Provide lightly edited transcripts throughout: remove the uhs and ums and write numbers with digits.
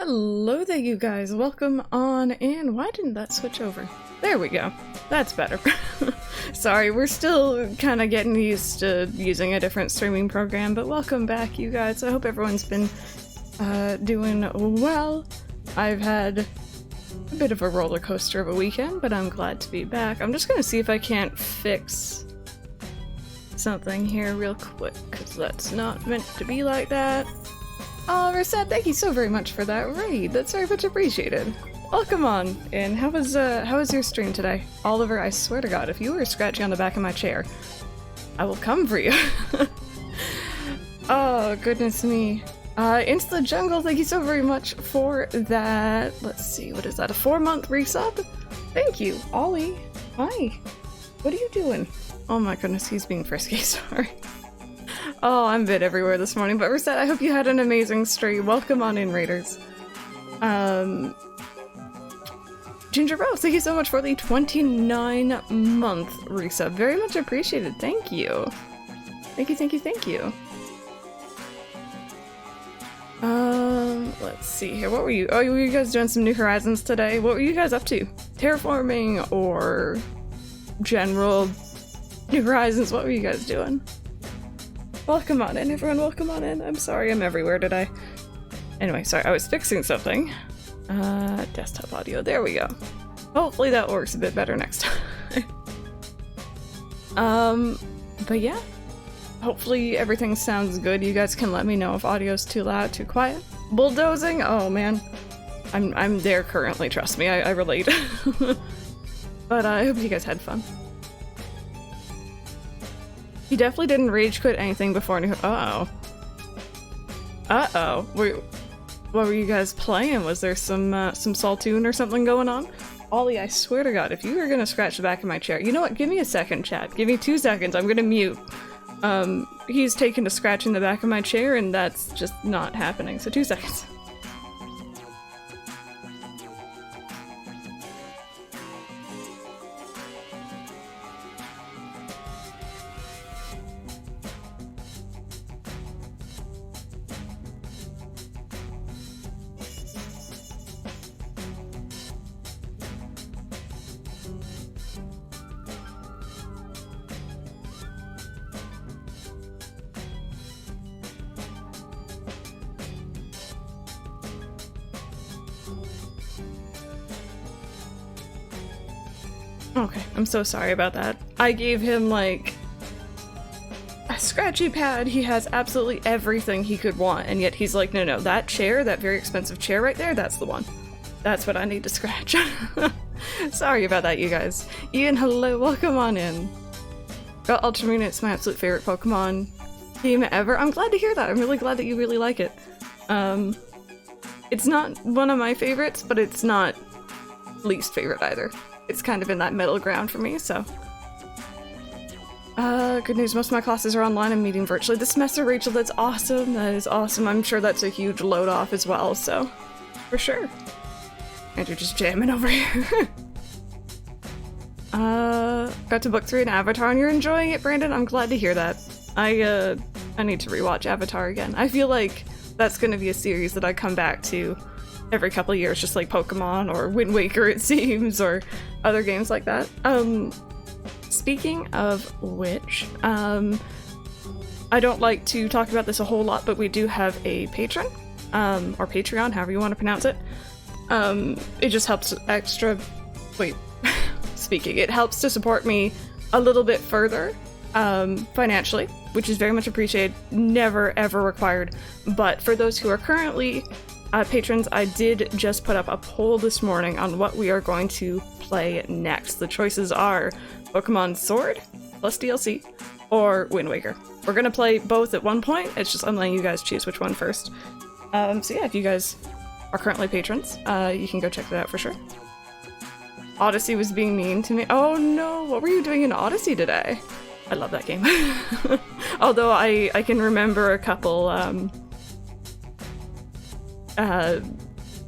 Hello there, you guys. Welcome on in. Why didn't that switch over? There we go. That's better. Sorry, we're still kind of getting used to using a different streaming program, but welcome back, you guys. I hope everyone's been doing well. I've had a bit of a roller coaster of a weekend, but I'm glad to be back. I'm just gonna see if I can't fix something here real quick, because that's not meant to be like that. Oh, Reset, thank you so very much for that raid. That's very much appreciated. Welcome on in. How was your stream today? Oliver, I swear to God, if you were scratching on the back of my chair, I will come for you. Oh, goodness me. Into the Jungle, thank you so very much for that. Let's see, what is that? A 4-month resub? Thank you. Ollie, hi. What are you doing? Oh my goodness, he's being frisky, sorry. Oh, I'm a bit everywhere this morning, but Reset, I hope you had an amazing stream. Welcome on in, Raiders. Ginger Rose, thank you so much for the 29-month resub. Very much appreciated. Thank you. Thank you, thank you, thank you. Let's see here. What were you? Oh, were you guys doing some New Horizons today? What were you guys up to? Terraforming or general New Horizons? What were you guys doing? Welcome on in, everyone. Welcome on in. I'm sorry, I'm everywhere today. Anyway, sorry, I was fixing something. Desktop audio. There we go. Hopefully that works a bit better next time. But yeah. Hopefully everything sounds good. You guys can let me know if audio's too loud, too quiet. Bulldozing? Oh man. I'm there currently, trust me. I relate. But I hope you guys had fun. He definitely didn't rage quit anything before New. Uh-oh. Uh-oh. What were you guys playing? Was there some Saltoon or something going on? Ollie, I swear to God, if you were gonna scratch the back of my chair, you know what? Give me a second, chat. Give me 2 seconds. I'm gonna mute. He's taken to scratching the back of my chair, and that's just not happening. So 2 seconds. Okay, I'm so sorry about that. I gave him, like, a scratchy pad. He has absolutely everything he could want, and yet he's like, no, that chair, that very expensive chair right there, that's the one. That's what I need to scratch. Sorry about that, you guys. Ian, hello, welcome on in. Got Ultramarine, it's my absolute favorite Pokemon game ever. I'm glad to hear that. I'm really glad that you really like it. It's not one of my favorites, but it's not least favorite either. It's kind of in that middle ground for me, so. Good news, most of my classes are online and meeting virtually this semester, Rachel. That's awesome. That is awesome. I'm sure that's a huge load off as well, so. For sure. And you're just jamming over here. Got to book 3 in Avatar and you're enjoying it, Brandon? I'm glad to hear that. I need to rewatch Avatar again. I feel like that's gonna be a series that I come back to every couple of years, just like Pokemon or Wind Waker, it seems, or other games like that. Speaking of which, I don't like to talk about this a whole lot, but we do have a patron, or Patreon, however you want to pronounce it. It just helps it helps to support me a little bit further, financially, which is very much appreciated, never ever required. But for those who are currently patrons, I did just put up a poll this morning on what we are going to play next. The choices are Pokemon Sword plus DLC or Wind Waker. We're gonna play both at one point. It's just I'm letting you guys choose which one first. So yeah, if you guys are currently patrons, you can go check that out for sure. Odyssey was being mean to me. Oh no, what were you doing in Odyssey today? I love that game. Although I can remember a couple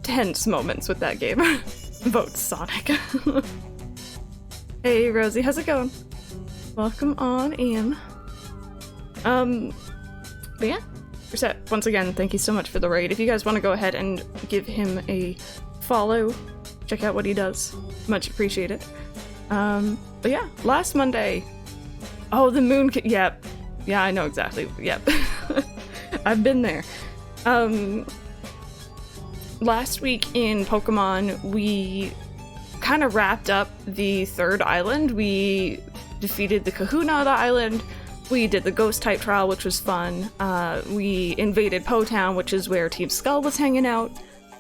tense moments with that game. Vote Sonic. Hey Rosie, how's it going? Welcome on in. But yeah, Reset, once again, thank you so much for the raid. If you guys want to go ahead and give him a follow, check out what he does. Much appreciated. But yeah, last Monday. Oh, the moon. Yep. Yeah, I know exactly. Yep. I've been there. Last week in Pokemon, we kind of wrapped up the third island. We defeated the Kahuna of the island. We did the ghost type trial, which was fun. We invaded Po Town, which is where Team Skull was hanging out.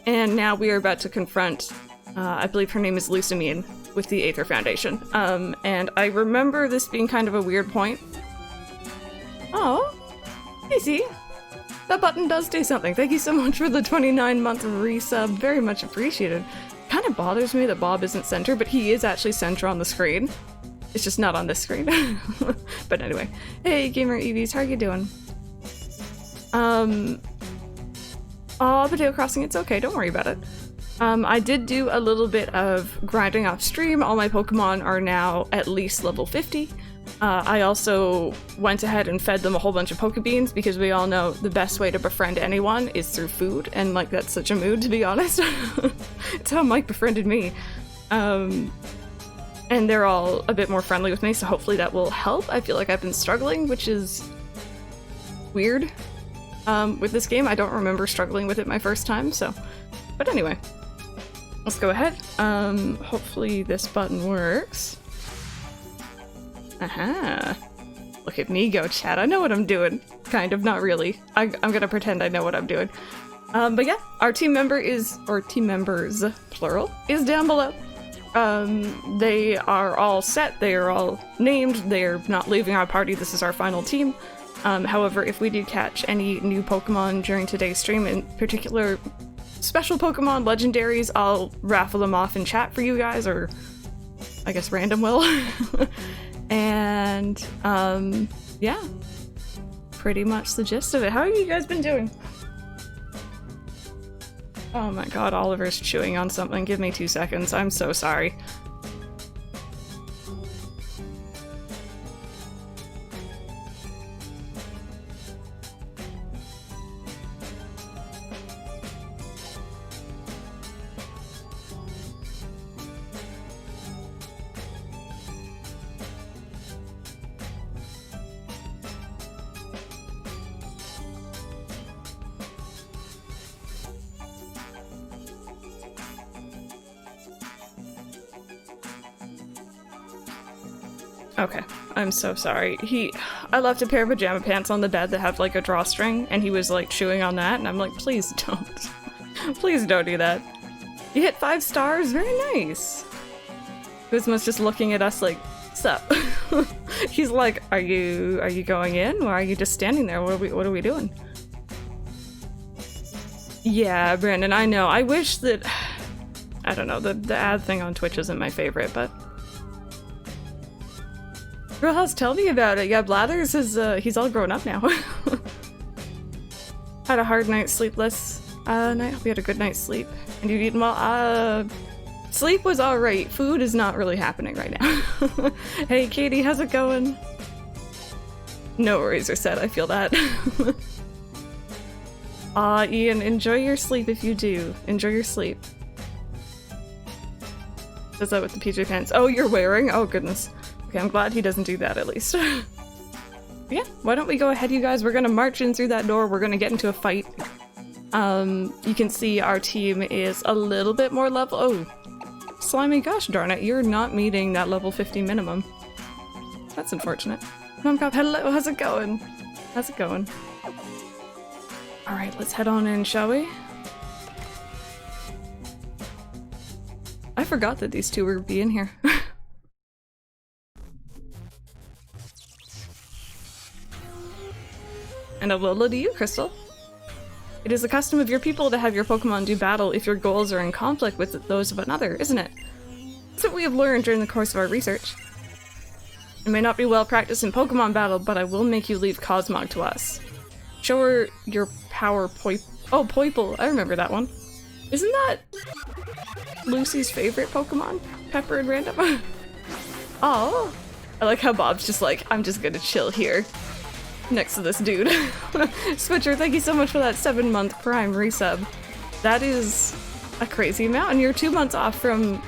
And now we are about to confront, I believe her name is Lucamine, with the Aether Foundation. And I remember this being kind of a weird point. Oh, I see. That button does do something. Thank you so much for the 29-month resub. Very much appreciated. Kind of bothers me that Bob isn't center, but he is actually center on the screen. It's just not on this screen. But anyway. Hey, Gamer EVs, how are you doing? Oh, Potato Crossing, it's okay, don't worry about it. I did do a little bit of grinding off stream. All my Pokemon are now at least level 50. I also went ahead and fed them a whole bunch of Pokebeans because we all know the best way to befriend anyone is through food, and like that's such a mood, to be honest. It's how Mike befriended me. And they're all a bit more friendly with me, so hopefully that will help. I feel like I've been struggling, which is weird. With this game, I don't remember struggling with it my first time, so... But anyway, let's go ahead. Hopefully this button works. Aha! Look at me go, chat. I know what I'm doing. Kind of, not really. I'm gonna pretend I know what I'm doing. But yeah, our team member is, or team members, plural, is down below. They are all set, they are all named, they're not leaving our party, this is our final team. However, if we do catch any new Pokemon during today's stream, in particular special Pokemon, legendaries, I'll raffle them off in chat for you guys, or I guess random will. And, yeah, pretty much the gist of it. How have you guys been doing? Oh my god, Oliver's chewing on something. Give me 2 seconds. I'm so sorry. Okay, I'm so sorry. I left a pair of pajama pants on the bed that have like a drawstring, and he was like chewing on that, and I'm like, please don't. Please don't do that. You hit 5 stars? Very nice. Guzma's just looking at us like, sup? He's like, are you going in, or are you just standing there? What are we doing? Yeah, Brandon, I know. I wish that... I don't know, the ad thing on Twitch isn't my favorite, but... Real House, tell me about it. Yeah, Blathers is, he's all grown up now. Had a hard night, sleepless night. Hope you had a good night's sleep. And you've eaten well? Sleep was alright. Food is not really happening right now. Hey, Katie, how's it going? No worries, Reset, I feel that. Ian, enjoy your sleep if you do. Enjoy your sleep. Does that with the PJ pants? Oh, you're wearing? Oh, goodness. Okay, I'm glad he doesn't do that, at least. Yeah, why don't we go ahead, you guys? We're gonna march in through that door. We're gonna get into a fight. You can see our team is a little bit more level- oh. Slimy, gosh darn it, you're not meeting that level 50 minimum. That's unfortunate. Momcop, hello, how's it going? How's it going? Alright, let's head on in, shall we? I forgot that these two were being here. And Alola to you, Crystal. It is the custom of your people to have your Pokemon do battle if your goals are in conflict with those of another, isn't it? That's what we have learned during the course of our research. It may not be well practiced in Pokemon battle, but I will make you leave Cosmog to us. Show her your power Oh, Poiple, I remember that one. Isn't that Lucy's favorite Pokemon? Pepper and Random? Oh, I like how Bob's just like, I'm just gonna chill here. next to this dude. Switcher, thank you so much for that 7-month Prime resub. That is a crazy amount, and you're 2 months off from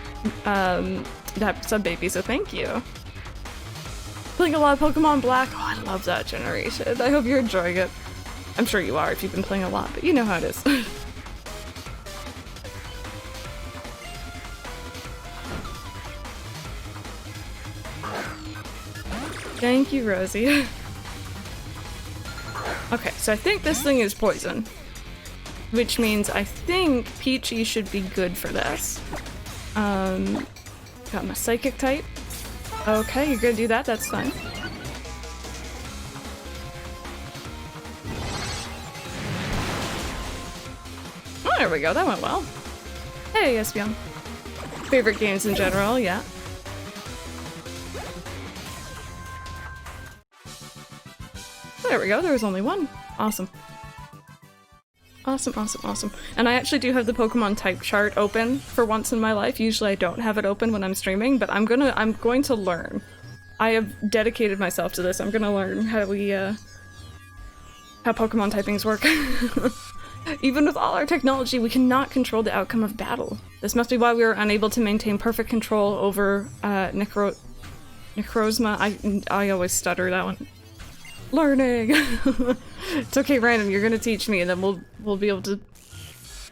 that sub baby, so thank you. Playing a lot of Pokemon Black. Oh, I love that generation. I hope you're enjoying it. I'm sure you are if you've been playing a lot, but you know how it is. Thank you, Rosie. Okay, so I think this thing is poison, which means I think Peachy should be good for this. Got my psychic type. Okay, you're gonna do that, that's fine. Oh, there we go, that went well. Hey, Espion. Favorite games in general, yeah. There we go, there was only one. Awesome. Awesome, awesome, awesome. And I actually do have the Pokemon type chart open for once in my life. Usually I don't have it open when I'm streaming, but I'm going to learn. I have dedicated myself to this. I'm gonna learn how Pokemon typings work. Even with all our technology, we cannot control the outcome of battle. This must be why we were unable to maintain perfect control over Necrozma. I always stutter that one. Learning. It's okay, Random, you're gonna teach me, and then we'll be able to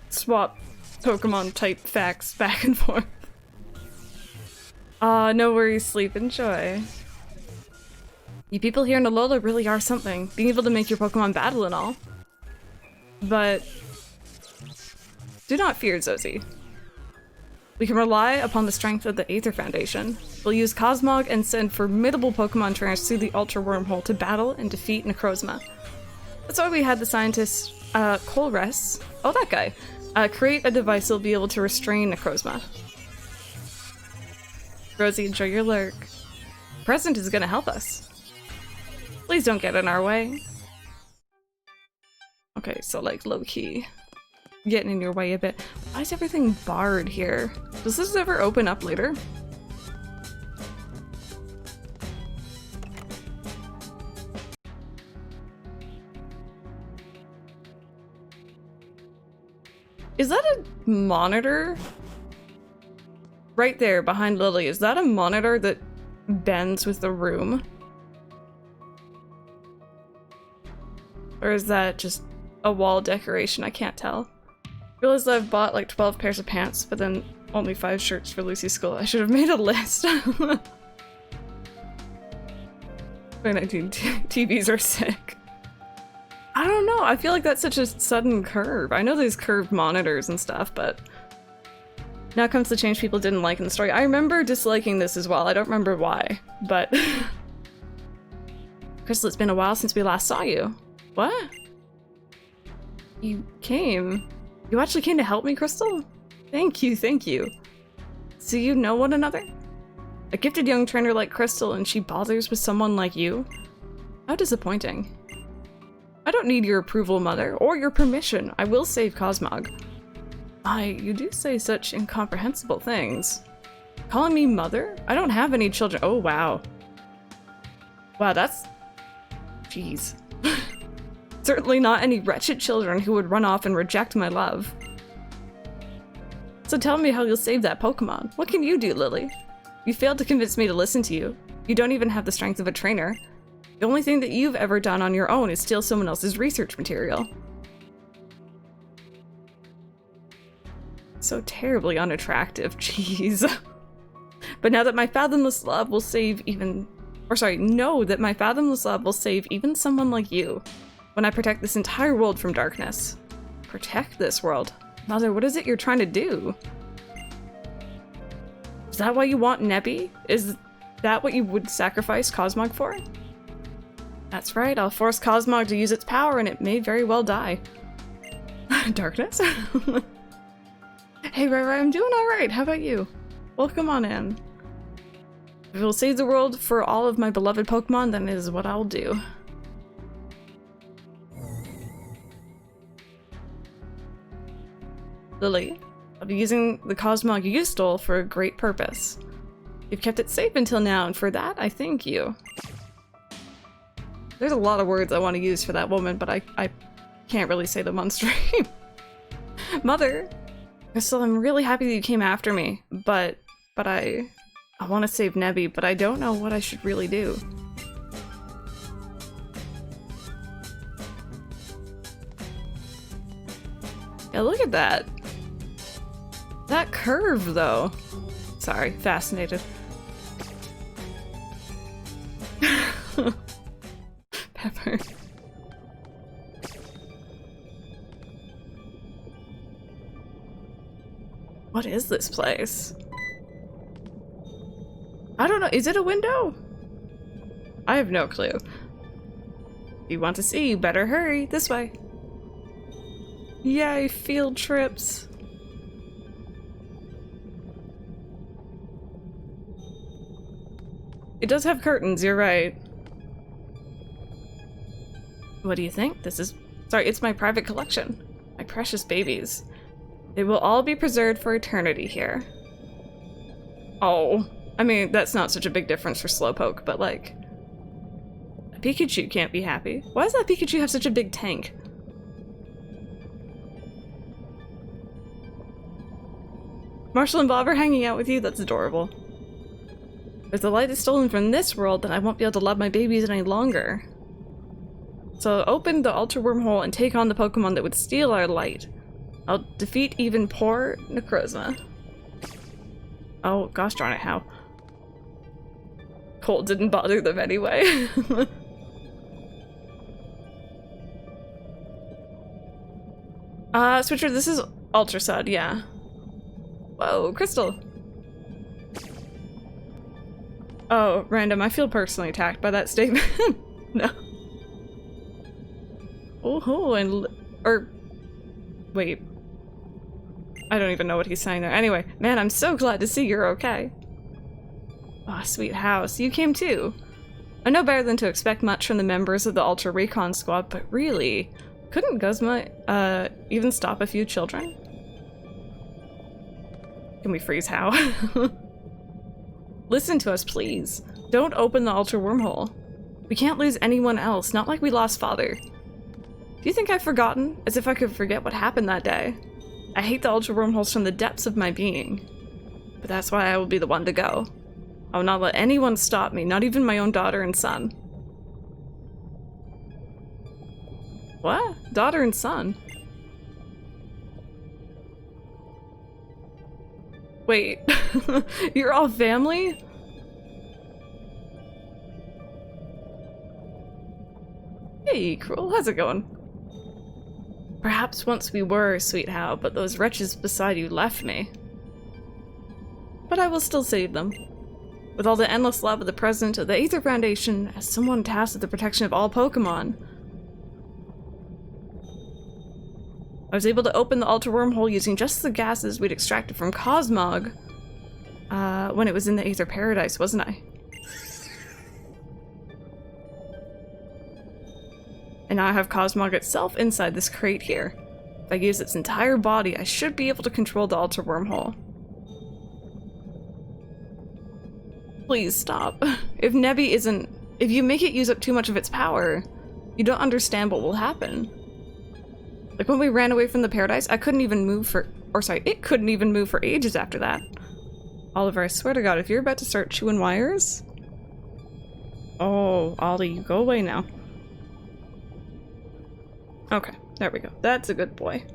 swap Pokemon type facts back and forth. No worries, sleep, enjoy. You people here in Alola really are something, being able to make your Pokemon battle and all. But do not fear, Zosie. We can rely upon the strength of the Aether Foundation. We'll use Cosmog and send formidable Pokemon trainers through the Ultra Wormhole to battle and defeat Necrozma. That's why we had the scientist, Colress, oh that guy, create a device that'll be able to restrain Necrozma. Rosie, enjoy your lurk. The present is gonna help us. Please don't get in our way. Okay, so like low-key. Getting in your way a bit. Why is everything barred here? Does this ever open up later? Is that a monitor? Right there behind Lily, is that a monitor that bends with the room? Or is that just a wall decoration? I can't tell. Realized that I've bought like 12 pairs of pants, but then only 5 shirts for Lucy's school. I should have made a list. 2019 TVs are sick. I don't know, I feel like that's such a sudden curve. I know there's curved monitors and stuff, but now comes the change people didn't like in the story. I remember disliking this as well. I don't remember why, but Crystal, it's been a while since we last saw you. What? You came? You actually came to help me, Crystal? Thank you, thank you. So you know one another? A gifted young trainer like Crystal and she bothers with someone like you? How disappointing. I don't need your approval, Mother, or your permission. I will save Cosmog. You do say such incomprehensible things. Calling me Mother? I don't have any children. Oh, wow. Wow, that's... Jeez. Certainly not any wretched children who would run off and reject my love. So tell me how you'll save that Pokemon. What can you do, Lily? You failed to convince me to listen to you. You don't even have the strength of a trainer. The only thing that you've ever done on your own is steal someone else's research material. So terribly unattractive, jeez. But now that my fathomless love will save even... know that my fathomless love will save even someone like you. When I protect this entire world from darkness. Protect this world? Mother, what is it you're trying to do? Is that why you want Nebby? Is that what you would sacrifice Cosmog for? That's right, I'll force Cosmog to use its power and it may very well die. Darkness? Hey, Rai, I'm doing alright, how about you? Welcome on in. If it will save the world for all of my beloved Pokemon, then it is what I'll do. Lily, I'll be using the Cosmog you stole for a great purpose. You've kept it safe until now, and for that, I thank you. There's a lot of words I want to use for that woman, but I can't really say them on stream. Mother! Crystal, I'm really happy that you came after me, but I want to save Nebby, but I don't know what I should really do. Yeah, look at that. That curve, though. Sorry, fascinated. Pepper. What is this place? I don't know. Is it a window? I have no clue. If you want to see, you better hurry. This way. Yay, field trips. It does have curtains, you're right. What do you think? Sorry, it's my private collection. My precious babies. They will all be preserved for eternity here. Oh, I mean, that's not such a big difference for Slowpoke, but like... A Pikachu can't be happy. Why does that Pikachu have such a big tank? Marshall and Bob are hanging out with you? That's adorable. If the light is stolen from this world, then I won't be able to love my babies any longer. So open the Ultra Wormhole and take on the Pokemon that would steal our light. I'll defeat even poor Necrozma. Oh, gosh darn it, how? Cold didn't bother them anyway. Switcher, this is Ultra Sud, yeah. Whoa, Crystal. Oh, random, I feel personally attacked by that statement. No. Oh, and wait. I don't even know what he's saying there. Anyway, man, I'm so glad to see you're okay. Ah, oh, sweet house. You came too. I know better than to expect much from the members of the Ultra Recon Squad, but really, couldn't Guzma, even stop a few children? Can we freeze how? Listen to us, please. Don't open the Ultra Wormhole. We can't lose anyone else, not like we lost Father. Do you think I've forgotten? As if I could forget what happened that day. I hate the Ultra Wormholes from the depths of my being. But that's why I will be the one to go. I will not let anyone stop me, not even my own daughter and son. What? Daughter and son? Wait, you're all family? Hey, Cruel, how's it going? Perhaps once we were, sweet Hal, but those wretches beside you left me. But I will still save them. With all the endless love of the president of the Aether Foundation, as someone tasked with the protection of all Pokemon. I was able to open the Ultra Wormhole using just the gases we'd extracted from Cosmog when it was in the Aether Paradise, wasn't I? And now I have Cosmog itself inside this crate here. If I use its entire body, I should be able to control the Ultra Wormhole. Please stop. If you make it use up too much of its power, you don't understand what will happen. Like when we ran away from the paradise, it couldn't even move for ages after that. Oliver, I swear to God, if you're about to start chewing wires... Oh, Ollie, you go away now. Okay, there we go. That's a good boy.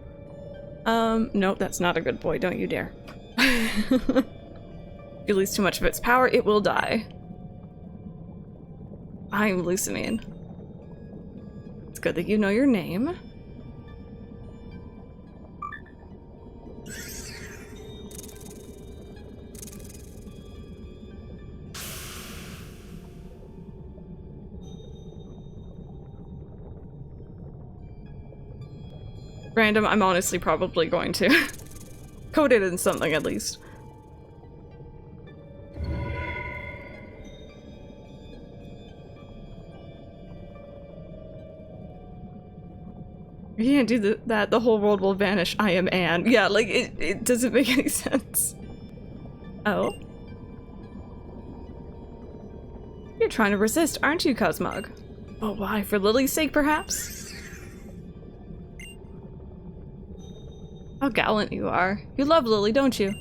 Nope, that's not a good boy. Don't you dare. If you lose too much of its power, it will die. I'm Lusamine. It's good that you know your name. Random, I'm honestly probably going to code it in something at least. If you can't do that, the whole world will vanish. I am Anne. Yeah, like, it doesn't make any sense. Oh? You're trying to resist, aren't you, Cosmog? Oh, why? For Lily's sake, perhaps? How gallant you are. You love Lily, don't you?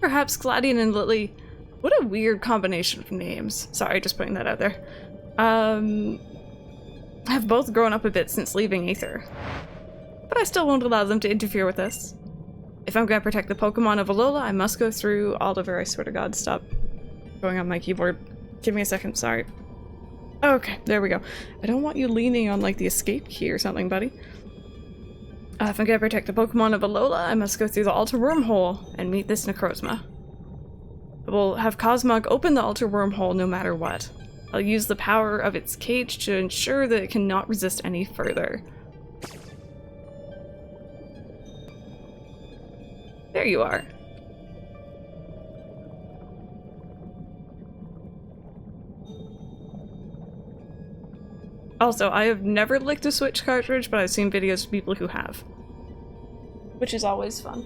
Perhaps Gladian and Lily... What a weird combination of names. Sorry, just putting that out there. Have both grown up a bit since leaving Aether. But I still won't allow them to interfere with us. If I'm gonna protect the Pokemon of Alola, I must go through Oliver. I swear to God, stop going on my keyboard. Give me a second, sorry. Okay, there we go. I don't want you leaning on like the escape key or something, buddy. If I'm gonna protect the Pokemon of Alola, I must go through the Altar Wormhole and meet this Necrozma. I will have Cosmog open the Altar Wormhole no matter what. I'll use the power of its cage to ensure that it cannot resist any further. There you are. Also, I have never licked a Switch cartridge, but I've seen videos of people who have. Which is always fun.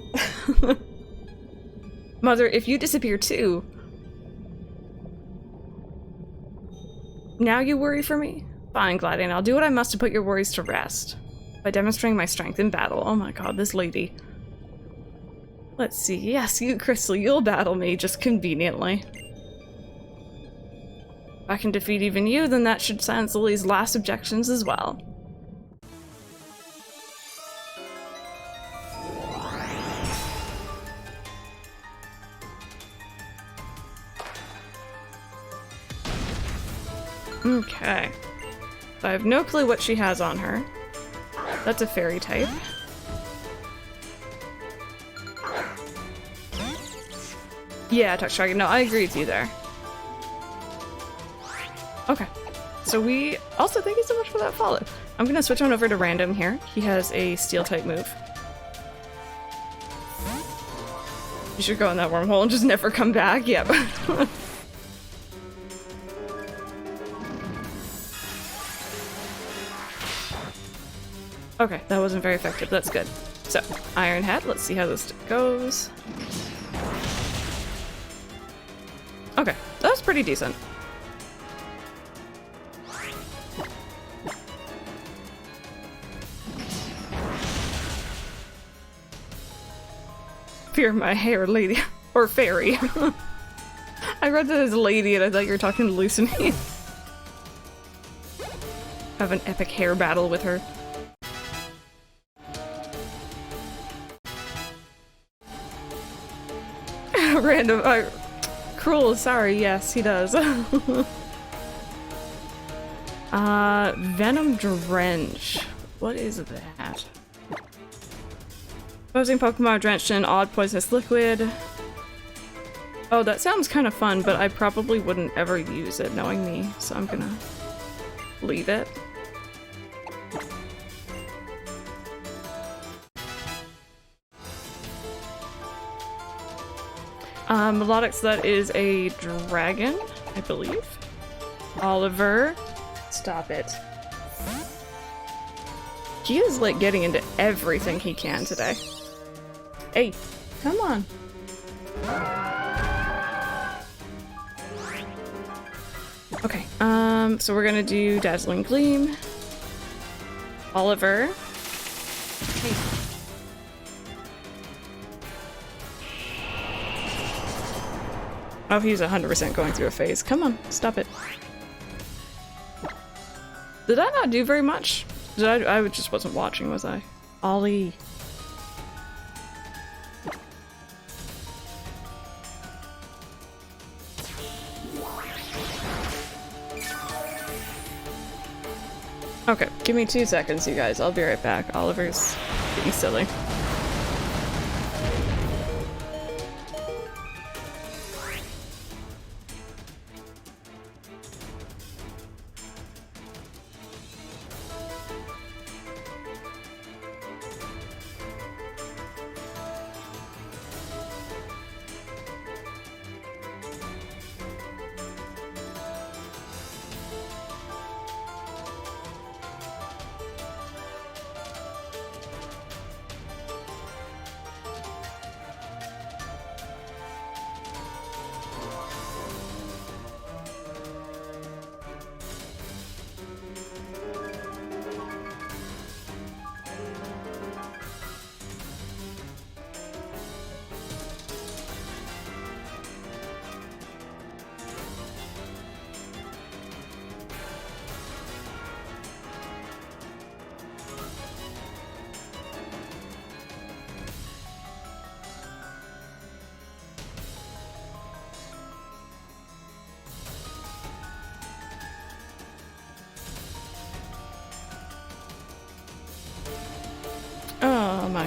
Mother, if you disappear too... Now you worry for me? Fine, Gladian, I'll do what I must to put your worries to rest. By demonstrating my strength in battle. Oh my god, this lady. Let's see. Yes, you, Crystal, you'll battle me, just conveniently. If I can defeat even you, then that should silence Lily's last objections as well. Okay. So I have no clue what she has on her. That's a fairy type. Yeah, Touch Dragon. No, I agree with you there. Okay. So we... Also, thank you so much for that follow. I'm gonna switch on over to Random here. He has a Steel type move. You should go in that wormhole and just never come back. Yep. Okay, that wasn't very effective. That's good. So, Iron Head. Let's see how this goes. Okay, that was pretty decent. Fear my hair, lady. Or fairy. I read that as lady and I thought you were talking to Lucini. Have an epic hair battle with her. Random. Cruel, sorry, yes, he does. Venom Drench. What is that? Opposing Pokemon drenched in odd poisonous liquid. Oh, that sounds kind of fun, but I probably wouldn't ever use it, knowing me, so I'm gonna leave it. Melodix, that is a dragon, I believe. Oliver. Stop it. He is, like, getting into everything he can today. Hey, come on. Okay, so we're gonna do Dazzling Gleam. Oliver. Hey. Oh, he's 100% going through a phase. Come on, stop it. Did I not do very much? Did I just wasn't watching, was I? Ollie. Okay, give me 2 seconds, you guys. I'll be right back. Oliver's getting silly.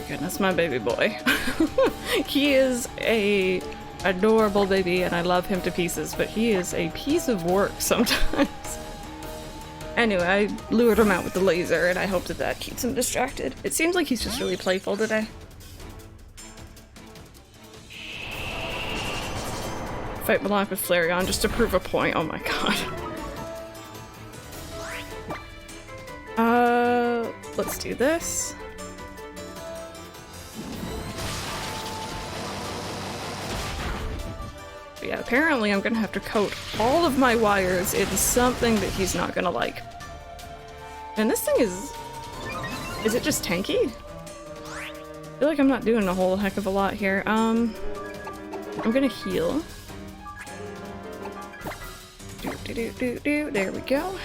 goodness, my baby boy. He is a adorable baby and I love him to pieces, but he is a piece of work sometimes. Anyway, I lured him out with the laser and I hope that that keeps him distracted. It seems like he's just really playful today. Fight Malak with Flareon just to prove a point. Oh my god. Let's do this. But yeah, apparently I'm gonna have to coat all of my wires in something that he's not gonna like. And this thing is it just tanky? I feel like I'm not doing a whole heck of a lot here. I'm gonna heal. There we go.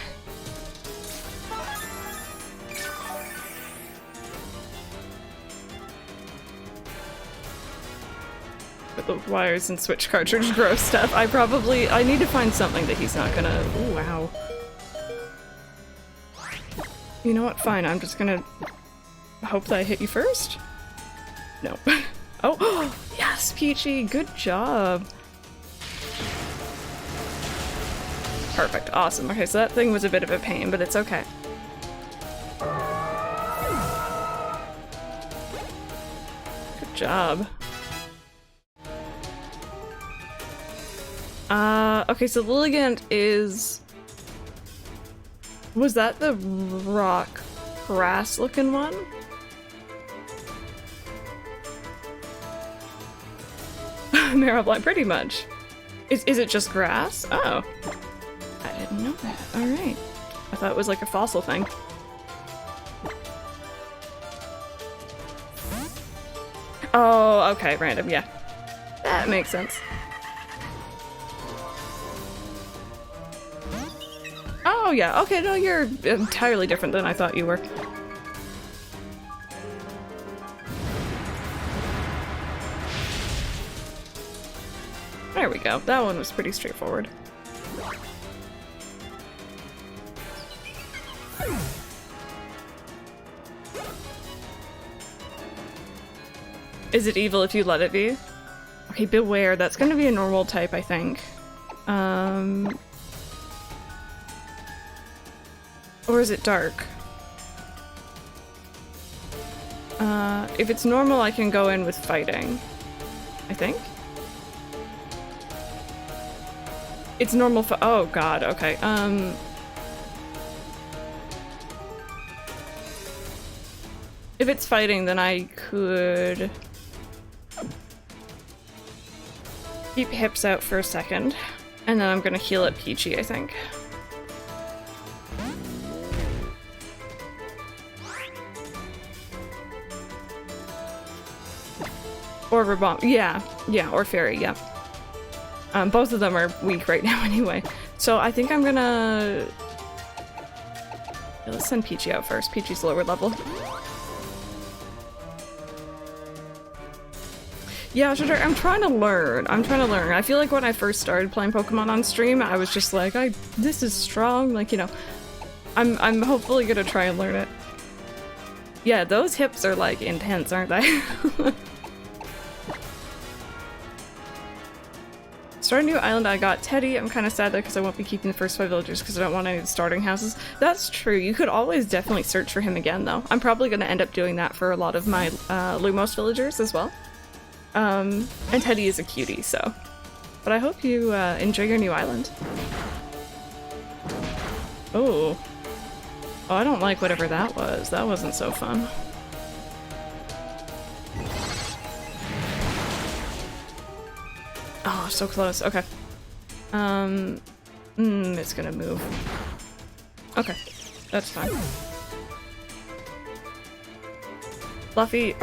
Put the wires and switch cartridge gross stuff. I need to find something that he's not gonna. Ooh, wow. You know what? Fine. I'm just gonna hope that I hit you first. No. Oh, yes, Peachy. Good job. Perfect. Awesome. Okay, so that thing was a bit of a pain, but it's okay. Good job. Okay, so Lilygant is... Was that the rock grass looking one? Maribel, pretty much. Is it just grass? Oh. I didn't know that. Alright. I thought it was like a fossil thing. Oh, okay, random, yeah. That makes sense. Oh yeah, okay, no, you're entirely different than I thought you were. There we go, that one was pretty straightforward. Is it evil if you let it be? Okay, beware, that's gonna be a normal type, I think. Or is it dark? If it's normal, I can go in with fighting. I think? It's normal for- oh god, okay, if it's fighting, then I could keep hips out for a second, and then I'm gonna heal at Peachy, I think. Or Rebomb, yeah, or Fairy, yeah. Both of them are weak right now anyway. So I think I'm gonna... Yeah, let's send Peachy out first. Peachy's lower level. Yeah, I'm trying to learn. I feel like when I first started playing Pokemon on stream, I was just like, this is strong, like, you know. I'm hopefully gonna try and learn it. Yeah, those hips are like intense, aren't they? Start a new island, I got Teddy. I'm kind of sad though because I won't be keeping the first 5 villagers because I don't want any of the starting houses. That's true. You could always definitely search for him again though. I'm probably going to end up doing that for a lot of my Lumos villagers as well. And Teddy is a cutie, so. But I hope you enjoy your new island. Oh. Oh, I don't like whatever that was. That wasn't so fun. Oh, so close. Okay. It's gonna move. Okay, that's fine. Fluffy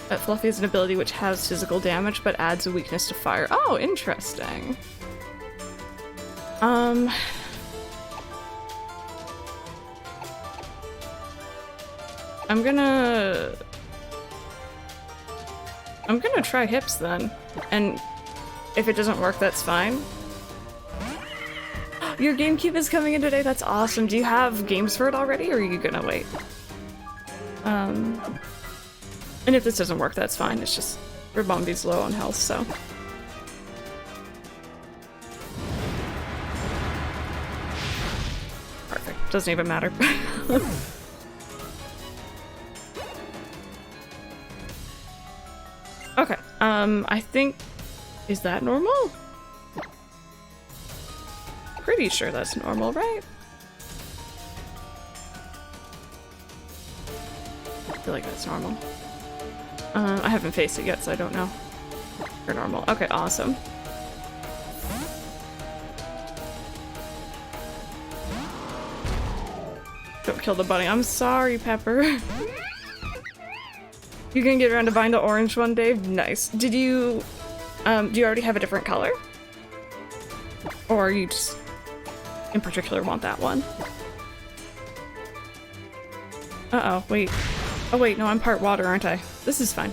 has an ability which has physical damage but adds a weakness to fire. Oh, interesting. I'm gonna try hips then, and if it doesn't work, that's fine. Your GameCube is coming in today? That's awesome. Do you have games for it already, or are you gonna wait? And if this doesn't work, that's fine. It's just Rabombi's low on health, so. Perfect. Doesn't even matter. Okay, I think... Is that normal? Pretty sure that's normal, right? I feel like that's normal. I haven't faced it yet, so I don't know. Or normal. Okay, awesome. Don't kill the bunny. I'm sorry, Pepper. You can get around to buying the orange one, Dave? Nice. Did you... do you already have a different color? Or you just, in particular, want that one? Uh-oh, wait. Oh wait, no, I'm part water, aren't I? This is fine.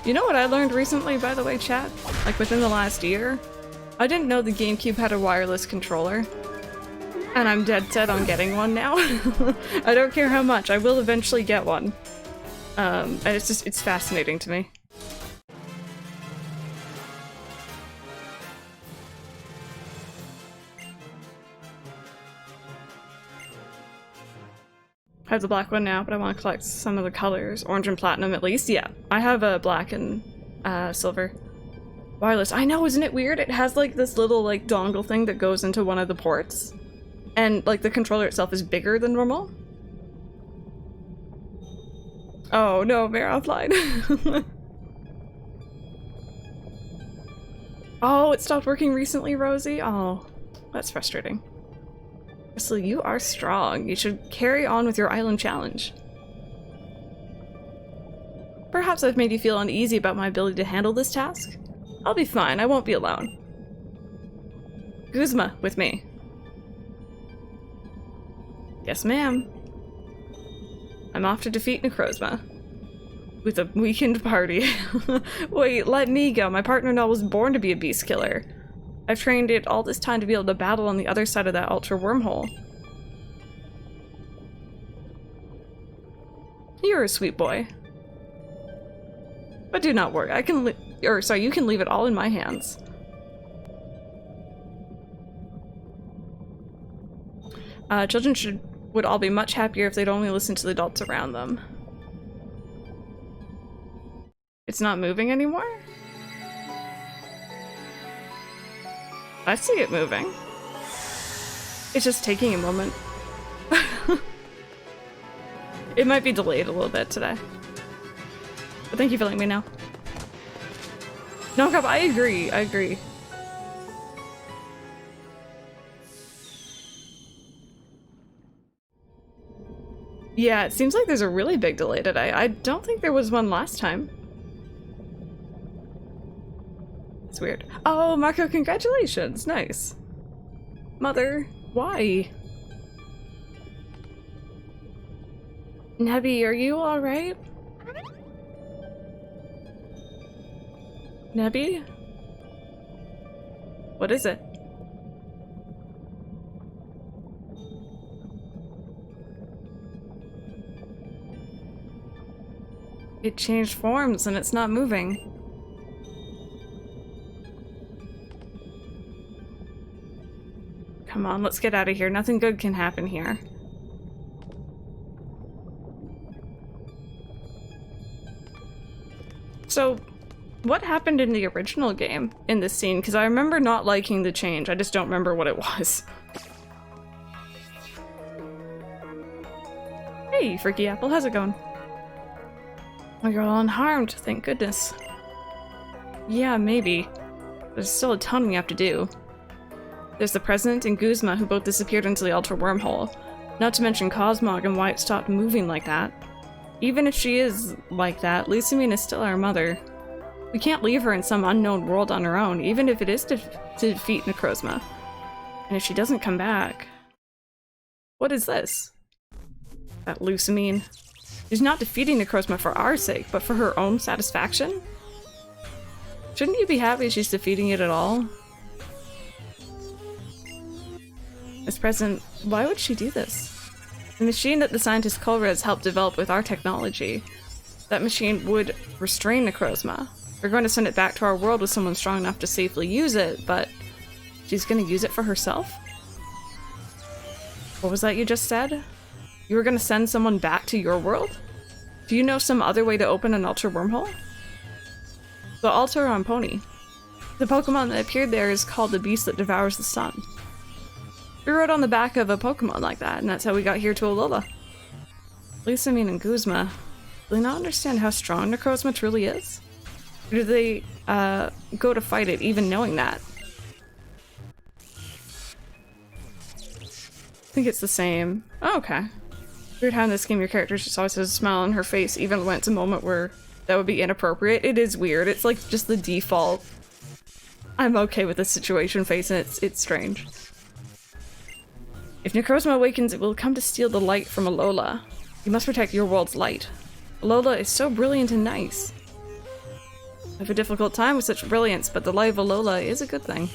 You know what I learned recently, by the way, chat? Like, within the last year? I didn't know the GameCube had a wireless controller. And I'm dead set on getting one now. I don't care how much, I will eventually get one. And it's just, it's fascinating to me. I have the black one now, but I want to collect some of the colors. Orange and platinum at least. Yeah, I have a black and silver. Wireless. I know, isn't it weird? It has like this little like dongle thing that goes into one of the ports. And like the controller itself is bigger than normal. Oh no, Mare offline. Oh, it stopped working recently, Rosie? Oh, that's frustrating. Wesley, you are strong. You should carry on with your island challenge. Perhaps I've made you feel uneasy about my ability to handle this task? I'll be fine. I won't be alone. Guzma, with me. Yes, ma'am. I'm off to defeat Necrozma. With a weakened party. Wait, let me go. My partner Null was born to be a beast killer. I've trained it all this time to be able to battle on the other side of that ultra wormhole. You're a sweet boy. But do not worry, I can you can leave it all in my hands. Children would all be much happier if they'd only listen to the adults around them. It's not moving anymore? I see it moving. It's just taking a moment. It might be delayed a little bit today. But thank you for letting me know. No, Cup, I agree. I agree. Yeah, it seems like there's a really big delay today. I don't think there was one last time. It's weird. Oh, Marco, congratulations. Nice. Mother, why? Nebby, are you alright? Nebby? What is it? It changed forms and it's not moving. Come on, let's get out of here. Nothing good can happen here. So, what happened in the original game in this scene? Because I remember not liking the change. I just don't remember what it was. Hey, Freaky Apple, how's it going? Oh, you're all unharmed, thank goodness. Yeah, maybe. There's still a ton we have to do. There's the President and Guzma, who both disappeared into the Ultra Wormhole. Not to mention Cosmog and why it stopped moving like that. Even if she is like that, Lusamine is still our mother. We can't leave her in some unknown world on her own, even if it is to defeat Necrozma. And if she doesn't come back... What is this? That Lusamine. She's not defeating Necrozma for our sake, but for her own satisfaction? Shouldn't you be happy she's defeating it at all? Miss President, why would she do this? The machine that the scientist Kulrez helped develop with our technology, that machine would restrain Necrozma. We're going to send it back to our world with someone strong enough to safely use it, but she's going to use it for herself? What was that you just said? You were going to send someone back to your world? Do you know some other way to open an Ultra wormhole? The Altar on Pony. The Pokemon that appeared there is called the Beast that Devours the Sun. We rode on the back of a Pokemon like that, and that's how we got here to Alola. Lusamine and Guzma, do they not understand how strong Necrozma truly is? Or do they, go to fight it even knowing that? I think it's the same. Oh, okay. Weird how in this game your character just always has a smile on her face, even when it's a moment where that would be inappropriate. It is weird. It's like just the default. I'm okay with this situation face, and it's strange. If Necrozma awakens, it will come to steal the light from Alola. You must protect your world's light. Alola is so brilliant and nice. I have a difficult time with such brilliance, but the light of Alola is a good thing.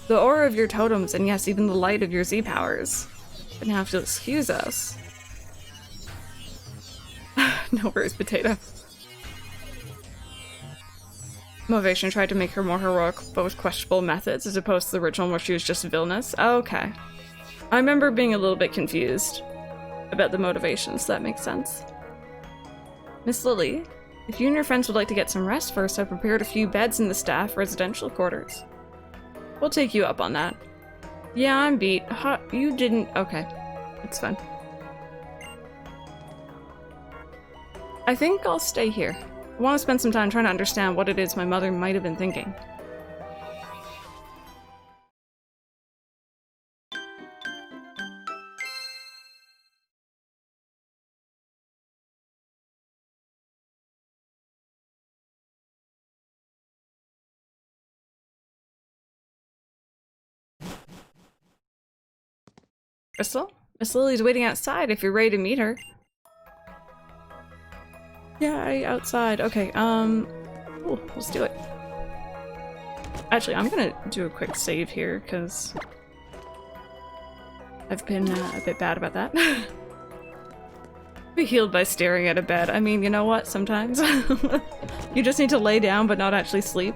The aura of your totems, and yes, even the light of your Z-powers. You're gonna have to excuse us. No worries, Potato. Motivation tried to make her more heroic, but with questionable methods, as opposed to the original where she was just villainous. Oh, okay. I remember being a little bit confused about the motivations, so that makes sense. Miss Lily, if you and your friends would like to get some rest first, I prepared a few beds in the staff residential quarters. We'll take you up on that. Yeah, I'm beat. You didn't- okay. It's fine. I think I'll stay here. I want to spend some time trying to understand what it is my mother might have been thinking. Crystal? Miss Lily's waiting outside if you're ready to meet her. Yay, outside. Okay, cool, let's do it. Actually, I'm gonna do a quick save here, because I've been a bit bad about that. Be healed by staring at a bed. I mean, you know what? Sometimes. You just need to lay down but not actually sleep.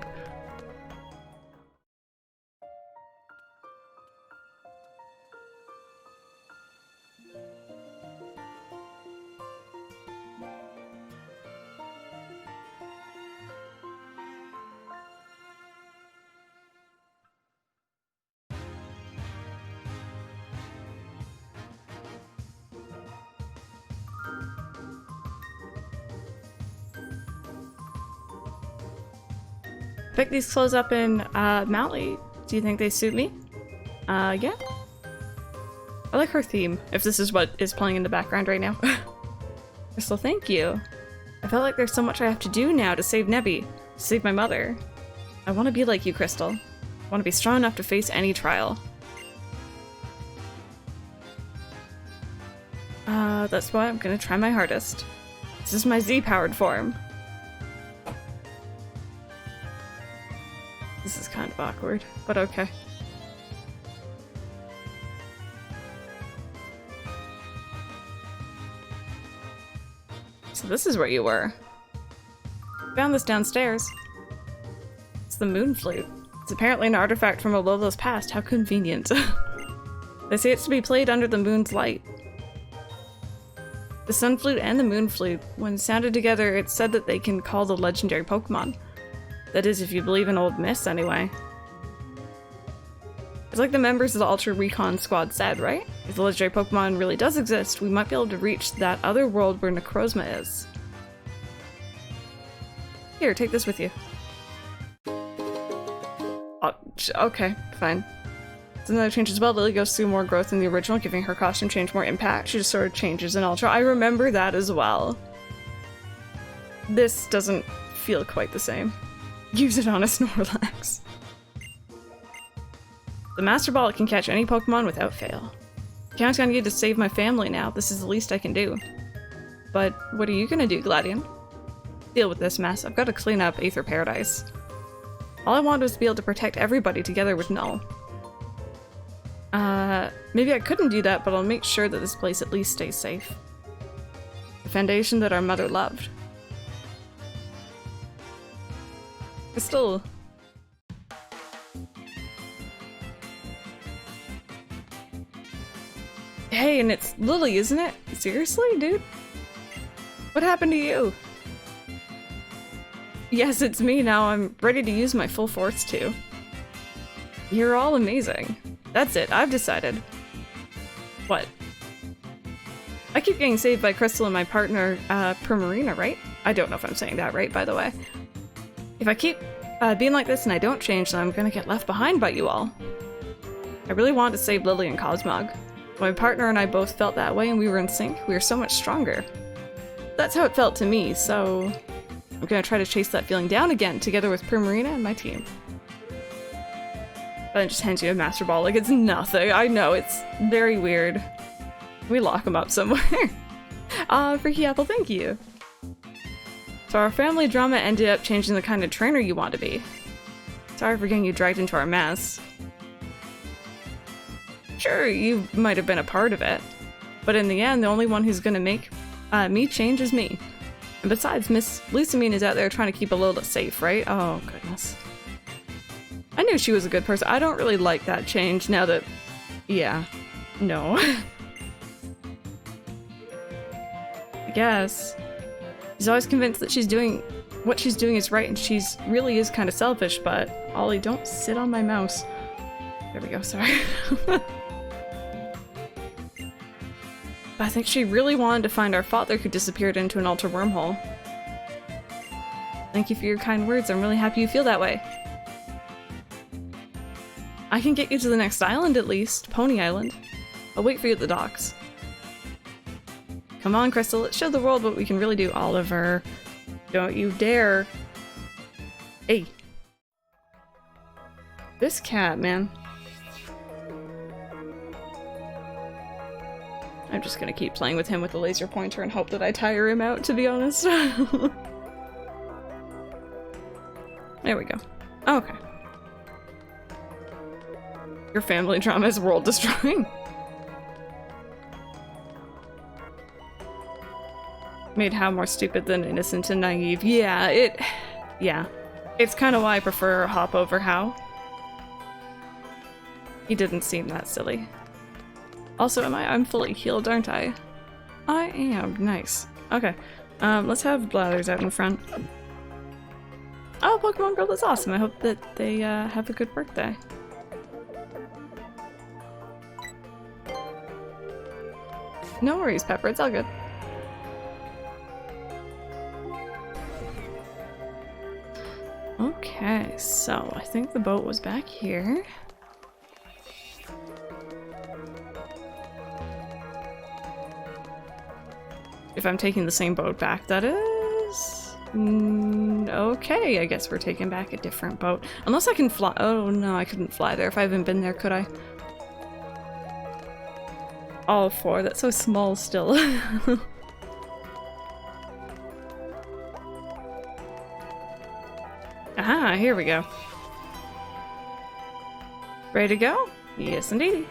Pick these clothes up in Mally. Do you think they suit me? Yeah. I like her theme, if this is what is playing in the background right now. Crystal, thank you. I felt like there's so much I have to do now to save Nebby, to save my mother. I want to be like you, Crystal. I want to be strong enough to face any trial. That's why I'm gonna try my hardest. This is my Z-powered form. This is kind of awkward, but okay. So this is where you were. Found this downstairs. It's the moon flute. It's apparently an artifact from Alola's past. How convenient. They say it's to be played under the moon's light. The sun flute and the moon flute, when sounded together, it's said that they can call the legendary Pokemon. That is, if you believe in old myths, anyway. It's like the members of the Ultra Recon Squad said, right? If the legendary Pokemon really does exist, we might be able to reach that other world where Necrozma is. Here, take this with you. Oh, okay, fine. It's another change as well. Lily goes through more growth in the original, giving her costume change more impact. She just sort of changes in Ultra. I remember that as well. This doesn't feel quite the same. Use it on a Snorlax. The Master Ball can catch any Pokemon without fail. Counting on you to save my family now. This is the least I can do. But what are you gonna do, Gladion? Deal with this mess. I've got to clean up Aether Paradise. All I wanted was to be able to protect everybody together with Null. Maybe I couldn't do that, but I'll make sure that this place at least stays safe. The foundation that our mother loved. It's still... Hey, and it's Lily, isn't it? Seriously, dude? What happened to you? Yes, it's me now. I'm ready to use my full force too. You're all amazing. That's it, I've decided. What? I keep getting saved by Crystal and my partner, Primarina, right? I don't know if I'm saying that right, by the way. If I keep being like this and I don't change, then I'm gonna get left behind by you all. I really wanted to save Lily and Cosmog. My partner and I both felt that way and we were in sync. We were so much stronger. That's how it felt to me, so I'm gonna try to chase that feeling down again together with Primarina and my team. Then just hands you a Master Ball like it's nothing. I know, it's very weird. We lock him up somewhere. Freaky Apple, thank you. So our family drama ended up changing the kind of trainer you want to be. Sorry for getting you dragged into our mess. Sure, you might have been a part of it, but in the end, the only one who's gonna make me change is me. And besides, Miss Lusamine is out there trying to keep Alola safe, right? Oh, goodness. I knew she was a good person. I don't really like that change now that... Yeah. No. I guess. She's always convinced that she's doing... what she's doing is right, and she's really is kind of selfish, but... Ollie, don't sit on my mouse. There we go, sorry. I think she really wanted to find our father who disappeared into an altar wormhole. Thank you for your kind words. I'm really happy you feel that way. I can get you to the next island at least. Pony Island. I'll wait for you at the docks. Come on, Crystal. Let's show the world what we can really do. Oliver. Don't you dare. Hey. This cat, man. I'm just gonna keep playing with him with the laser pointer and hope that I tire him out, to be honest. There we go. Okay. Your family drama is world destroying. Made How more stupid than innocent and naive. Yeah, yeah. It's kind of why I prefer Hop over How. He didn't seem that silly. Also, I'm fully healed, aren't I? I am. Nice. Okay. Let's have Blathers out in front. Oh, Pokemon Girl, that's awesome. I hope that they have a good birthday. No worries, Pepper. It's all good. Okay, so I think the boat was back here. If I'm taking the same boat back, that is... okay, I guess we're taking back a different boat. Unless I can fly- oh no, I couldn't fly there if I haven't been there, could I? All four, that's so small still. Aha, here we go. Ready to go? Yes, indeedy.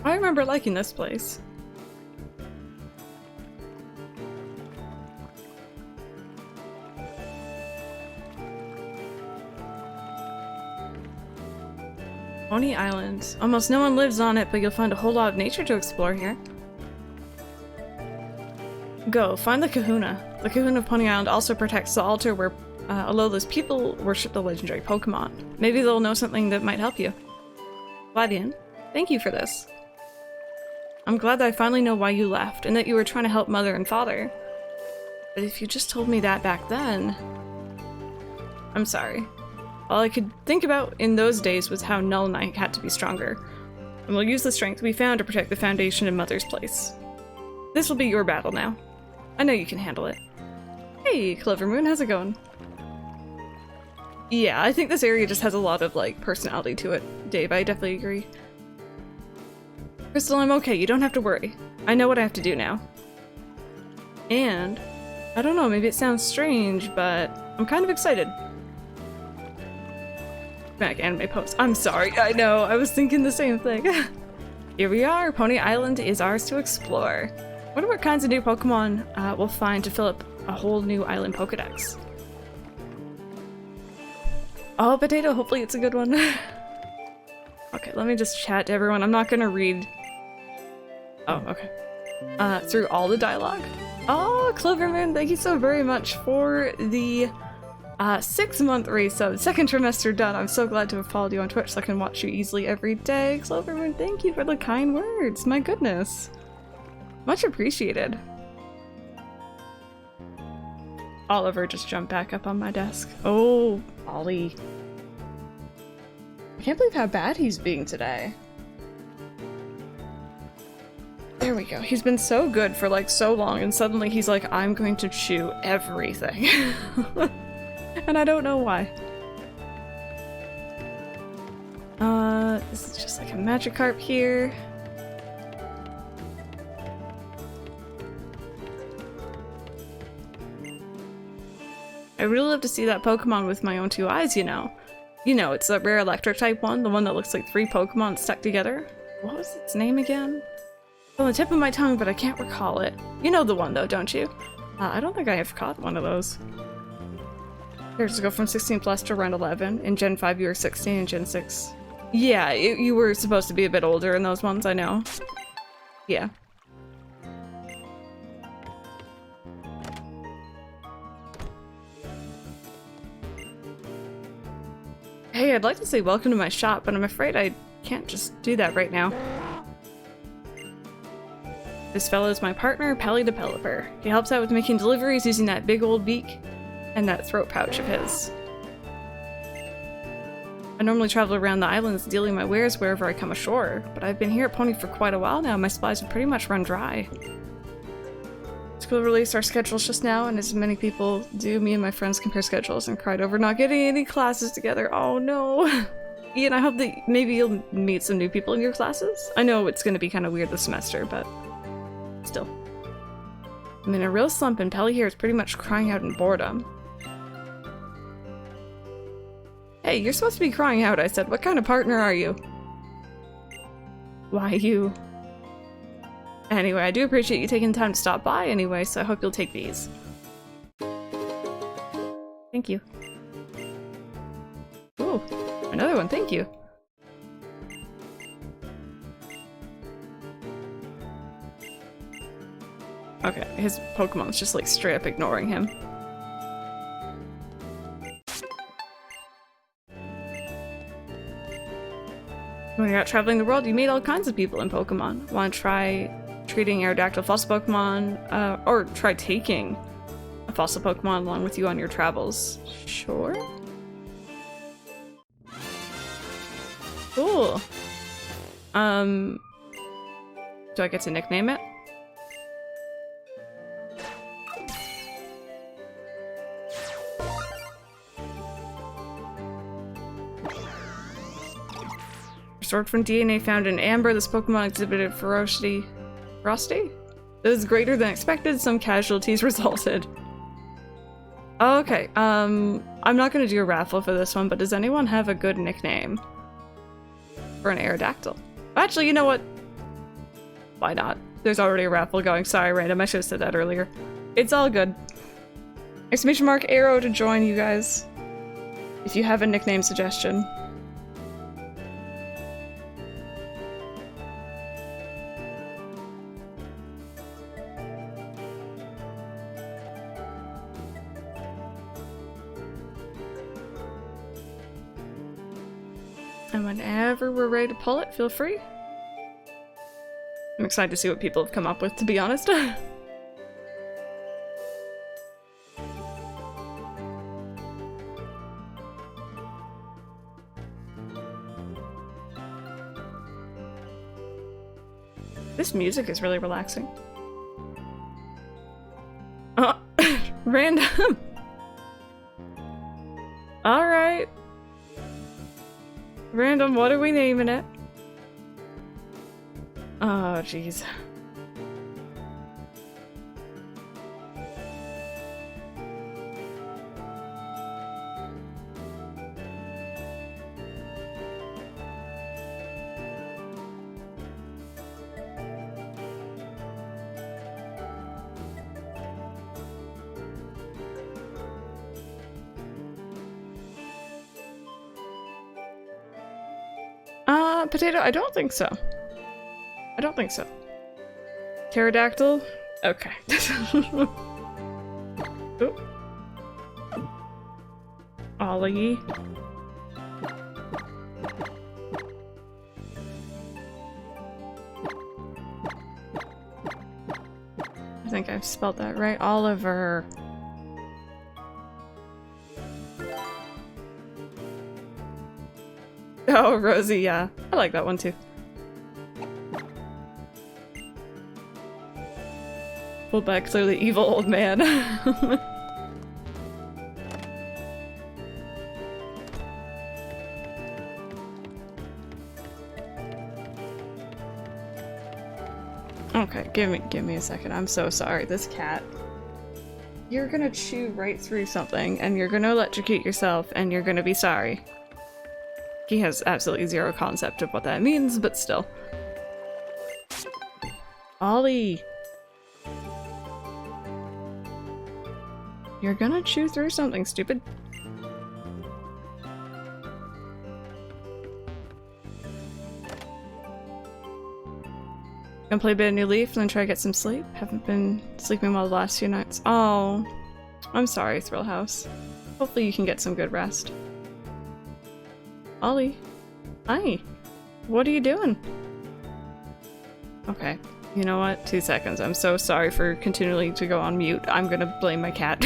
I remember liking this place. Pony Island. Almost no one lives on it, but you'll find a whole lot of nature to explore here. Go, find the Kahuna. The Kahuna of Pony Island also protects the altar where Alola's people worship the legendary Pokemon. Maybe they'll know something that might help you. Gladian, thank you for this. I'm glad that I finally know why you left, and that you were trying to help Mother and Father. But if you just told me that back then... I'm sorry. All I could think about in those days was how Null and I had to be stronger. And we'll use the strength we found to protect the Foundation in Mother's place. This will be your battle now. I know you can handle it. Hey, Clover Moon, how's it going? Yeah, I think this area just has a lot of, like, personality to it, Dave. I definitely agree. Crystal, I'm okay. You don't have to worry. I know what I have to do now. And, I don't know, maybe it sounds strange, but I'm kind of excited. Back anime post. I'm sorry, I know, I was thinking the same thing. Here we are, Pony Island is ours to explore. Wonder what kinds of new Pokemon we'll find to fill up a whole new island Pokedex. Oh, Potato, hopefully it's a good one. Okay, let me just chat to everyone. I'm not gonna read... Oh, okay. Through all the dialogue. Oh, Cloverman, thank you so very much for the 6-month resub. Second trimester done. I'm so glad to have followed you on Twitch so I can watch you easily every day. Cloverman, thank you for the kind words. My goodness. Much appreciated. Oliver just jumped back up on my desk. Oh, Ollie. I can't believe how bad he's being today. There we go. He's been so good for like so long and suddenly he's like, I'm going to chew everything. And I don't know why. This is just like a Magikarp here. I really love to see that Pokemon with my own 2 eyes, you know. You know, it's the rare electric type one, the one that looks like 3 Pokemon stuck together. What was its name again? It's on the tip of my tongue, but I can't recall it. You know the one though, don't you? I don't think I have caught one of those. Here's to go from 16 plus to around 11. In Gen 5 you were 16, in Gen 6. Yeah, you were supposed to be a bit older in those ones, I know. Yeah. Hey, I'd like to say welcome to my shop, but I'm afraid I can't just do that right now. This fellow is my partner, Pally Developer. He helps out with making deliveries using that big old beak and that throat pouch of his. I normally travel around the islands dealing my wares wherever I come ashore, but I've been here at Pony for quite a while now. My supplies have pretty much run dry. School released our schedules just now, and as many people do, me and my friends compare schedules and cried over not getting any classes together. Oh no. Ian, I hope that maybe you'll meet some new people in your classes. I know it's going to be kind of weird this semester, but still. I'm in a real slump and Pelly here is pretty much crying out in boredom. Hey, you're supposed to be crying out, I said. What kind of partner are you? Why, you... Anyway, I do appreciate you taking the time to stop by anyway, so I hope you'll take these. Thank you. Ooh, another one, thank you. Okay, his Pokemon's just like straight up ignoring him. When you're out traveling the world, you meet all kinds of people in Pokemon. Want to try treating Aerodactyl fossil Pokemon, or try taking a fossil Pokemon along with you on your travels? Sure. Cool. Do I get to nickname it? Restored from DNA found in Amber, this Pokemon exhibited ferocity. Ferocity? It was greater than expected, some casualties resulted. Okay, I'm not gonna do a raffle for this one, but does anyone have a good nickname for an Aerodactyl? Actually, you know what? Why not? There's already a raffle going. Sorry, random, I should have said that earlier. It's all good. Exclamation mark arrow to join you guys. If you have a nickname suggestion. And whenever we're ready to pull it, feel free. I'm excited to see what people have come up with, to be honest. This music is really relaxing. Random. Alright. Random, what are we naming it? Oh, jeez. Potato? I don't think so. I don't think so. Pterodactyl? Okay. Oop. Ollie. I think I've spelled that right. Oliver. Oh, Rosie, yeah. I like that one too. Pulled back, clearly evil old man. Okay, give me a second. I'm so sorry. This cat. You're gonna chew right through something, and you're gonna electrocute yourself, and you're gonna be sorry. He has absolutely zero concept of what that means, but still. Ollie! You're gonna chew through something, stupid. Gonna play a bit of New Leaf and then try to get some sleep. Haven't been sleeping well the last few nights. Oh, I'm sorry, Thrill House. Hopefully you can get some good rest. Ollie. Hi. What are you doing? Okay. You know what? 2 seconds. I'm so sorry for continually to go on mute. I'm gonna blame my cat.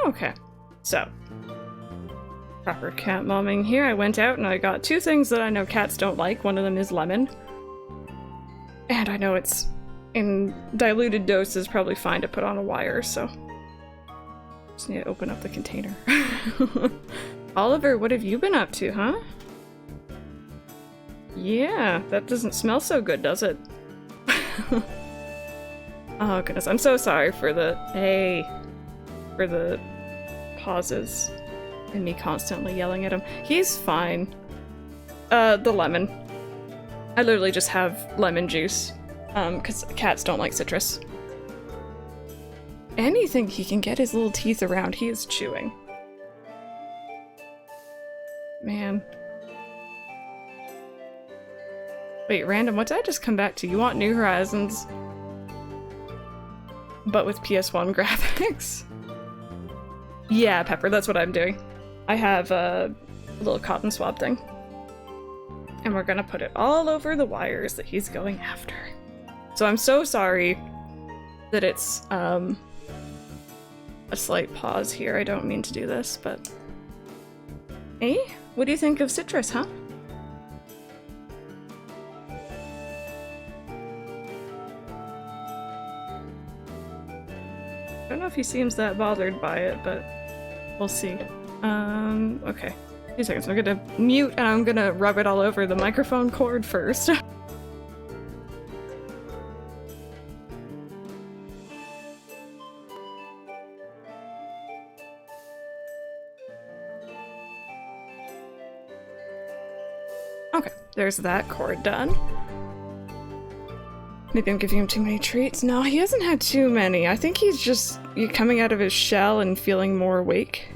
Okay, so proper cat momming here. I went out and I got 2 things that I know cats don't like. One of them is lemon. And I know it's in diluted doses probably fine to put on a wire, so just need to open up the container. Oliver, what have you been up to, huh? Yeah, that doesn't smell so good, does it? Oh goodness, I'm so sorry for the pauses and me constantly yelling at him. He's fine. The lemon. I literally just have lemon juice, because cats don't like citrus. Anything he can get his little teeth around, he is chewing. Man. Wait, Random, what did I just come back to? You want New Horizons, but with PS1 graphics? Yeah, Pepper, that's what I'm doing. I have a little cotton swab thing. And we're gonna put it all over the wires that he's going after. So I'm so sorry that it's, a slight pause here. I don't mean to do this, but Eh? What do you think of citrus, huh? I don't know if he seems that bothered by it, but we'll see. Okay. 2 seconds. I'm gonna mute and I'm gonna rub it all over the microphone cord first. Okay, there's that cord done. Maybe I'm giving him too many treats. No, he hasn't had too many. I think he's just coming out of his shell and feeling more awake.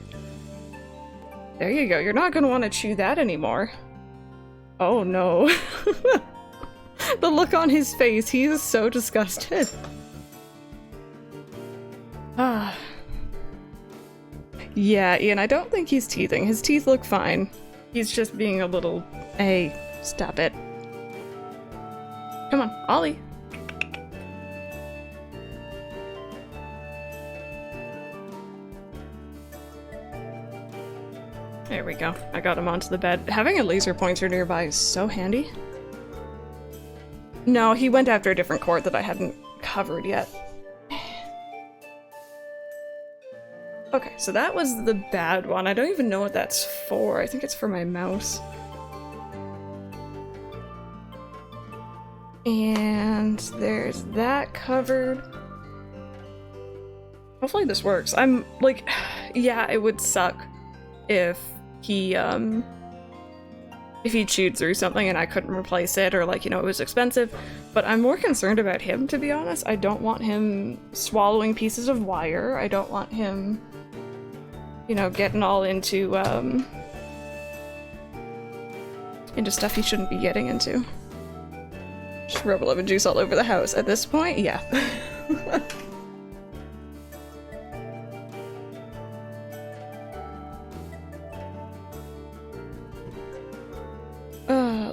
There you go. You're not going to want to chew that anymore. Oh no. The look on his face. He is so disgusted. Ah. Yeah, Ian, I don't think he's teething. His teeth look fine. He's just being a little... Hey, stop it. Come on, Ollie. There we go. I got him onto the bed. Having a laser pointer nearby is so handy. No, he went after a different cord that I hadn't covered yet. Okay, so that was the bad one. I don't even know what that's for. I think it's for my mouse. And there's that covered. Hopefully this works. I'm like, yeah, it would suck if he chewed through something and I couldn't replace it, or like, you know, it was expensive. But I'm more concerned about him, to be honest. I don't want him swallowing pieces of wire. I don't want him, you know, getting all into stuff he shouldn't be getting into. Just rub lemon juice all over the house at this point? Yeah.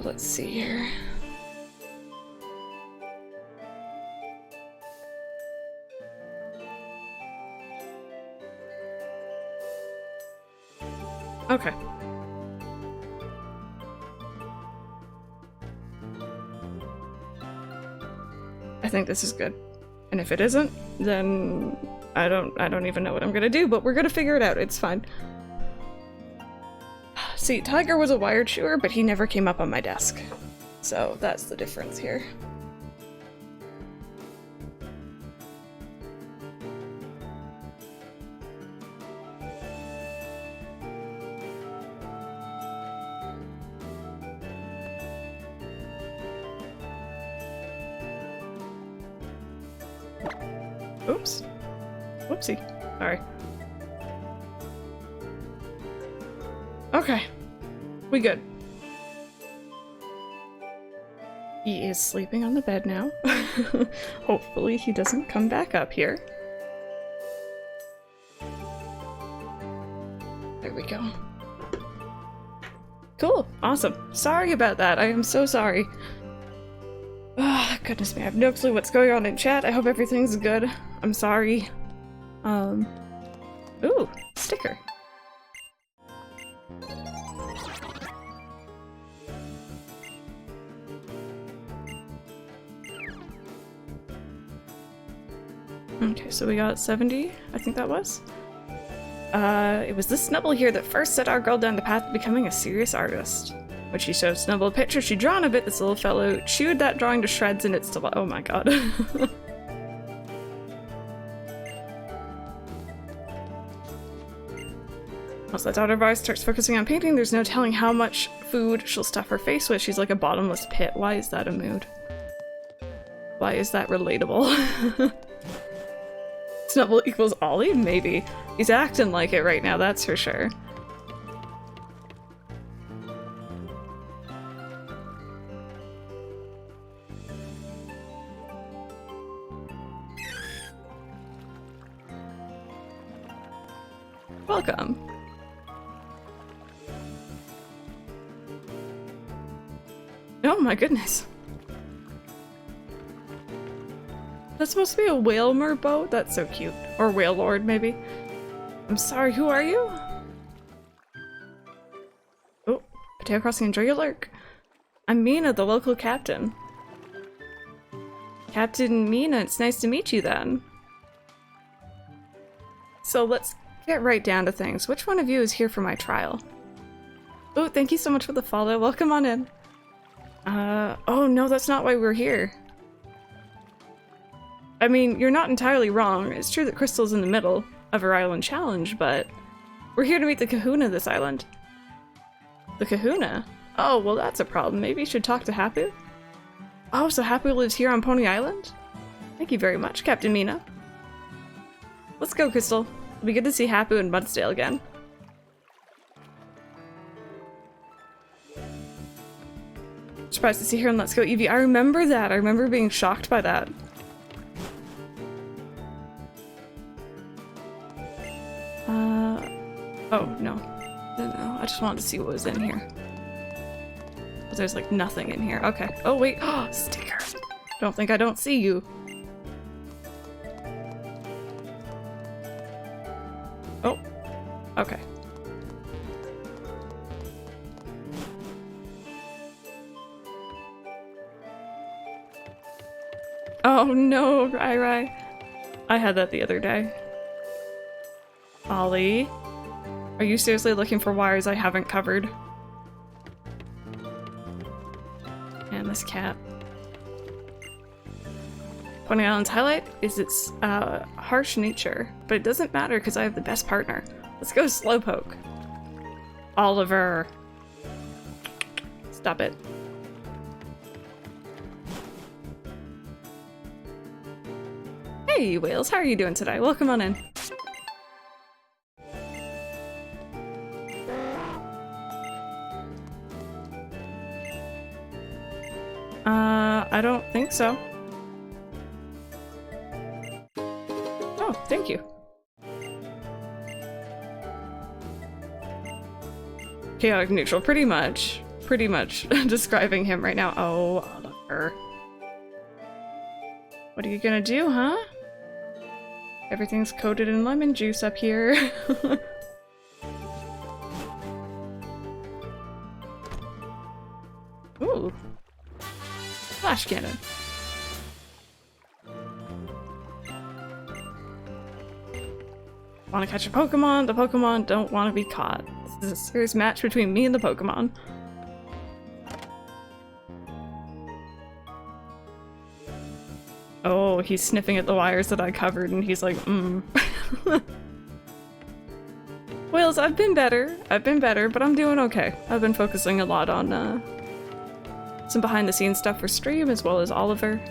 Let's see here. Okay. I think this is good. And if it isn't, then I don't even know what I'm gonna do, but we're gonna figure it out. It's fine. See, Tiger was a wire chewer, but he never came up on my desk. So that's the difference here. Oops. Whoopsie. Sorry. Okay. We good. He is sleeping on the bed now. Hopefully he doesn't come back up here. There we go. Cool. Awesome. Sorry about that. I am so sorry. Oh, goodness me. I have no clue what's going on in chat. I hope everything's good. I'm sorry. Ooh, sticker. Okay, so we got 70, I think that was. It was this Snubble here that first set our girl down the path of becoming a serious artist. When she showed Snubble a picture she'd drawn of it, this little fellow chewed that drawing to shreds and it's still— oh my god. Once that daughter of ours starts focusing on painting, there's no telling how much food she'll stuff her face with. She's like a bottomless pit. Why is that a mood? Why is that relatable? Snubble equals Ollie? Maybe. He's acting like it right now, that's for sure. Welcome. Oh my goodness. That's supposed to be a whale-mer boat? That's so cute. Or whale lord, maybe. I'm sorry, who are you? Tail crossing, enjoy your lurk. I'm Mina, the local captain. Captain Mina, it's nice to meet you then. So let's get right down to things. Which one of you is here for my trial? Oh, thank you so much for the follow. Welcome on in. Oh no, that's not why we're here. I mean, you're not entirely wrong. It's true that Crystal's in the middle of her island challenge, but we're here to meet the kahuna of this island. The kahuna? Oh, well that's a problem. Maybe you should talk to Hapu? Oh, so Hapu lives here on Pony Island? Thank you very much, Captain Mina. Let's go, Crystal. It'll be good to see Hapu and Mudsdale again. Surprised to see her in Let's Go Eevee. I remember that. I remember being shocked by that. Oh, no. No, I just wanted to see what was in here. There's like nothing in here. Okay. Oh, wait. Oh, sticker. Don't think I don't see you. Oh. Okay. Oh no, Rai. I had that the other day. Ollie, are you seriously looking for wires I haven't covered? And this cat. Pony Island's highlight is its harsh nature, but it doesn't matter because I have the best partner. Let's go Slowpoke. Oliver. Stop it. Hey, Whales, how are you doing today? Welcome on in. I don't think so. Oh, thank you. Chaotic neutral, pretty much describing him right now. Oh, Oliver. What are you gonna do, huh? Everything's coated in lemon juice up here. Ooh. Flash cannon. Want to catch a Pokemon? The Pokemon don't want to be caught. This is a serious match between me and the Pokemon. Oh, he's sniffing at the wires that I covered and he's like, Whales, I've been better, but I'm doing okay. I've been focusing a lot on some behind the scenes stuff for stream as well as Oliver.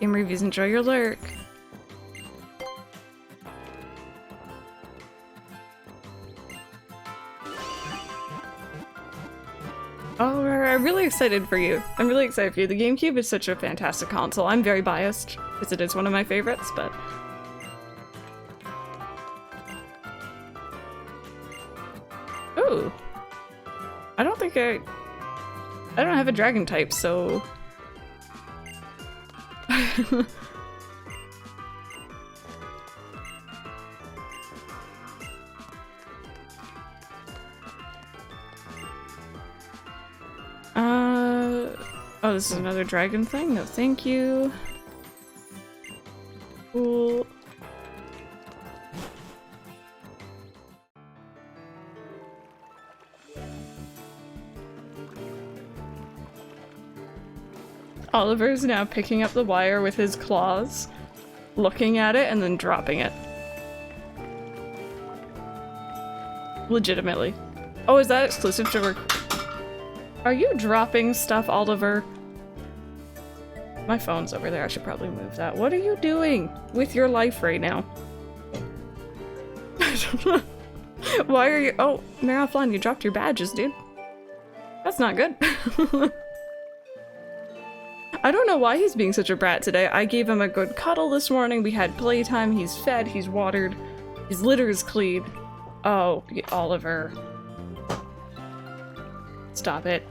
Game reviews, enjoy your lurk. Oh, I'm really excited for you. I'm really excited for you. The GameCube is such a fantastic console. I'm very biased, because it is one of my favorites, but... Ooh. I don't think I don't have a dragon type, so... Oh, this is another dragon thing? No, thank you. Cool. Oliver's now picking up the wire with his claws, looking at it, and then dropping it. Legitimately. Oh, is that exclusive to work? Are you dropping stuff, Oliver? My phone's over there. I should probably move that. What are you doing with your life right now? Why are you— oh, Marathon, you dropped your badges, dude. That's not good. I don't know why he's being such a brat today. I gave him a good cuddle this morning. We had playtime. He's fed. He's watered. His litter is clean. Oh, Oliver. Stop it.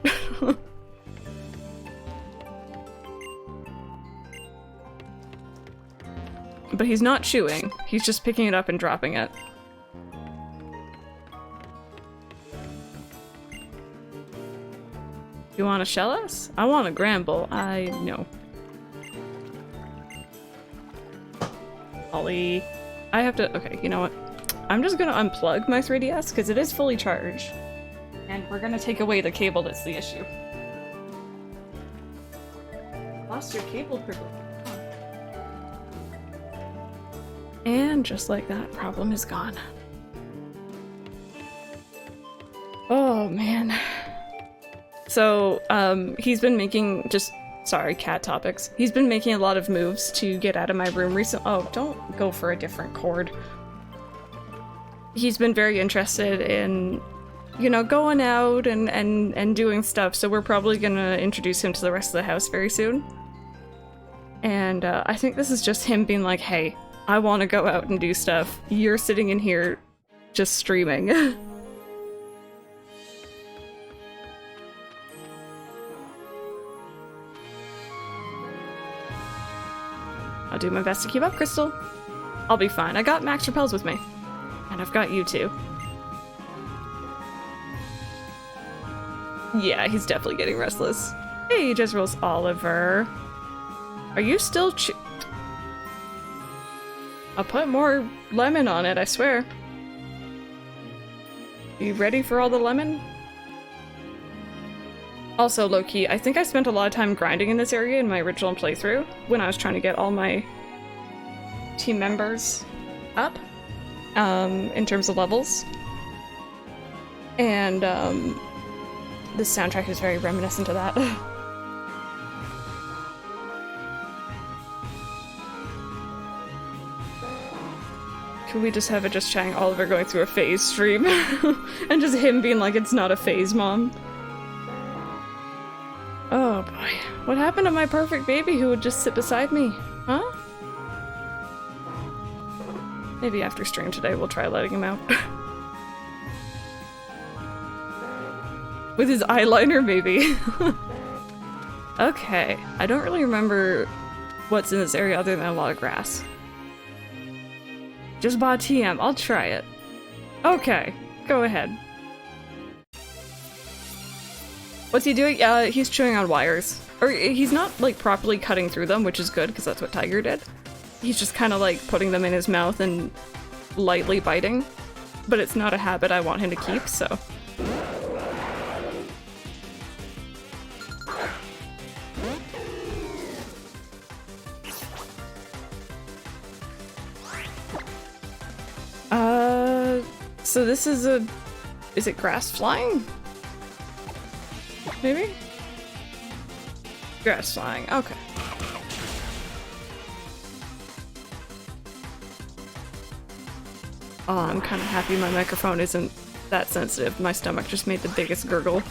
But he's not chewing. He's just picking it up and dropping it. You want to shell us? I want to gramble. I know. Ollie. I have to- okay, you know what? I'm just gonna unplug my 3DS because it is fully charged. And we're gonna take away the cable that's the issue. Lost your cable privilege. And just like that, problem is gone. Oh man. So, he's been making sorry, cat topics. He's been making a lot of moves to get out of my room recently. Oh, don't go for a different cord. He's been very interested in, you know, going out and doing stuff, so we're probably gonna introduce him to the rest of the house very soon. And, I think this is just him being like, hey, I want to go out and do stuff. You're sitting in here just streaming. I'll do my best to keep up, Crystal. I'll be fine. I got Max Repels with me. And I've got you too. Yeah, he's definitely getting restless. Hey, Jezreel's Oliver. Are you still I'll put more lemon on it, I swear. You ready for all the lemon? Also, low-key, I think I spent a lot of time grinding in this area in my original playthrough when I was trying to get all my team members up, in terms of levels. And, this soundtrack is very reminiscent of that. Could we just have it just chatting Oliver going through a phase stream? And just him being like, it's not a phase, Mom. Oh boy. What happened to my perfect baby who would just sit beside me? Huh? Maybe after stream today we'll try letting him out. With his eyeliner, maybe. Okay. I don't really remember what's in this area other than a lot of grass. Just bought TM. I'll try it. Okay. Go ahead. What's he doing? He's chewing on wires. Or he's not, like, properly cutting through them, which is good, because that's what Tiger did. He's just kind of, like, putting them in his mouth and lightly biting. But it's not a habit I want him to keep, so... So this is a... is it grass flying? Maybe? Grass flying, okay. Oh, I'm kind of happy my microphone isn't that sensitive. My stomach just made the biggest gurgle.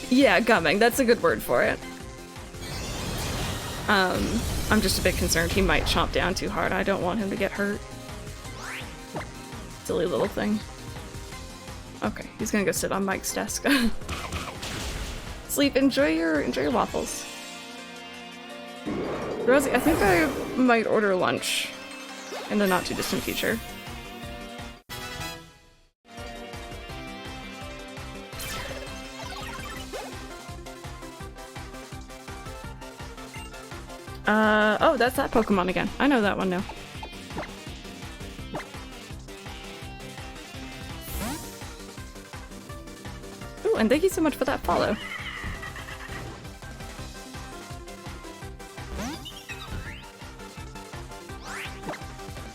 Yeah, gumming, that's a good word for it. I'm just a bit concerned he might chomp down too hard. I don't want him to get hurt. Silly little thing. Okay, he's gonna go sit on Mike's desk. Sleep, enjoy your waffles. Rosie, I think I might order lunch in the not too distant future. Oh, that's that Pokemon again. I know that one now. Ooh, and thank you so much for that follow.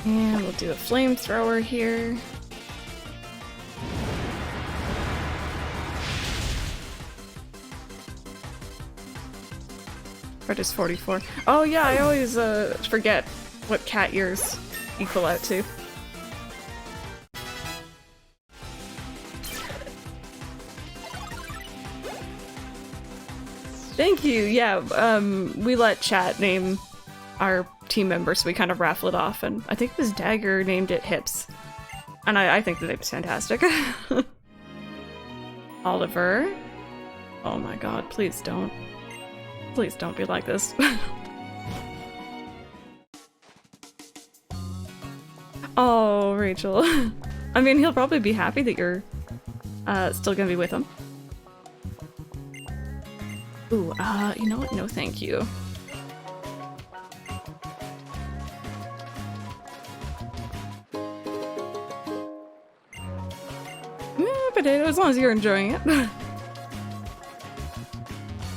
And we'll do a flamethrower here. Is 44. Oh yeah, I always forget what cat ears equal out to. Thank you, yeah, we let chat name our team member, so we kind of raffle it off, and I think it was Dagger named it Hips. And I think the name's fantastic. Oliver. Oh my god, please don't. Please don't be like this. Oh, Rachel. I mean, he'll probably be happy that you're still gonna be with him. Ooh, you know what? No thank you. Potato, as long as you're enjoying it.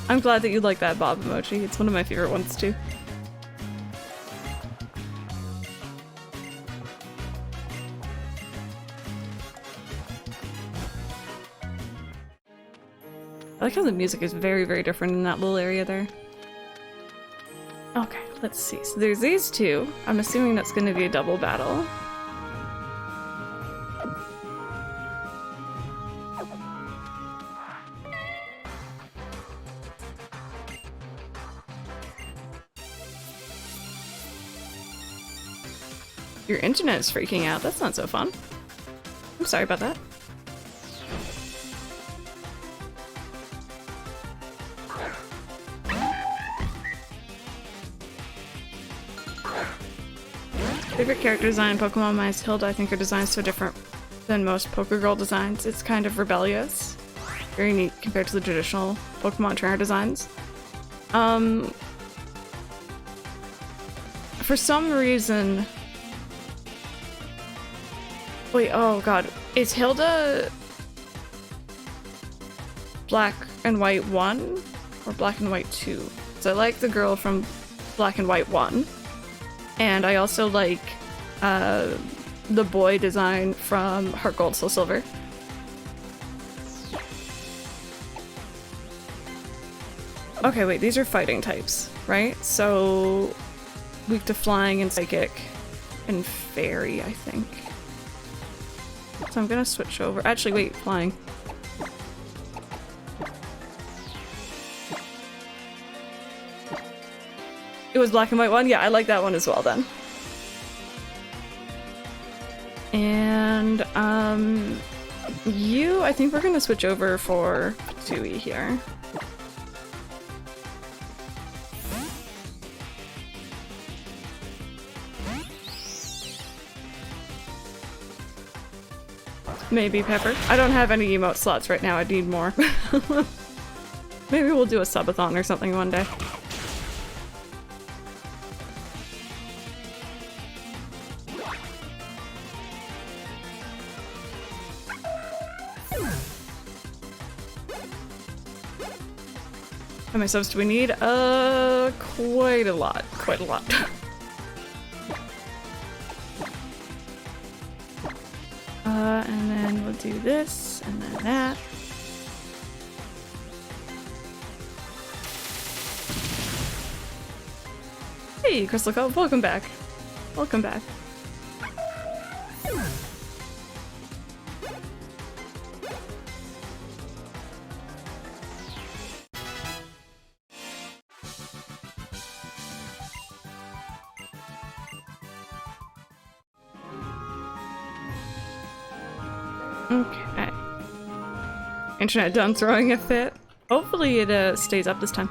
I'm glad that you like that Bob emoji. It's one of my favorite ones too. I like how the music is very, very different in that little area there. Okay, let's see. So there's these two. I'm assuming that's going to be a double battle. Your internet is freaking out. That's not so fun. I'm sorry about that. Favorite character design, Pokemon minus Hilda, I think her designs so different than most Poké Girl designs. It's kind of rebellious. Very neat compared to the traditional Pokemon trainer designs. For some reason... Wait, oh god. Is Hilda... Black and White 1? Or Black and White 2? So I like the girl from Black and White 1. And I also like the boy design from Heart Gold, Soul Silver. Okay, wait, these are fighting types, right? So weak to flying and psychic and fairy, I think. So I'm gonna switch over. Actually, wait, flying. It was Black and White 1? Yeah, I like that one as well then. And, I think we're gonna switch over for Tui here. Maybe Pepper. I don't have any emote slots right now, I need more. Maybe we'll do a subathon or something one day. How many subs do we need? Quite a lot. Quite a lot. And then we'll do this, and then that. Hey, Crystal Cove, welcome back. Welcome back. Okay. Internet done throwing a fit. Hopefully it stays up this time.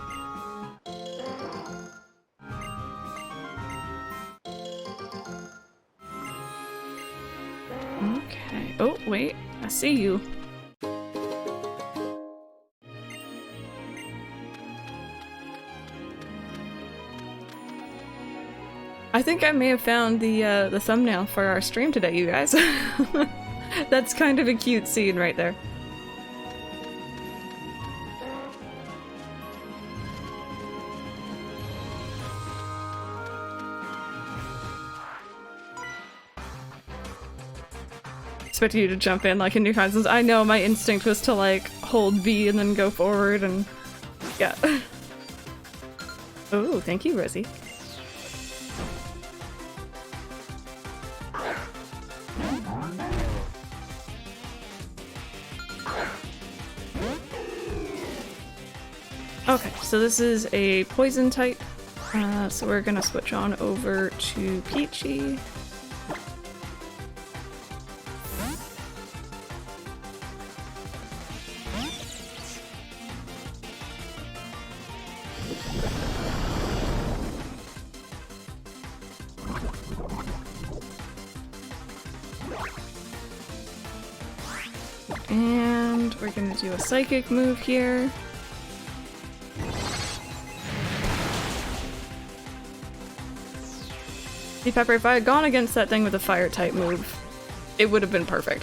Okay. Oh, wait. I see you. I think I may have found the thumbnail for our stream today, you guys. That's kind of a cute scene right there. Expected you to jump in like in New Horizons. I know, my instinct was to like hold B and then go forward and yeah. Oh, thank you, Rosie. Okay, so this is a poison type, so we're gonna switch on over to Peachy. and we're gonna do a psychic move here. See, Pepper, if I had gone against that thing with a fire type move, it would have been perfect.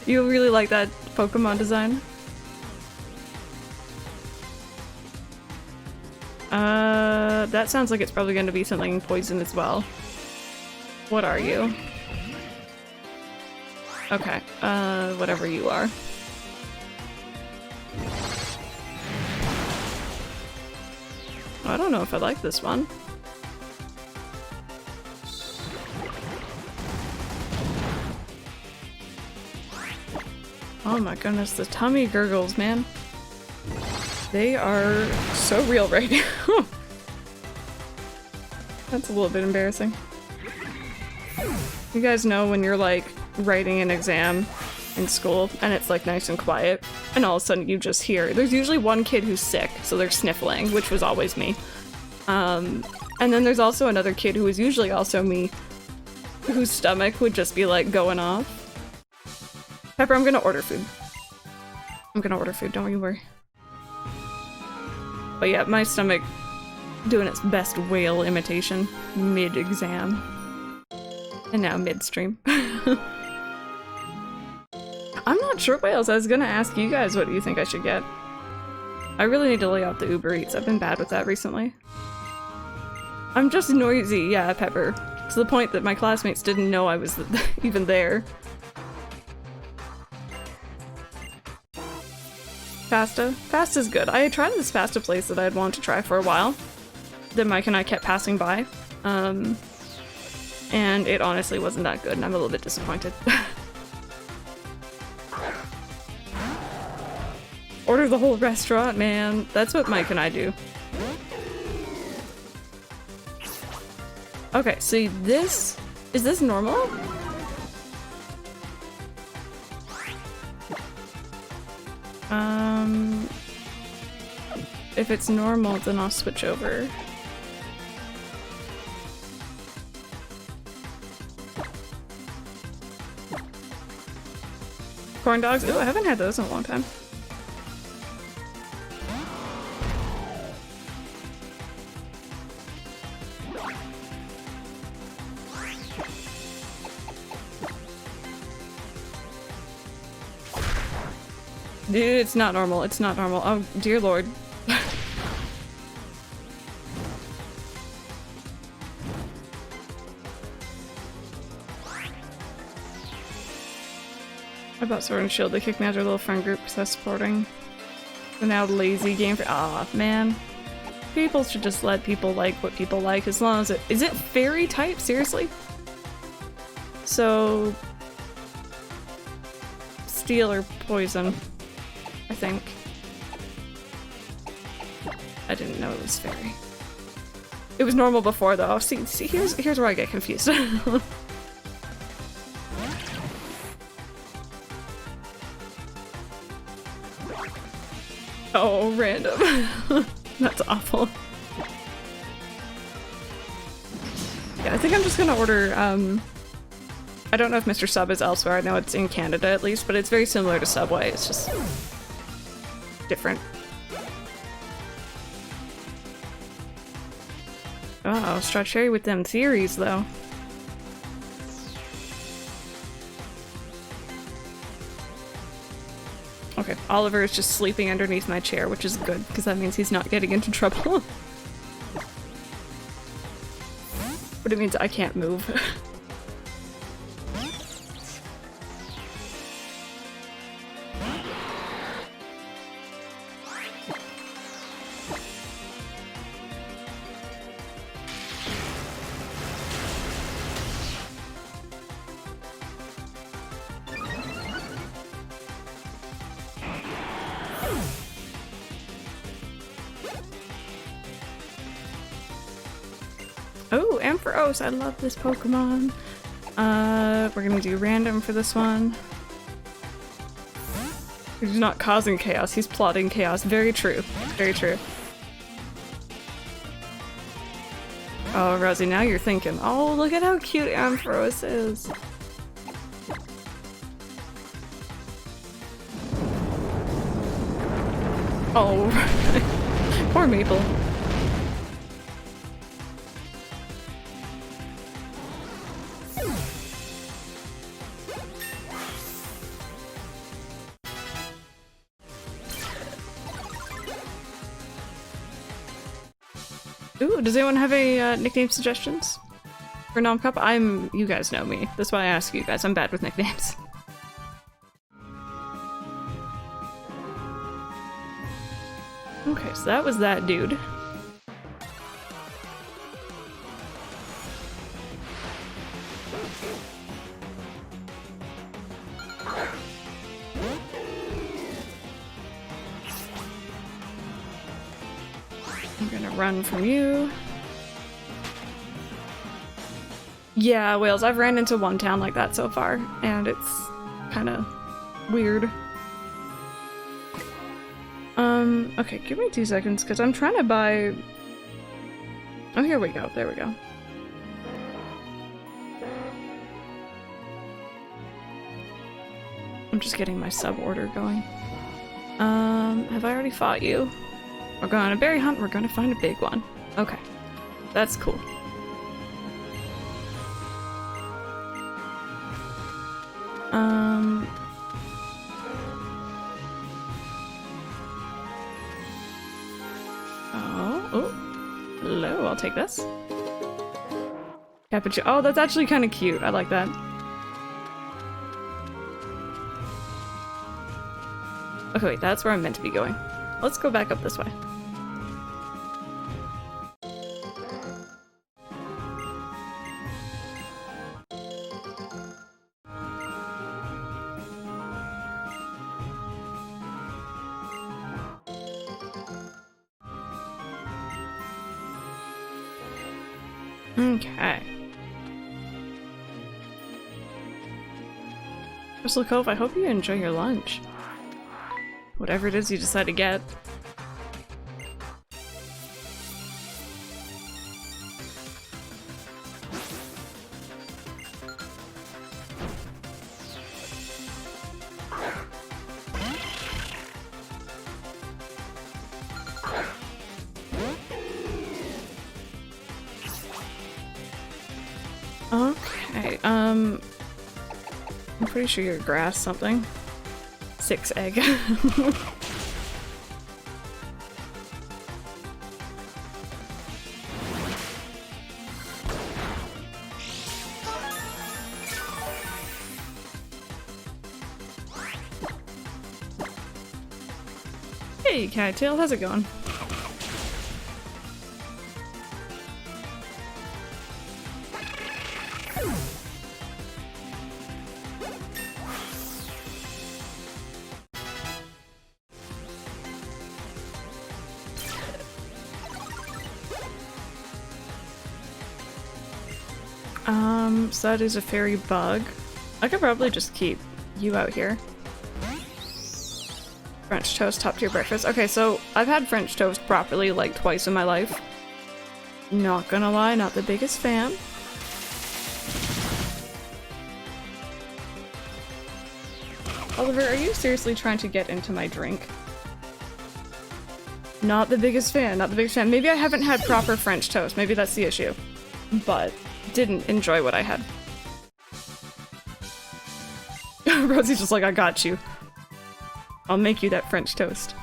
You really like that Pokemon design? That sounds like it's probably going to be something poison as well. What are you? Okay, whatever you are. I don't know if I like this one. Oh my goodness, the tummy gurgles, man. They are so real right now. That's a little bit embarrassing. You guys know when you're like writing an exam in school and it's like nice and quiet and all of a sudden you just hear, there's usually one kid who's sick, so they're sniffling, which was always me. And then there's also another kid who is usually also me, whose stomach would just be like going off. Pepper, I'm gonna order food. I'm gonna order food, don't you worry. But yeah, my stomach doing its best whale imitation mid-exam. And now midstream. I'm not sure whales. I was gonna ask you guys what do you think I should get. I really need to lay off the Uber Eats. I've been bad with that recently. I'm just noisy, yeah, Pepper. To the point that my classmates didn't know I was even there. Pasta? Pasta's good. I tried this pasta place that I'd wanted to try for a while. That Mike and I kept passing by. And it honestly wasn't that good, and I'm a little bit disappointed. Order the whole restaurant, man. That's what Mike and I do. Okay, so this... Is this normal? If it's normal, then I'll switch over. Corn dogs? Ooh, I haven't had those in a long time. Dude, it's not normal. It's not normal. Oh, dear lord. I bought Sword and Shield. They kicked me out of their little friend group because I was supporting the now lazy game for— aw, man. People should just let people like what people like as long as it— is it fairy type? Seriously? So... steel or poison, I think. I didn't know it was fairy. It was normal before though. See, here's where I get confused. Oh, random. That's awful. Yeah, I think I'm just gonna order, I don't know if Mr. Sub is elsewhere. I know it's in Canada at least, but it's very similar to Subway. It's just different. Oh, Strawberry with them theories, though. Okay, Oliver is just sleeping underneath my chair, which is good, because that means he's not getting into trouble. But it means I can't move. Oh, Ampharos! I love this Pokemon. We're gonna do random for this one. He's not causing chaos, he's plotting chaos. Very true. Very true. Oh, Rosie, now you're thinking, oh, look at how cute Ampharos is. Oh, poor Maple. Ooh, does anyone have a nickname suggestions for Nom Cup? You guys know me. That's why I ask you guys. I'm bad with nicknames. Okay, so that was that dude. I'm gonna run from you. Yeah, Wales, I've ran into one town like that so far, and it's kind of weird. Okay, give me 2 seconds, because I'm trying to buy... Oh, here we go, there we go. I'm just getting my sub-order going. Have I already fought you? We're going on a berry hunt, we're going to find a big one. Okay, that's cool. Hello, I'll take this. Cappuccino. Oh, that's actually kind of cute. I like that. Okay, wait, that's where I'm meant to be going. Let's go back up this way. Okay. Crystal Cove, I hope you enjoy your lunch. Whatever it is you decide to get. Okay, I'm pretty sure you're grass something. 6 egg. Hey, Cattail, how's it going? So that is a fairy bug. I could probably just keep you out here. French toast, top tier breakfast. Okay, so I've had French toast properly like twice in my life. Not gonna lie, not the biggest fan. Oliver, are you seriously trying to get into my drink? Not the biggest fan, not the biggest fan. Maybe I haven't had proper French toast. Maybe that's the issue. But didn't enjoy what I had. Rosie's just like, I got you. I'll make you that French toast.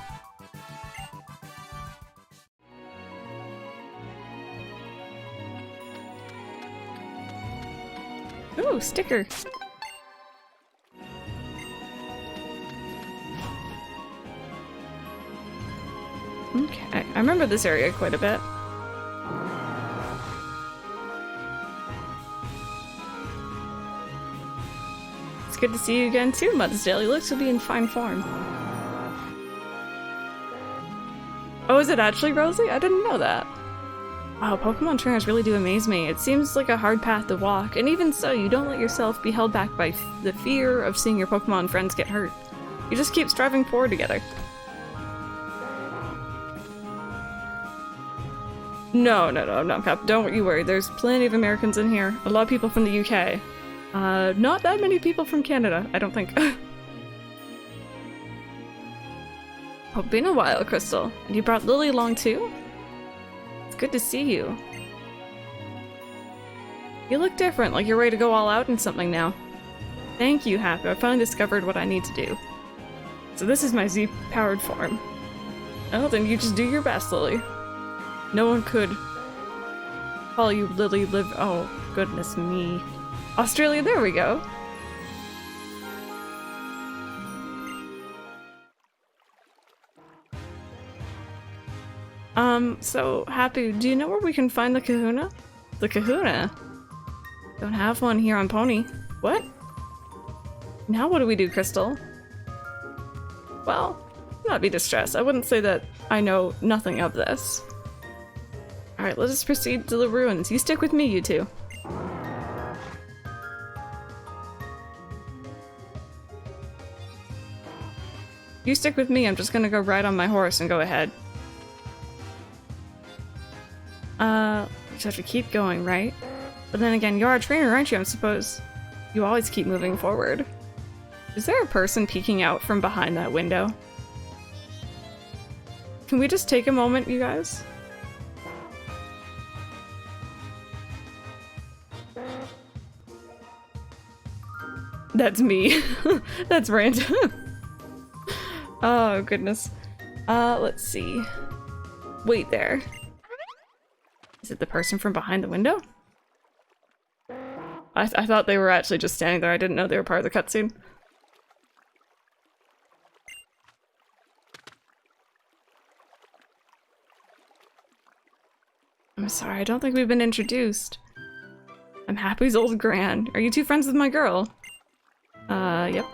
Ooh, sticker. Okay, I remember this area quite a bit. It's good to see you again too, Mudsdale. You look to be in fine form. Oh, is it actually Rosie? I didn't know that. Wow, Pokemon trainers really do amaze me. It seems like a hard path to walk, and even so, you don't let yourself be held back by the fear of seeing your Pokemon friends get hurt. You just keep striving forward together. No, Cap. Don't you worry. There's plenty of Americans in here. A lot of people from the UK. Not that many people from Canada, I don't think. Oh, been a while, Crystal. And you brought Lily along too? It's good to see you. You look different, like you're ready to go all out in something now. Thank you, Happy. I finally discovered what I need to do. So this is my Z-powered form. Oh, then you just do your best, Lily. No one could call you Lily live. Oh, goodness me. Australia, there we go. So, Happy, do you know where we can find the kahuna? The kahuna? Don't have one here on Pony. What? Now what do we do, Crystal? Well, do not be distressed. I wouldn't say that I know nothing of this. Alright, let us proceed to the ruins. You stick with me, you two. You stick with me, I'm just gonna go ride on my horse and go ahead. Just have to keep going, right? But then again, you're a trainer, aren't you? I suppose you always keep moving forward. Is there a person peeking out from behind that window? Can we just take a moment, you guys? That's me. That's random. Oh, goodness. Let's see. Wait there. Is it the person from behind the window? I thought they were actually just standing there. I didn't know they were part of the cutscene. I'm sorry, I don't think we've been introduced. I'm Happy's old gran. Are you two friends with my girl? Yep.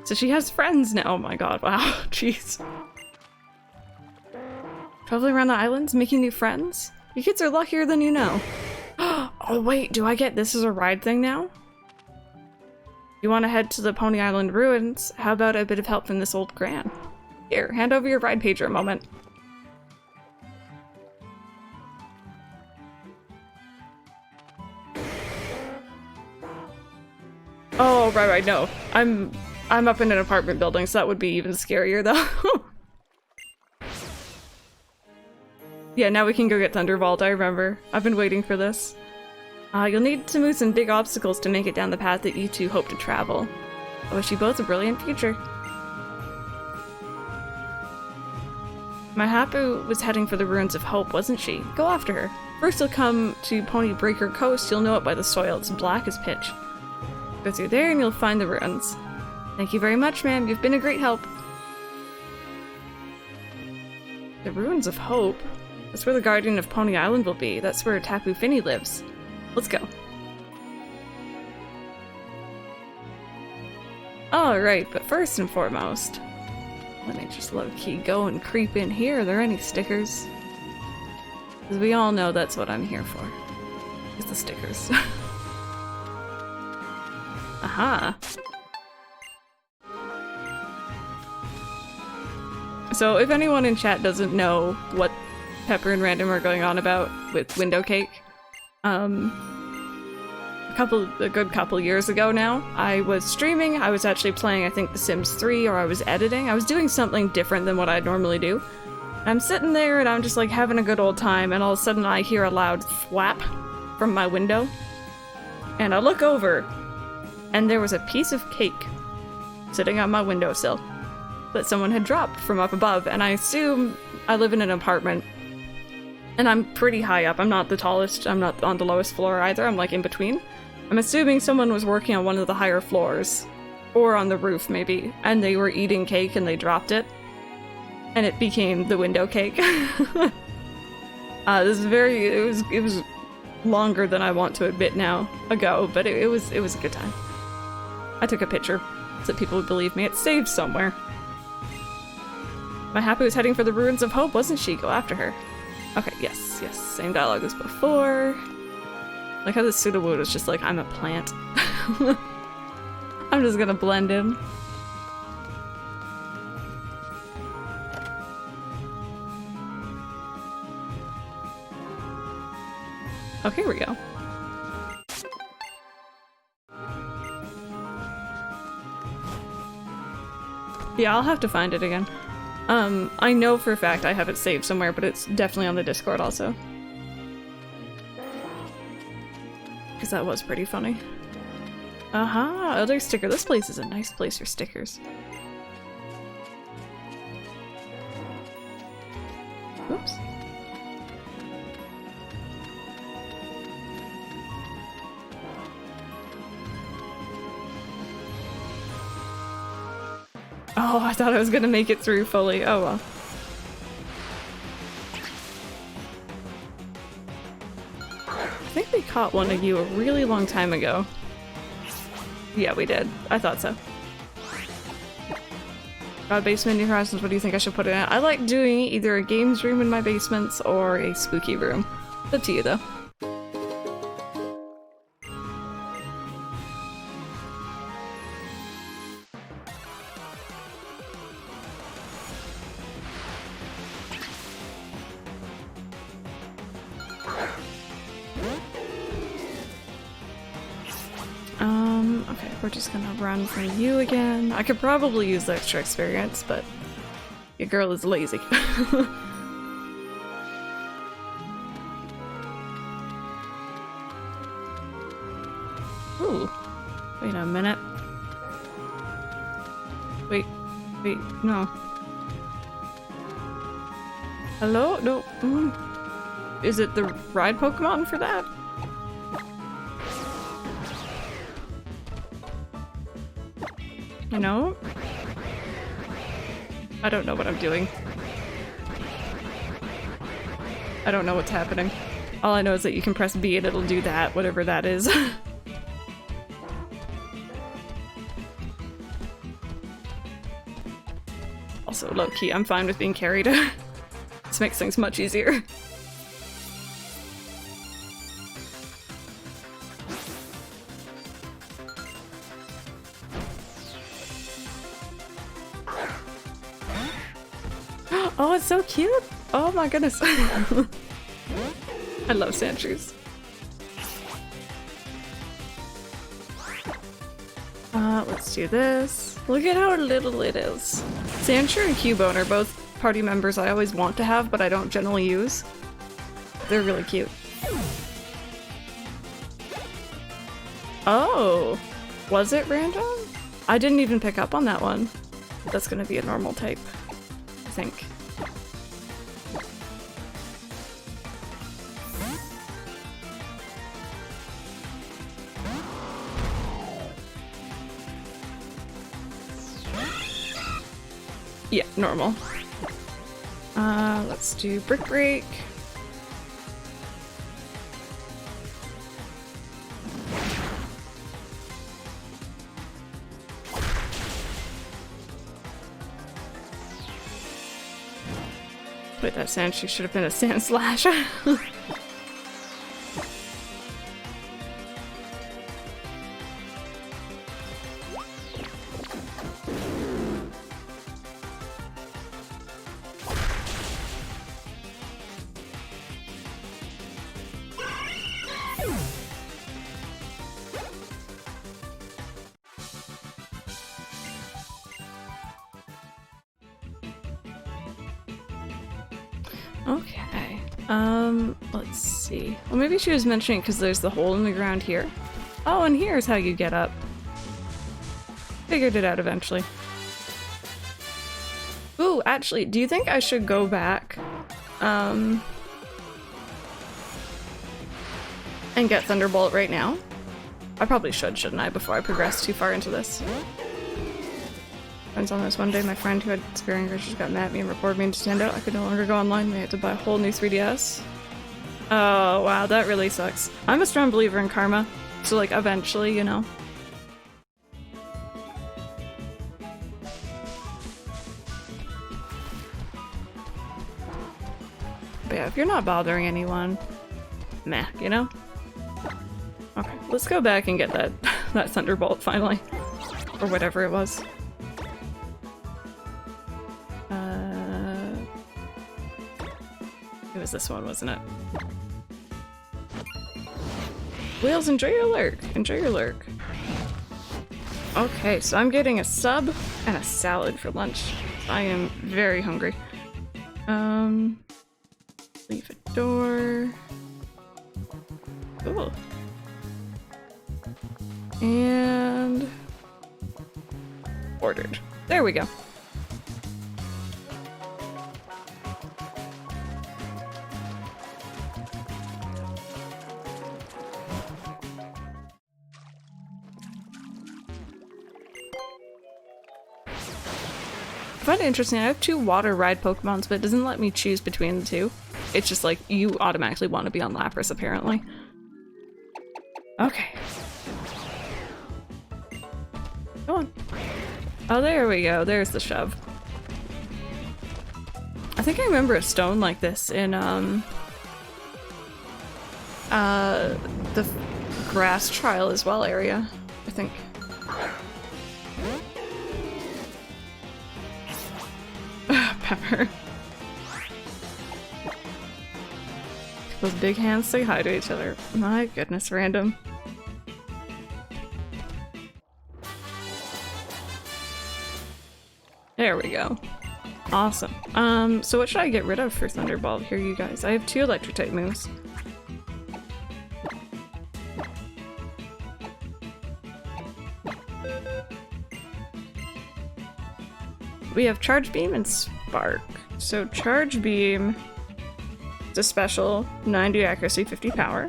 So she has friends now. Oh my god, wow. Jeez. Traveling around the islands, making new friends? You kids are luckier than you know. Oh wait, do I get this as a ride thing now? You want to head to the Pony Island ruins? How about a bit of help from this old gran? Here, hand over your ride pager a moment. Oh, right, no. I'm up in an apartment building, so that would be even scarier though. Yeah, now we can go get Thunderbolt, I remember. I've been waiting for this. You'll need to move some big obstacles to make it down the path that you two hope to travel. I wish you both a brilliant future. My Hapu was heading for the Ruins of Hope, wasn't she? Go after her. First you'll come to Pony Breaker Coast, you'll know it by the soil, it's black as pitch. Go through there and you'll find the ruins. Thank you very much, ma'am, you've been a great help. The Ruins of Hope? That's where the Guardian of Pony Island will be. That's where Tapu Fini lives. Let's go. Alright, but first and foremost, let me just low-key go and creep in here. Are there any stickers? Because we all know that's what I'm here for. Is the stickers. Aha. So if anyone in chat doesn't know what Pepper and Random are going on about with Window Cake, a good couple years ago now, I was streaming. I was actually playing, I think, The Sims 3, or I was editing. I was doing something different than what I'd normally do. I'm sitting there and I'm just like having a good old time, and all of a sudden I hear a loud thwap from my window. And I look over, and there was a piece of cake sitting on my windowsill that someone had dropped from up above, and I assume I live in an apartment. And I'm pretty high up. I'm not the tallest, I'm not on the lowest floor either, I'm like in between. I'm assuming someone was working on one of the higher floors. Or on the roof, maybe. And they were eating cake and they dropped it. And it became the window cake. This is it was longer than I want to admit now ago, but it was a good time. I took a picture so that people would believe me. It's saved somewhere. My Happy was heading for the Ruins of Hope, wasn't she? Go after her. Okay, yes, same dialogue as before. Like how the Sudowoodo is just like, I'm a plant. I'm just gonna blend in. Oh, here we go. Yeah, I'll have to find it again. I know for a fact I have it saved somewhere, but it's definitely on the Discord also. Because that was pretty funny. Aha, other sticker. This place is a nice place for stickers. Oops. Oh, I thought I was gonna make it through fully. Oh well. I think we caught one of you a really long time ago. Yeah, we did. I thought so. God, basement, New Horizons, what do you think I should put in it? I like doing either a games room in my basements or a spooky room. It's up to you though. Okay, we're just gonna run for you again. I could probably use the extra experience, but your girl is lazy. Ooh. Wait a minute. Wait, no. Hello? No. Is it the ride Pokemon for that? You know? I don't know what I'm doing. I don't know what's happening. All I know is that you can press B and it'll do that, whatever that is. Also, low-key, I'm fine with being carried. This makes things much easier. Oh, it's so cute! Oh my goodness. I love Sandshrews. Let's do this. Look at how little it is. Sandshrew and Cubone are both party members I always want to have, but I don't generally use. They're really cute. Oh! Was it random? I didn't even pick up on that one. That's gonna be a normal type, I think. Yeah, normal. Let's do Brick Break. Wait, that Sandshrew should have been a Sand Slash. Okay, let's see. Well, maybe she was mentioning because there's the hole in the ground here. Oh, and here's how you get up. Figured it out eventually. Ooh, actually, do you think I should go back, and get Thunderbolt right now? I probably should, shouldn't I, before I progress too far into this? On this one day, my friend who had Spearing Riches got mad at me and reported me to stand out. I could no longer go online. They had to buy a whole new 3DS. Oh, wow, that really sucks. I'm a strong believer in karma, so like eventually, you know. But yeah, if you're not bothering anyone, meh, you know? Okay, let's go back and get that that Thunderbolt finally, or whatever it was. It was this one, wasn't it? Wheels, enjoy your lurk. Enjoy your lurk. Okay, so I'm getting a sub And a salad for lunch. I am very hungry. Leave a door. Cool. And ordered. There we go. I find it interesting. I have 2 water ride Pokemons, but it doesn't let me choose between the 2. It's just like you automatically want to be on Lapras, apparently. Okay. Go on. Oh, there we go. There's the shove. I think I remember a stone like this in the grass trial as well area, I think. Pepper. Those big hands say hi to each other. My goodness, random. There we go. Awesome. So what should I get rid of for Thunderbolt here, you guys? I have 2 electric type moves. We have Charge Beam and Spark. So Charge Beam is a special, 90 accuracy, 50 power.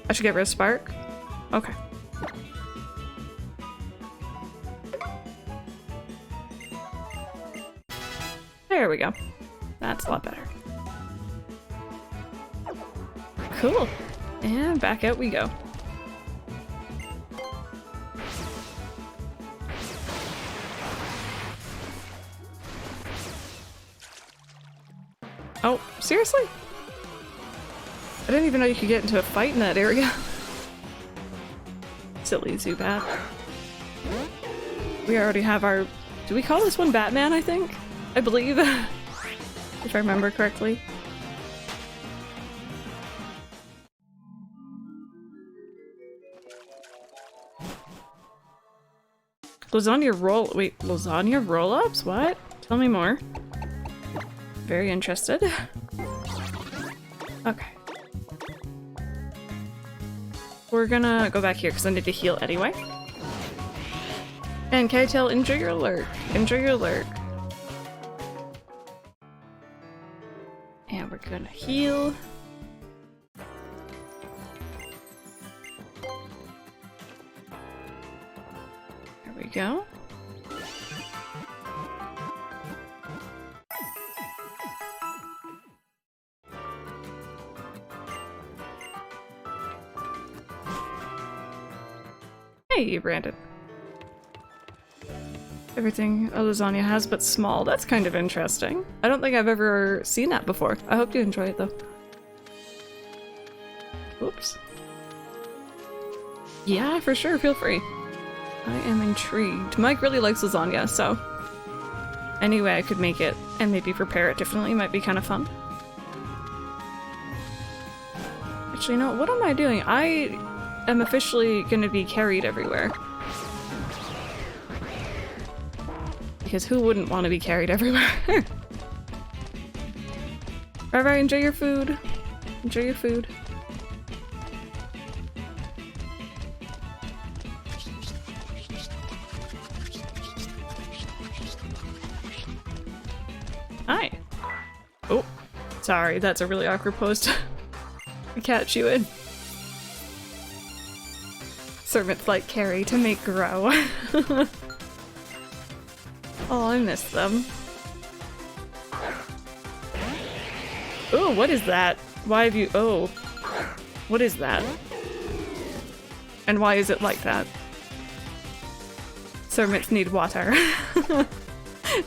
I should get rid of Spark? Okay. There we go. That's a lot better. Cool. And back out we go. Oh, seriously? I didn't even know you could get into a fight in that area. Silly Zubat. We already have our... Do we call this one Batman, I think? I believe. If I remember correctly. Lasagna roll- wait, lasagna roll-ups? What? Tell me more. Very interested. Okay. We're gonna go back here because I need to heal anyway. And can I tell, enjoy your lurk. Enjoy your lurk. And we're gonna heal. There we go. Hey, Brandon. Everything a lasagna has, but small. That's kind of interesting. I don't think I've ever seen that before. I hope you enjoy it, though. Oops. Yeah, for sure. Feel free. I am intrigued. Mike really likes lasagna, so any way I could make it and maybe prepare it differently might be kind of fun. Actually, no. What am I doing? I am officially going to be carried everywhere. Because who wouldn't want to be carried everywhere? Alright, enjoy your food. Enjoy your food. Hi. Oh, sorry, that's a really awkward pose to catch you in. Servants like carry to make grow. Oh, I miss them. Oh, what is that? Why have you- oh. What is that? And why is it like that? Servants need water.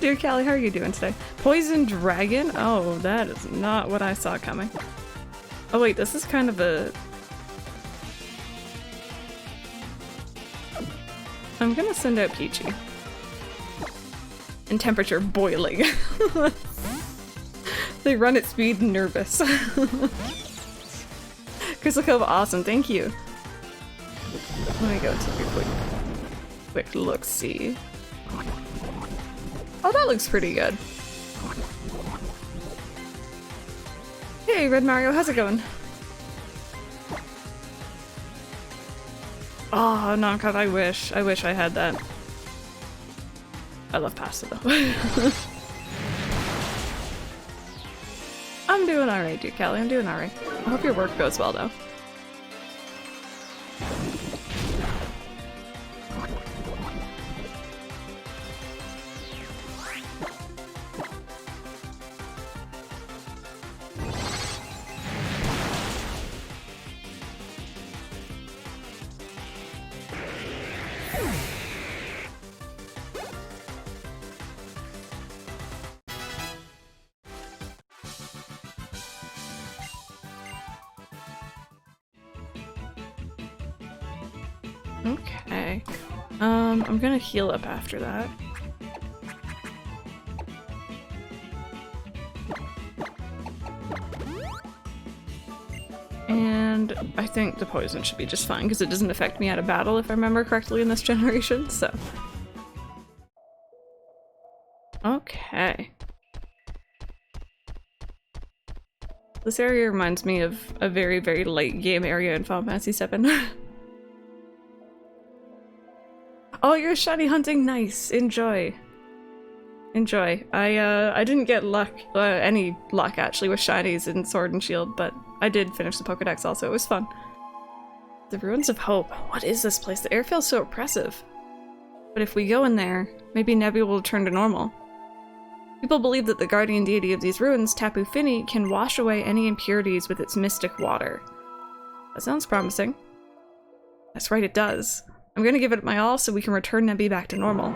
Dear Callie, how are you doing today? Poison dragon? Oh, that is not what I saw coming. Oh wait, this is kind of a... I'm gonna send out Peachy. And temperature boiling. They run at speed nervous. Crystal Cove, awesome, thank you. Let me go take a quick quick look-see. Oh, that looks pretty good. Hey, Red Mario, how's it going? Oh, no, God, I wish I had that. I love pasta, though. I'm doing alright, dude, Callie. I'm doing alright. I hope your work goes well, though. Okay. I'm gonna heal up after that. And I think the poison should be just fine because it doesn't affect me out of battle if I remember correctly in this generation, so. Okay. This area reminds me of a very, very late game area in Final Fantasy VII. Oh, you're shiny hunting? Nice. Enjoy. Enjoy. I didn't get luck, any luck actually with shinies in Sword and Shield, but I did finish the Pokedex also. It was fun. The Ruins of Hope. What is this place? The air feels so oppressive. But if we go in there, maybe Nebula will turn to normal. People believe that the guardian deity of these ruins, Tapu Fini, can wash away any impurities with its mystic water. That sounds promising. That's right, it does. I'm gonna give it my all so we can return Nebby back to normal.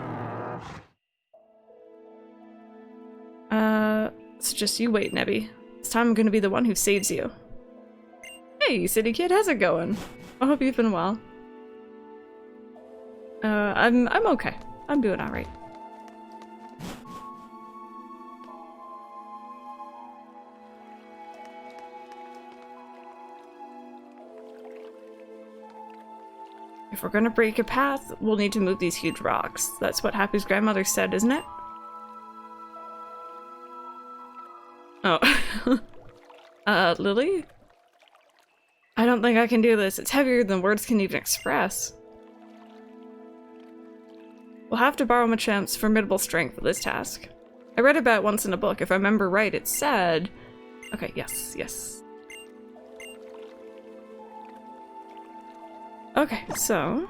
So just you wait, Nebby. This time I'm gonna be the one who saves you. Hey, city kid, how's it going? I hope you've been well. I'm okay. I'm doing alright. If we're gonna break a path, we'll need to move these huge rocks. That's what Happy's grandmother said, isn't it? Oh. Lily? I don't think I can do this. It's heavier than words can even express. We'll have to borrow Machamp's formidable strength for this task. I read about it once in a book. If I remember right, it said... Okay, yes, yes. Okay, so...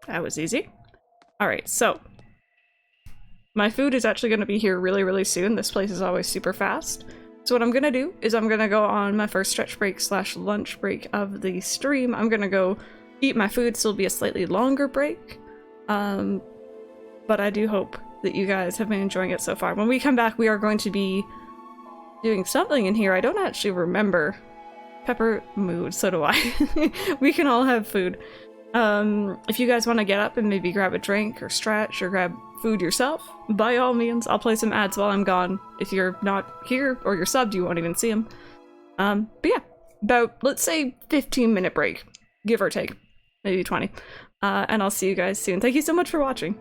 That was easy. Alright, so my food is actually going to be here really, really soon. This place is always super fast. So what I'm going to do is I'm going to go on my first stretch break / lunch break of the stream. I'm going to go eat my food, so it'll be a slightly longer break. But I do hope that you guys have been enjoying it so far. When we come back, we are going to be doing something in here. I don't actually remember. Pepper mood, so do I. We can all have food. If you guys want to get up and maybe grab a drink or stretch or grab food yourself, by all means, I'll play some ads while I'm gone. If you're not here or you're subbed, you won't even see them. But yeah, about, let's say 15-minute break, give or take, maybe 20. And I'll see you guys soon. Thank you so much for watching.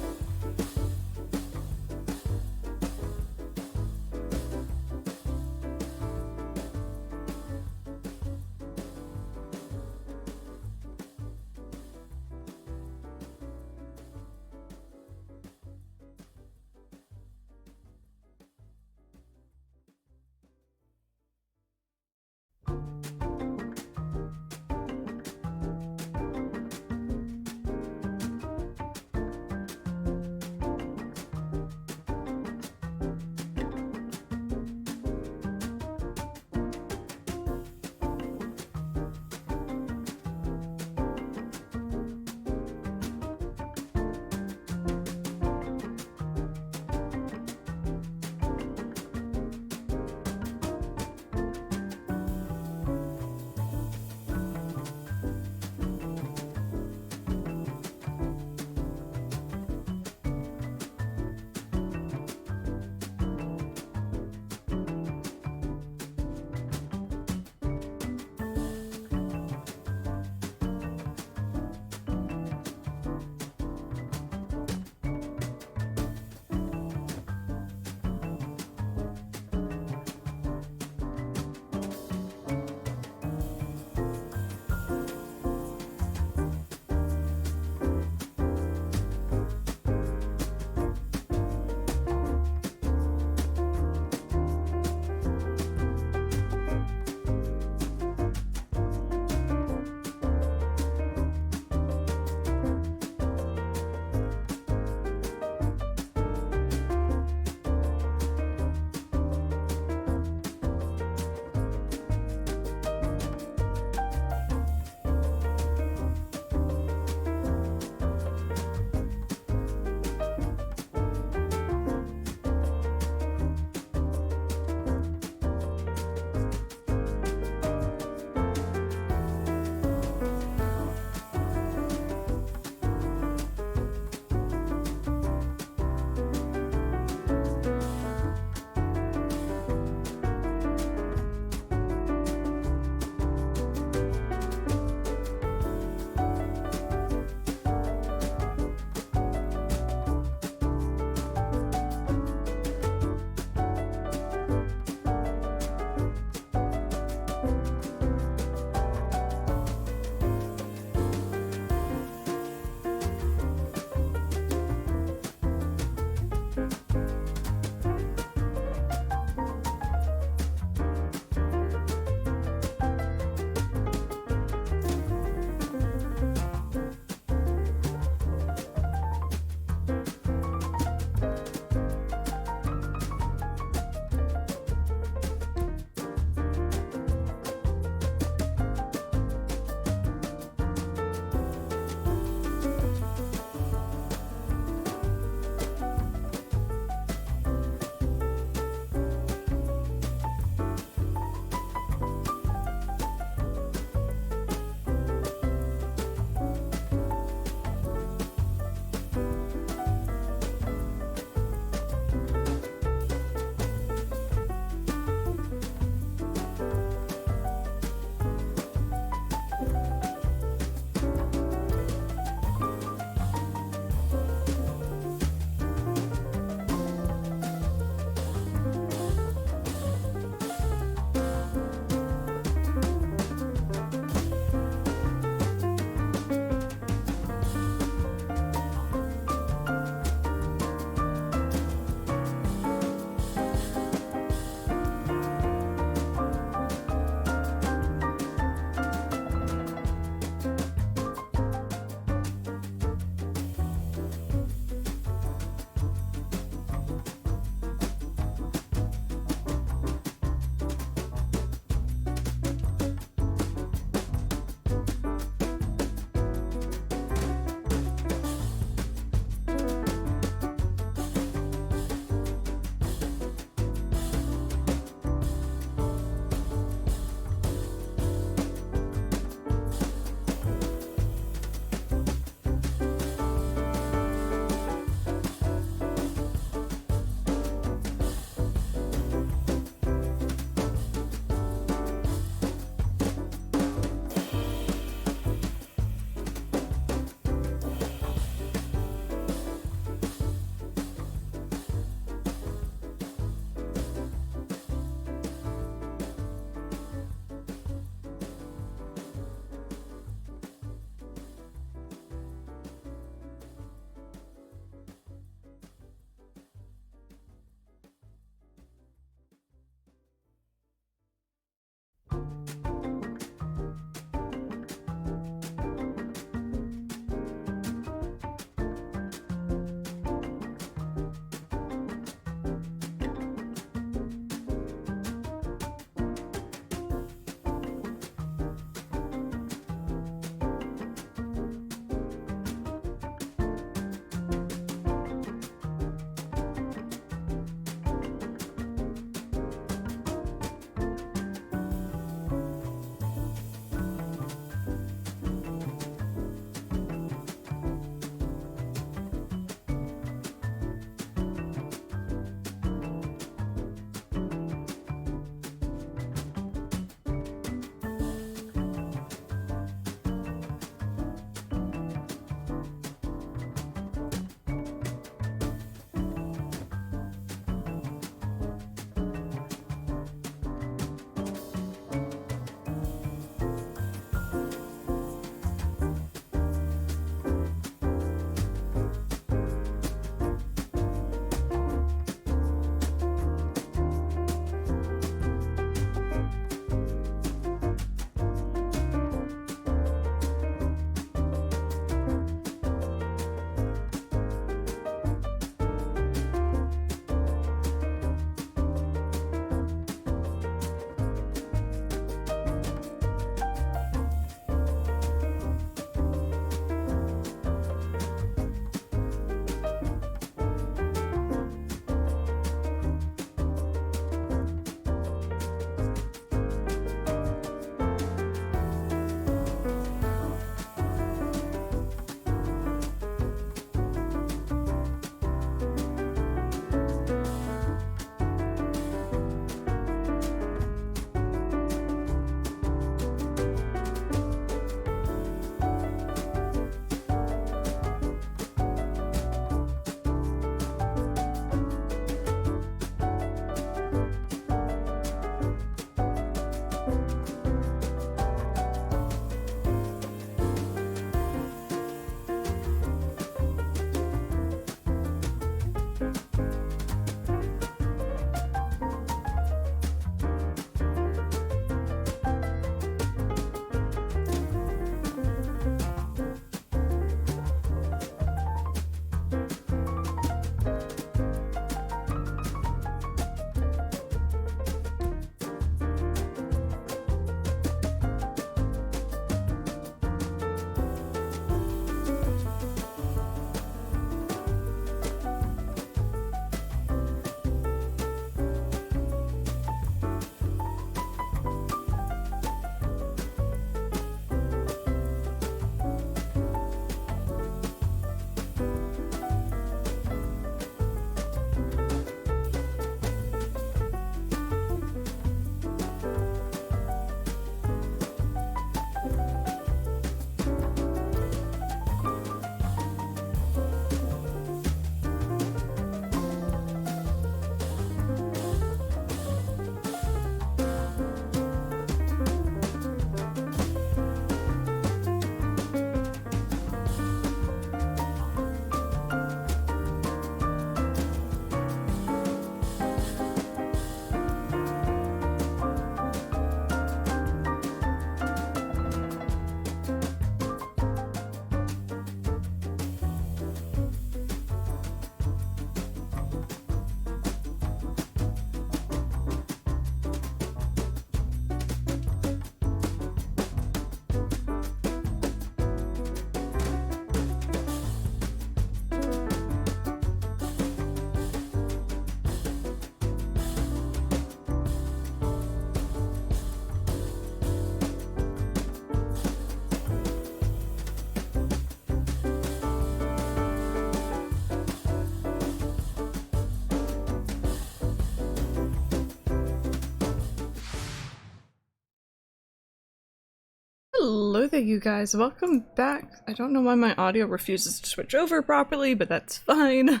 Hello there, you guys. Welcome back. I don't know why my audio refuses to switch over properly, but that's fine.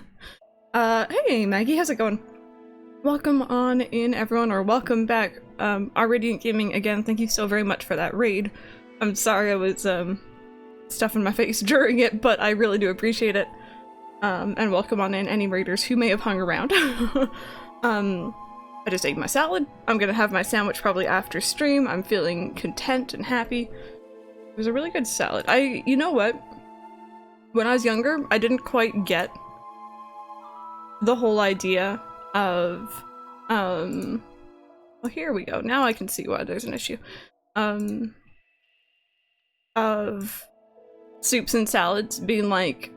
Hey, Maggie, how's it going? Welcome on in, everyone, or welcome back. Our Radiant Gaming, again, thank you so very much for that raid. I'm sorry I was, stuffing my face during it, but I really do appreciate it. And welcome on in any raiders who may have hung around. I just ate my salad. I'm gonna have my sandwich probably after stream. I'm feeling content and happy. It was a really good salad. You know what? When I was younger, I didn't quite get the whole idea of, well, here we go. Now I can see why there's an issue. Of soups and salads being like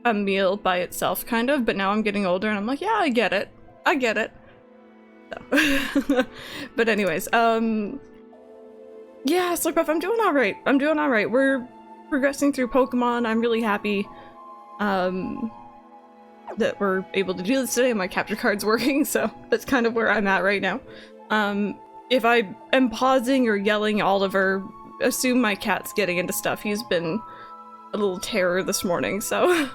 a meal by itself, kind of, but now I'm getting older and I'm like, yeah, I get it. I get it. So. But anyways, yeah, Slurpuff, I'm doing alright. I'm doing alright. We're progressing through Pokemon. I'm really happy that we're able to do this today. My capture card's working, so that's kind of where I'm at right now. If I am pausing or yelling Oliver, assume my cat's getting into stuff. He's been a little terror this morning, so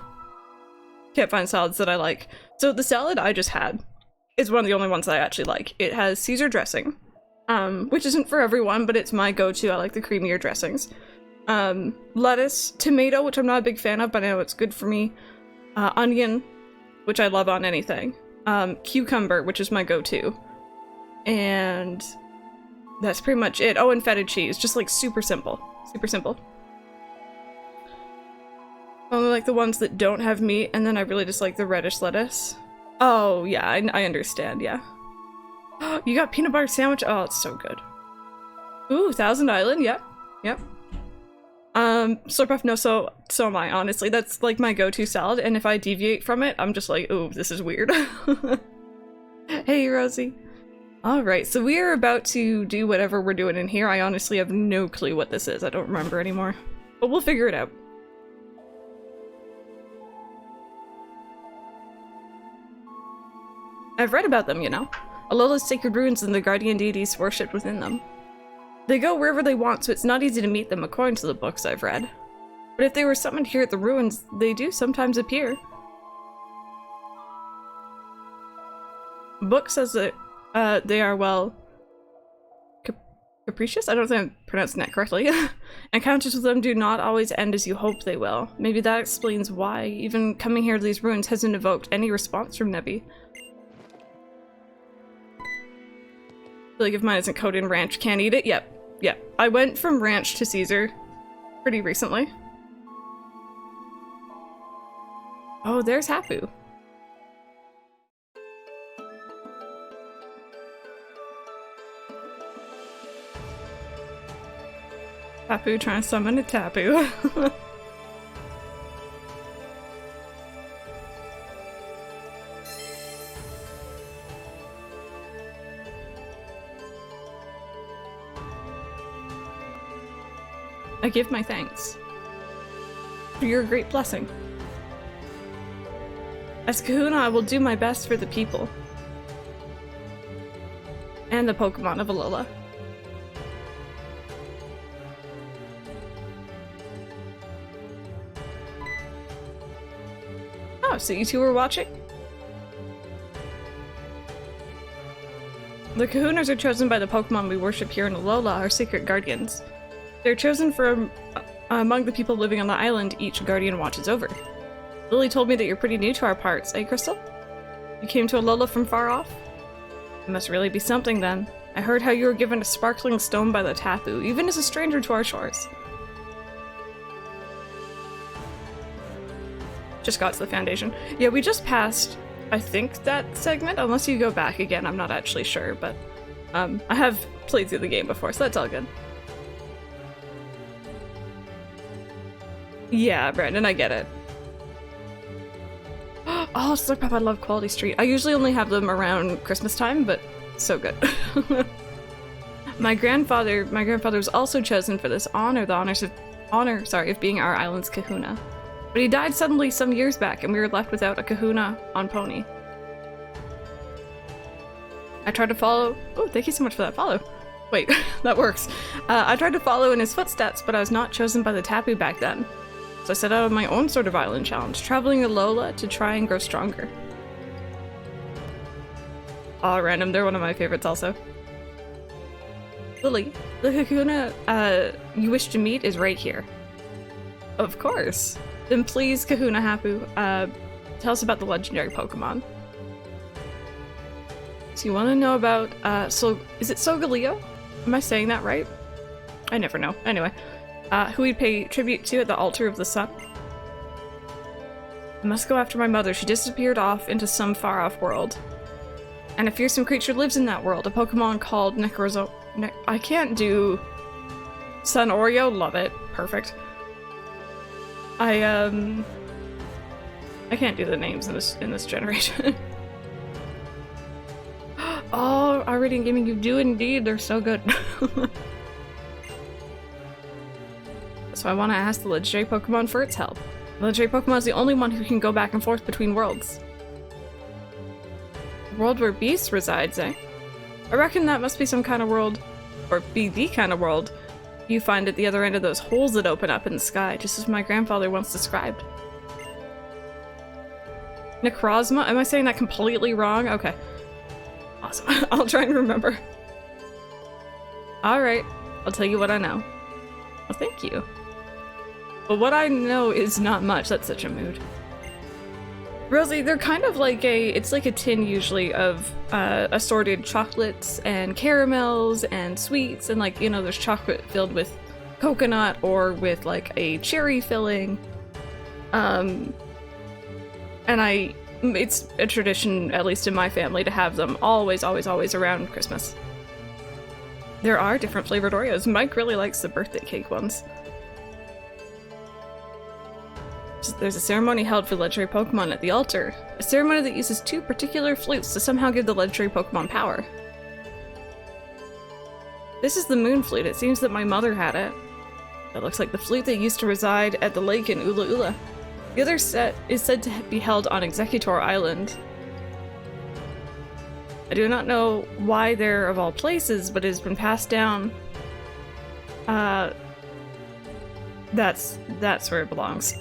can't find salads that I like. So the salad I just had is one of the only ones that I actually like. It has Caesar dressing, which isn't for everyone, but it's my go-to. I like the creamier dressings. Lettuce, tomato, which I'm not a big fan of, but I know it's good for me. Onion, which I love on anything. Cucumber, which is my go-to. And that's pretty much it. Oh, and feta cheese, just like super simple. Super simple. Only like the ones that don't have meat, and then I really just like the reddish lettuce. Oh, yeah, I understand, yeah. You got peanut butter sandwich? Oh, it's so good. Ooh, Thousand Island, yep, yep. Slurpuff, no, so am I, honestly. That's like my go-to salad, and if I deviate from it, I'm just like, ooh, this is weird. Hey, Rosie. Alright, so we are about to do whatever we're doing in here. I honestly have no clue what this is. I don't remember anymore. But we'll figure it out. I've read about them, you know. Alola's sacred ruins and the guardian deities worshipped within them. They go wherever they want, so it's not easy to meet them according to the books I've read. But if they were summoned here at the ruins, they do sometimes appear. Book says that they are, well, capricious? I don't think I'm pronouncing that correctly. Encounters with them do not always end as you hope they will. Maybe that explains why even coming here to these ruins hasn't evoked any response from Nebby. Like if mine isn't coated in ranch, can't eat it? Yep. I went from ranch to Caesar pretty recently. Oh, there's Hapu. Hapu trying to summon a Tapu. I give my thanks for your great blessing. As Kahuna, I will do my best for the people and the Pokemon of Alola. Oh, so you two were watching? The Kahunas are chosen by the Pokemon we worship here in Alola, our secret guardians. They're chosen from among the people living on the island each guardian watches over. Lily told me that you're pretty new to our parts, eh, Crystal? You came to Alola from far off? It must really be something then. I heard how you were given a sparkling stone by the Tapu, even as a stranger to our shores. Just got to the foundation. Yeah, we just passed, I think, that segment, unless you go back again, I'm not actually sure, but I have played through the game before, so that's all good. Yeah, Brandon, I get it. Oh, Slurpuff, I love Quality Street. I usually only have them around Christmas time, but so good. My grandfather was also chosen for this honor, the honor of being our island's Kahuna. But he died suddenly some years back, and we were left without a Kahuna on Pony. I tried to follow. Oh, thank you so much for that follow. Wait, that works. I tried to follow in his footsteps, but I was not chosen by the Tapu back then. So I set out on my own sort of island challenge, traveling Alola to try and grow stronger. Aw, random, they're one of my favorites also. Lily, the Kahuna you wish to meet is right here. Of course. Then please, Kahuna Hapu, tell us about the legendary Pokemon. So you want to know about, is it Solgaleo? Am I saying that right? I never know. Anyway, who we pay tribute to at the altar of the sun. I must go after my mother. She disappeared off into some far-off world. And a fearsome creature lives in that world, a Pokemon called I can't do Sun Oreo, love it. Perfect. I can't do the names in this generation. Oh, Iridian Gaming, you do indeed. They're so good. So I want to ask the legendary Pokemon for its help. The legendary Pokemon is the only one who can go back and forth between worlds. The world where Beast resides, eh? I reckon that must be some kind of world, or be the kind of world you find at the other end of those holes that open up in the sky, just as my grandfather once described. Necrozma? Am I saying that completely wrong? Okay. Awesome. I'll try and remember. Alright, I'll tell you what I know. Well, thank you. But what I know is not much. That's such a mood. Rosie, they're kind of like it's like a tin usually of assorted chocolates and caramels and sweets, and like, you know, there's chocolate filled with coconut or with like a cherry filling. And it's a tradition, at least in my family, to have them always around Christmas. There are different flavored Oreos. Mike really likes the birthday cake ones. There's a ceremony held for legendary Pokemon at the altar. A ceremony that uses 2 particular flutes to somehow give the legendary Pokemon power. This is the Moon Flute. It seems that my mother had it. It looks like the flute that used to reside at the lake in Ula Ula. The other set is said to be held on Executor Island. I do not know why they're of all places, but it has been passed down. That's where it belongs.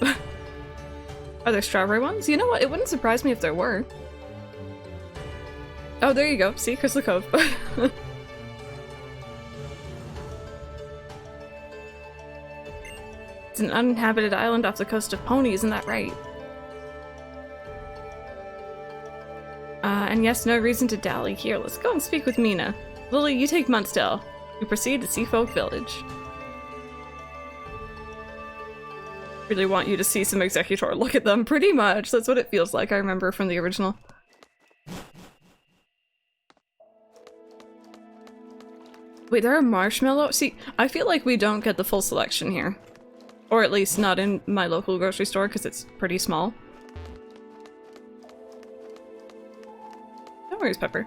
Are there strawberry ones? You know what? It wouldn't surprise me if there were. Oh, there you go. See? Crystal Cove. It's an uninhabited island off the coast of Pony, isn't that right? And yes, no reason to dally. Here, let's go and speak with Mina. Lily, you take Munsdale. We proceed to Seafolk Village. Really want you to see some Executor. Look at them, pretty much. That's what it feels like, I remember from the original. Wait, there are marshmallows? See, I feel like we don't get the full selection here. Or at least not in my local grocery store, because it's pretty small. No worries, Pepper.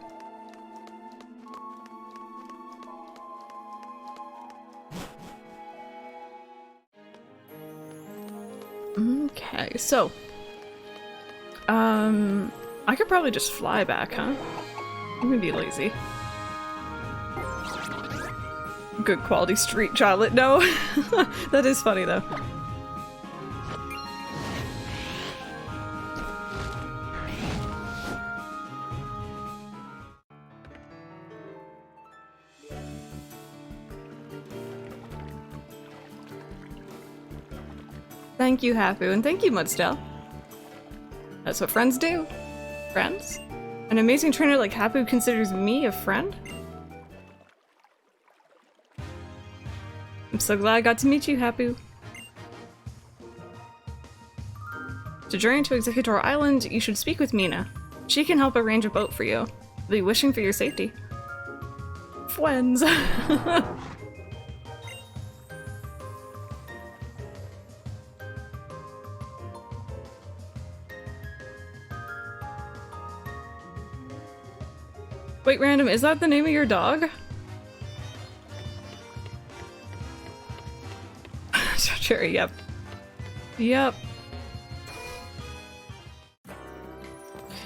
Okay, so I could probably just fly back, huh? I'm gonna be lazy. Good quality street chocolate. No, that is funny though. Thank you, Hapu, and thank you, Mudsdale. That's what friends do. Friends? An amazing trainer like Hapu considers me a friend? I'm so glad I got to meet you, Hapu. To journey to Executor Island, you should speak with Mina. She can help arrange a boat for you. I'll be wishing for your safety. Friends. Wait, random, is that the name of your dog? Cherry, yep. Yep.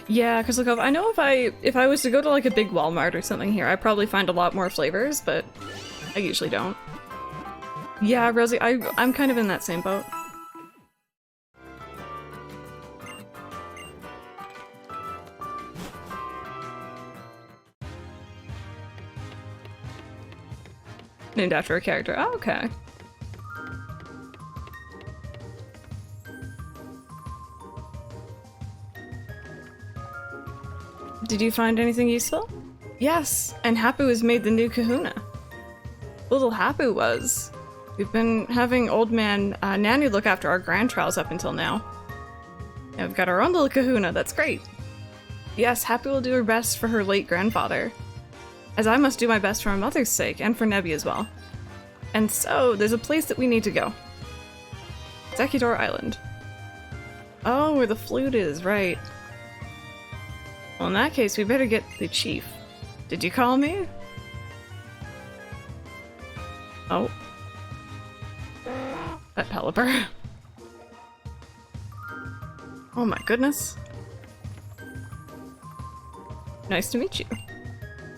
Yeah, because look, I know if I was to go to like a big Walmart or something here, I'd probably find a lot more flavors, but I usually don't. Yeah, Rosie, I'm kind of in that same boat. Named after a character. Oh, okay. Did you find anything useful? Yes, and Hapu has made the new kahuna. Little Hapu was. We've been having old man Nanny look after our grand trials up until now. And we've got our own little kahuna, that's great. Yes, Hapu will do her best for her late grandfather. As I must do my best for my mother's sake, and for Nebby as well. And so, there's a place that we need to go. Executor Island. Oh, where the flute is, right. Well, in that case, we better get the chief. Did you call me? Oh. That Pelipper. Oh my goodness. Nice to meet you.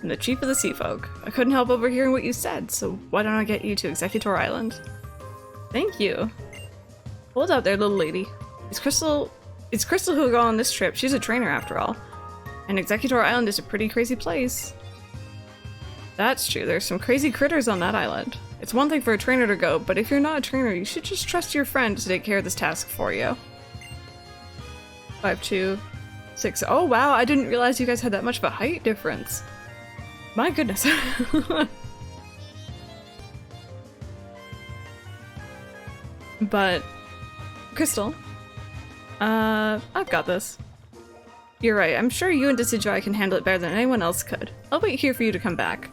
I'm the chief of the sea folk. I couldn't help overhearing what you said, so why don't I get you to Executor Island? Thank you. Hold out there, little lady. It's Crystal who'll go on this trip. She's a trainer after all. And Executor Island is a pretty crazy place. That's true, there's some crazy critters on that island. It's one thing for a trainer to go, but if you're not a trainer, you should just trust your friend to take care of this task for you. 5'2", 6. Oh wow, I didn't realize you guys had that much of a height difference. My goodness. But, Crystal, I've got this. You're right, I'm sure you and Decidueye can handle it better than anyone else could. I'll wait here for you to come back.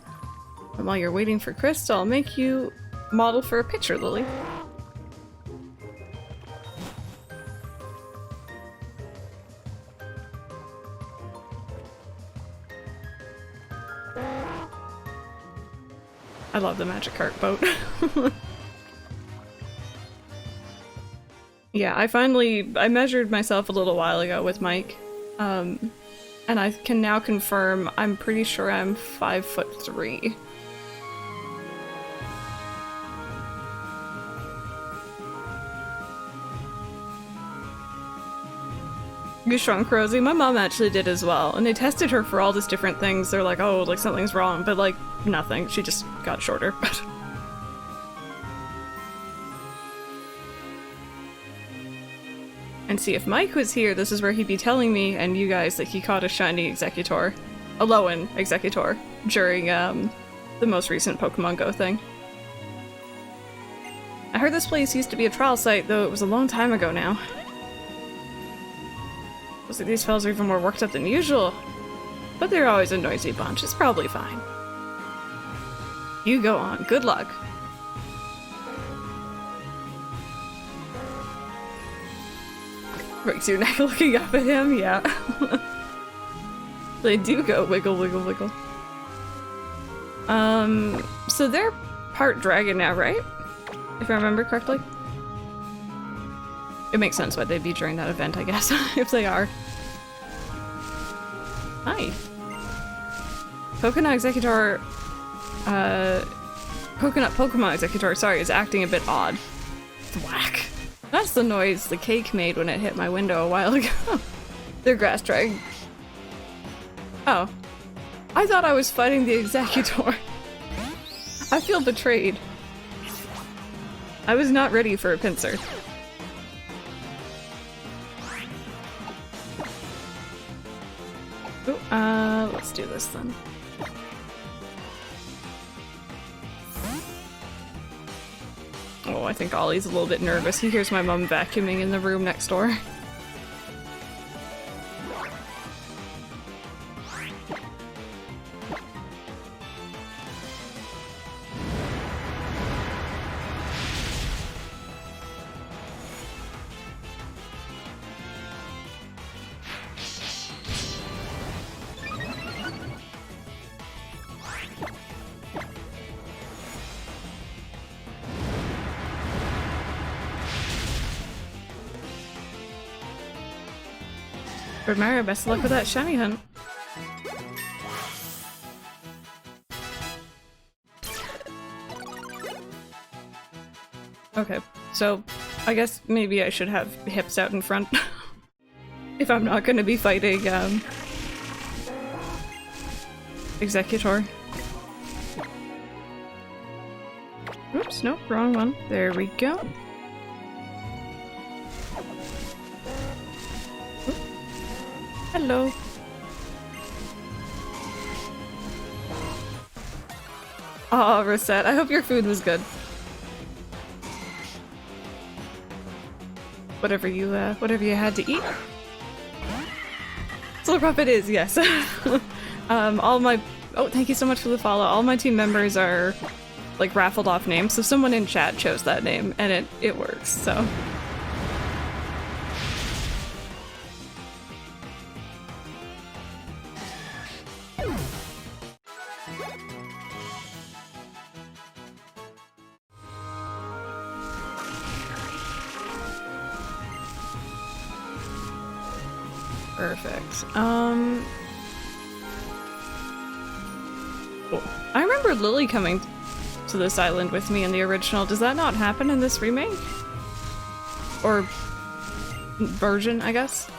And while you're waiting for Crystal, I'll make you model for a picture, Lily. I love the magic cart boat. Yeah, I measured myself a little while ago with Mike. And I can now confirm, I'm pretty sure I'm 5'3". You shrunk, Rosie. My mom actually did as well, and they tested her for all these different things. They're like, oh, like something's wrong, but like, nothing. She just got shorter. And see, if Mike was here, this is where he'd be telling me and you guys that he caught a shiny Executor. A Lowen Executor. During, the most recent Pokemon Go thing. I heard this place used to be a trial site, though it was a long time ago now. Looks like these fellas are even more worked up than usual. But they're always a noisy bunch, it's probably fine. You go on, good luck. Breaks your neck looking up at him, yeah. They do go wiggle, wiggle, wiggle. So they're part dragon now, right? If I remember correctly. It makes sense why they'd be during that event, I guess, if they are. Hi. Coconut Executor, Coconut Pokemon Executor, sorry, is acting a bit odd. Thwack. That's the noise the cake made when it hit my window a while ago. They're grass dragon. Oh. I thought I was fighting the Executor. I feel betrayed. I was not ready for a pincer. Ooh, let's do this then. Oh, I think Ollie's a little bit nervous. He hears my mom vacuuming in the room next door. But Mario, best of luck with that shiny hunt. Okay, so I guess maybe I should have hips out in front if I'm not gonna be fighting, Executor. Oops, nope, wrong one. There we go. Oop. Hello. Aw, Rosette, I hope your food was good. Whatever you had to eat. Solar Puppet is, yes. All my- oh, thank you so much for the follow. All my team members are, like, raffled off names, so someone in chat chose that name, and it works, so. Perfect. Cool. I remember Lily coming to this island with me in the original. Does that not happen in this remake? Or version, I guess?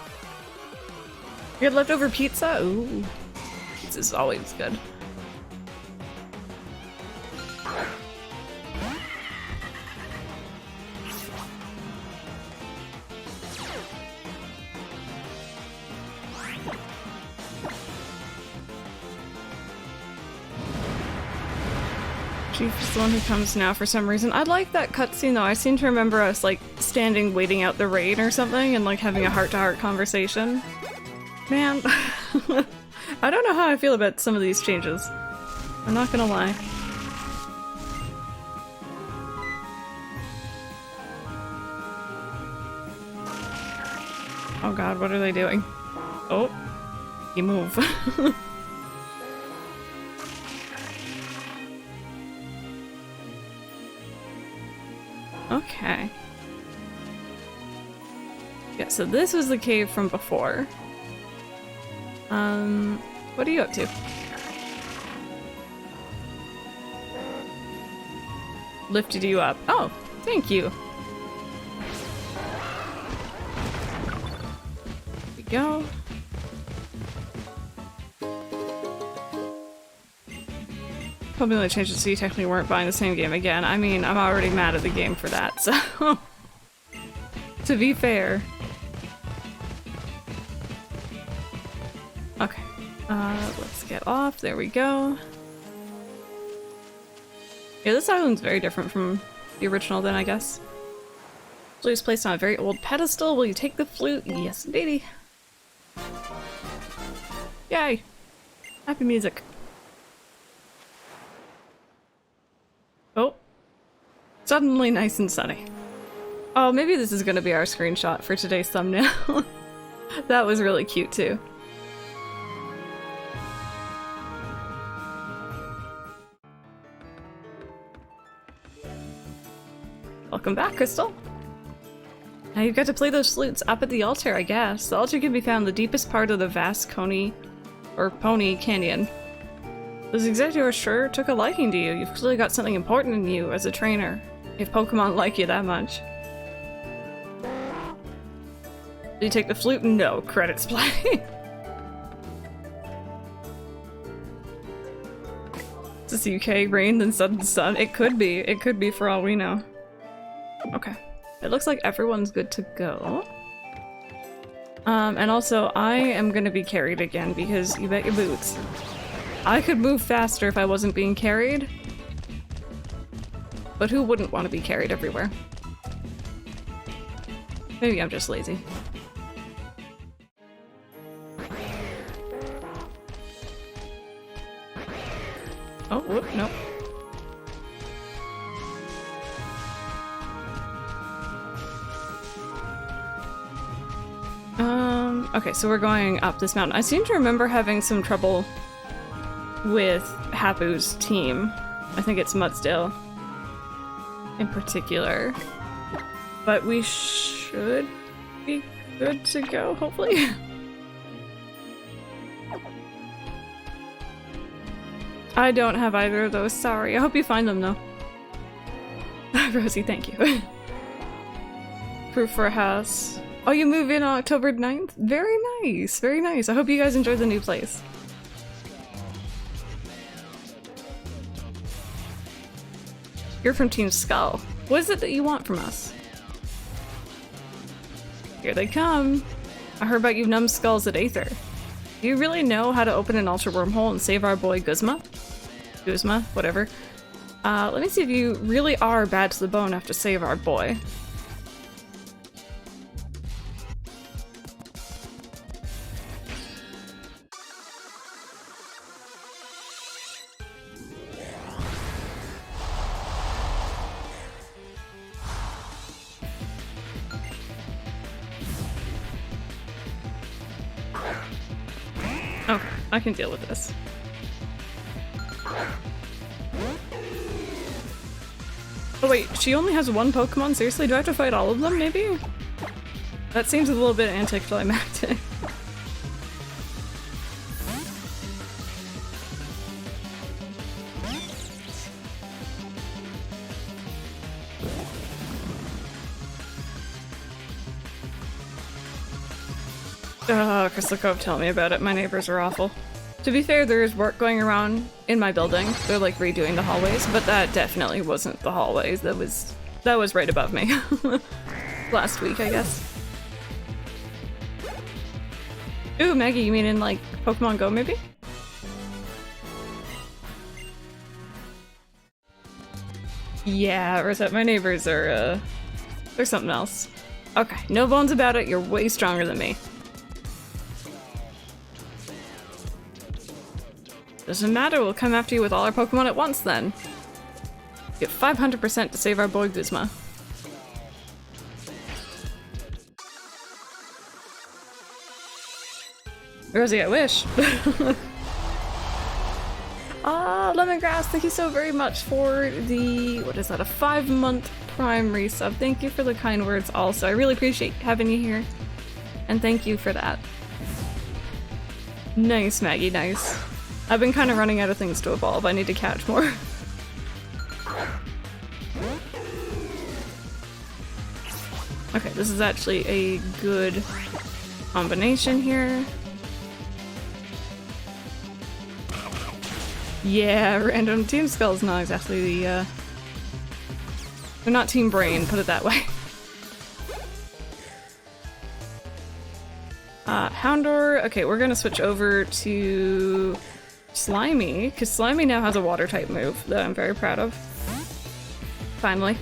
You had leftover pizza? Ooh. Pizza's always good. Chief is the one who comes now for some reason. I like that cutscene though. I seem to remember us like standing waiting out the rain or something and like having a heart-to-heart conversation. Man, I don't know how I feel about some of these changes. I'm not gonna lie. Oh god, what are they doing? Oh, you move. Okay. Yeah, so this was the cave from before. What are you up to? Lifted you up. Oh, thank you. Here we go. Probably only changed it so you technically weren't buying the same game again. I mean, I'm already mad at the game for that, so... to be fair. Okay. Let's get off. There we go. Yeah, this island's very different from the original then, I guess. Flute is placed on a very old pedestal. Will you take the flute? Yes, indeedy. Yay! Happy music. Oh. Suddenly nice and sunny. Oh, maybe this is gonna be our screenshot for today's thumbnail. That was really cute too. Welcome back, Crystal. Now you've got to play those flutes up at the altar, I guess. The altar can be found in the deepest part of the vast Pony Canyon. Those executors sure took a liking to you. You've clearly got something important in you as a trainer, if Pokemon like you that much. Do you take the flute? No. Credits play. Is this UK rain then sudden sun? It could be. It could be for all we know. Okay. It looks like everyone's good to go. And also, I am gonna be carried again because you bet your boots. I could move faster if I wasn't being carried. But who wouldn't want to be carried everywhere? Maybe I'm just lazy. Oh, whoop, nope. Okay, so we're going up this mountain. I seem to remember having some trouble with Hapu's team. I think it's Mudsdale in particular. But we should be good to go, hopefully. I don't have either of those, sorry. I hope you find them though. Rosie, thank you. Proof for a house. Oh, you move in on October 9th? Very nice, very nice. I hope you guys enjoy the new place. You're from Team Skull. What is it that you want from us? Here they come. I heard about you numbskulls at Aether. Do you really know how to open an ultra wormhole and save our boy Guzma? Guzma, whatever. Let me see if you really are bad to the bone enough to save our boy. Okay, I can deal with this. Oh wait, she only has one Pokemon? Seriously, do I have to fight all of them, maybe? That seems a little bit anticlimactic. Oh, Crystal Cove, tell me about it. My neighbors are awful. To be fair, there is work going around in my building. They're like redoing the hallways, but that definitely wasn't the hallways. That was right above me. Last week, I guess. Ooh, Maggie, you mean in like Pokemon Go maybe? Yeah, Rosette, my neighbors are they're something else. Okay, no bones about it, you're way stronger than me. Doesn't matter, we'll come after you with all our Pokemon at once then. Get 500% to save our boy Guzma. Rosie, I wish. Ah, Lemongrass, thank you so very much for the, what is that, a 5-month Prime resub. Thank you for the kind words also. I really appreciate having you here. And thank you for that. Nice, Maggie, nice. I've been kind of running out of things to evolve. I need to catch more. Okay, this is actually a good combination here. Yeah, random Team Skull's not exactly the, they're not Team Brain, put it that way. Houndour, okay, we're gonna switch over to Slimy, because Slimy now has a water-type move that I'm very proud of. Finally.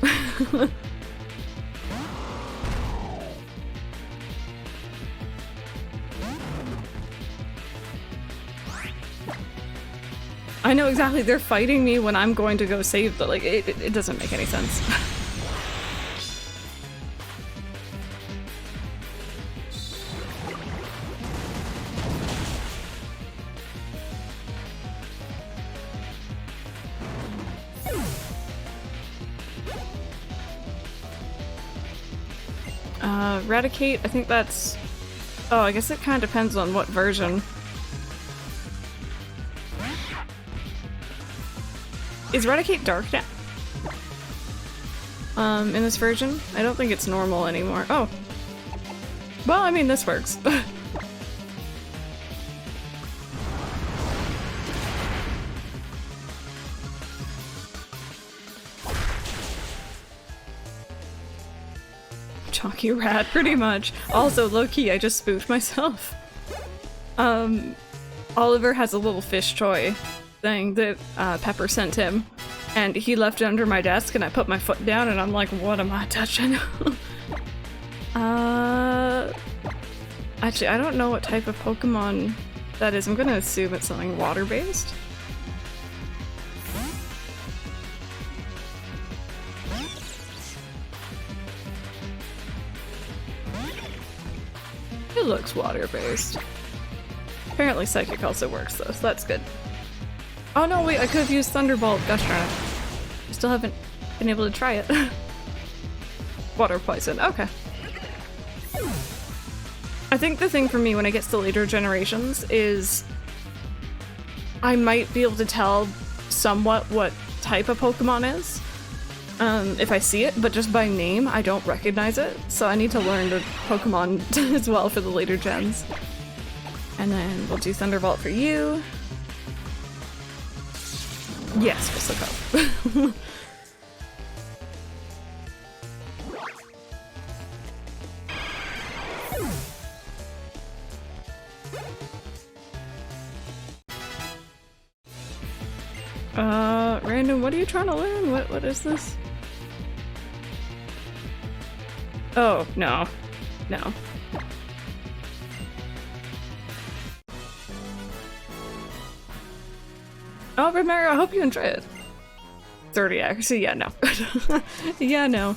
I know exactly, they're fighting me when I'm going to go save them. Like, it doesn't make any sense. Eradicate, I think that's... Oh, I guess it kind of depends on what version. Is Eradicate dark now? In this version? I don't think it's normal anymore. Oh. Well, I mean, this works. Chalky rat, pretty much. Also, low-key, I just spooked myself. Oliver has a little fish toy thing that Pepper sent him, and he left it under my desk, and I put my foot down, and I'm like, what am I touching? Actually, I don't know what type of Pokemon that is. I'm gonna assume it's something water-based. It looks water-based. Apparently Psychic also works though, so that's good. Oh no, wait, I could have used Thunderbolt. Gosh darn it. I still haven't been able to try it. Water poison, okay. I think the thing for me when it gets to later generations is I might be able to tell somewhat what type of Pokemon is if I see it, but just by name I don't recognize it, so I need to learn the Pokemon as well for the later gens. And then we'll do Thunderbolt for you. Yes, Crystal Cove. Random, what are you trying to learn? What is this? Oh, no. No. Oh, Red Mario, I hope you enjoy it. 30 accuracy, yeah, no. Yeah, no.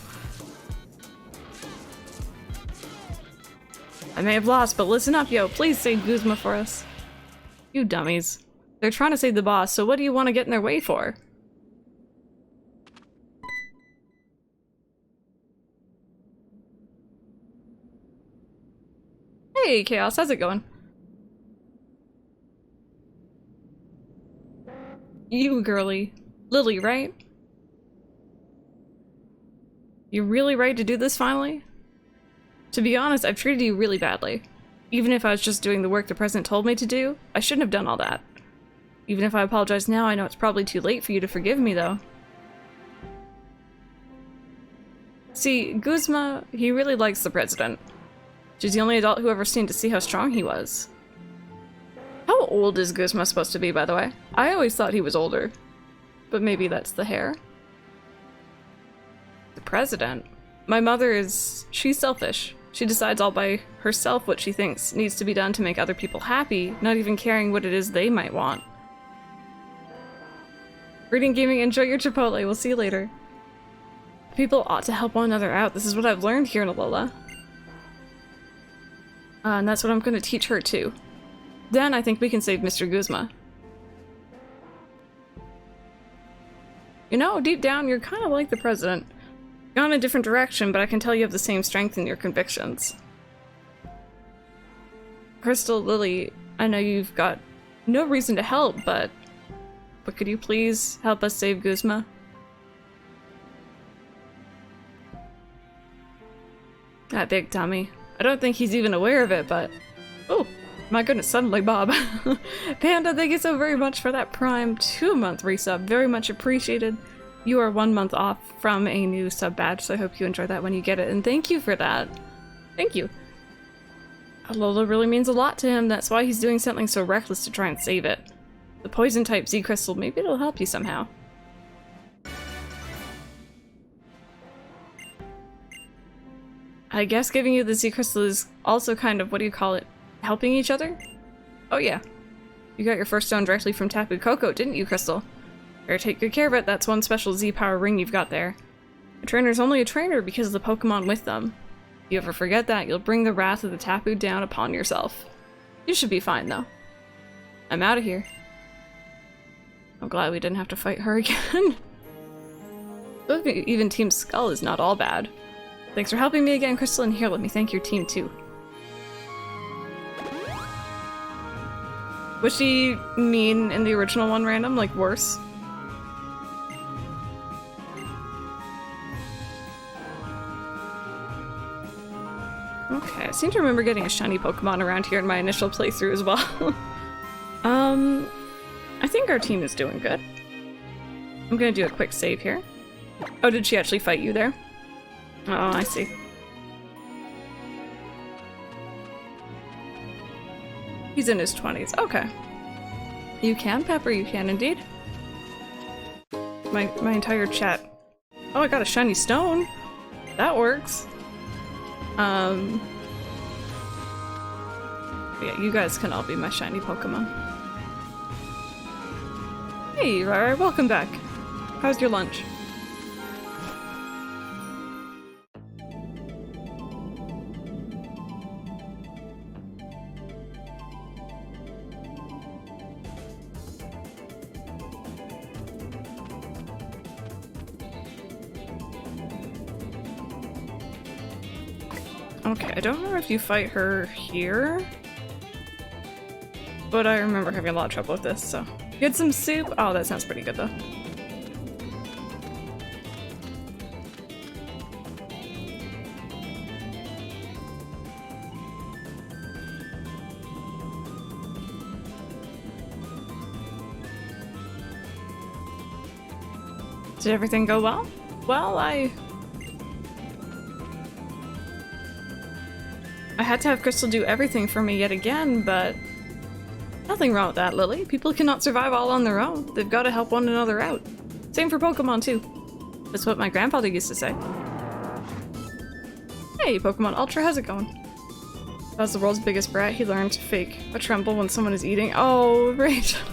I may have lost, but listen up, yo. Please save Guzma for us. You dummies. They're trying to save the boss, so what do you want to get in their way for? Hey, Chaos, how's it going? You girly. Lily, right? You're really ready to do this finally? To be honest, I've treated you really badly. Even if I was just doing the work the president told me to do, I shouldn't have done all that. Even if I apologize now, I know it's probably too late for you to forgive me, though. See, Guzma, he really likes the president. She's the only adult who ever seemed to see how strong he was. How old is Guzma supposed to be, by the way? I always thought he was older. But maybe that's the hair. The president? My mother is... she's selfish. She decides all by herself what she thinks needs to be done to make other people happy, not even caring what it is they might want. Reading, gaming, enjoy your Chipotle. We'll see you later. People ought to help one another out. This is what I've learned here in Alola. And that's what I'm going to teach her too. Then I think we can save Mr. Guzma. You know, deep down, you're kind of like the president. Gone a different direction, but I can tell you have the same strength in your convictions. Crystal, Lily, I know you've got no reason to help, but could you please help us save Guzma? That big dummy. I don't think he's even aware of it, but... Oh, my goodness, suddenly Bob. Panda, thank you so very much for that Prime 2-month resub. Very much appreciated. You are 1 month off from a new sub badge, so I hope you enjoy that when you get it, and thank you for that. Thank you. Alola really means a lot to him, that's why he's doing something so reckless to try and save it. The poison-type Z-Crystal, maybe it'll help you somehow. I guess giving you the Z-Crystal is also kind of, what do you call it, helping each other? Oh yeah. You got your first stone directly from Tapu Koko, didn't you, Crystal? Better take good care of it, that's one special Z-Power ring you've got there. A trainer's only a trainer because of the Pokemon with them. If you ever forget that, you'll bring the wrath of the Tapu down upon yourself. You should be fine, though. I'm out of here. I'm glad we didn't have to fight her again. Even Team Skull is not all bad. Thanks for helping me again, Crystal, and here, let me thank your team, too. Was she mean in the original one, Random? Like, worse? Okay, I seem to remember getting a shiny Pokemon around here in my initial playthrough as well. I think our team is doing good. I'm gonna do a quick save here. Oh, did she actually fight you there? Oh, I see. He's in his 20s. Okay. You can, Pepper, you can indeed. My entire chat. Oh, I got a shiny stone. That works. Yeah, you guys can all be my shiny Pokemon. Hey, Rara, welcome back. How's your lunch? Okay, I don't remember if you fight her here, but I remember having a lot of trouble with this, so. Get some soup? Oh, that sounds pretty good though. Did everything go well? Well, I had to have Crystal do everything for me yet again, but nothing wrong with that, Lily. People cannot survive all on their own. They've got to help one another out. Same for Pokemon, too. That's what my grandfather used to say. Hey, Pokemon Ultra, how's it going? As the world's biggest brat, he learned to fake a tremble when someone is eating. Oh, Rachel.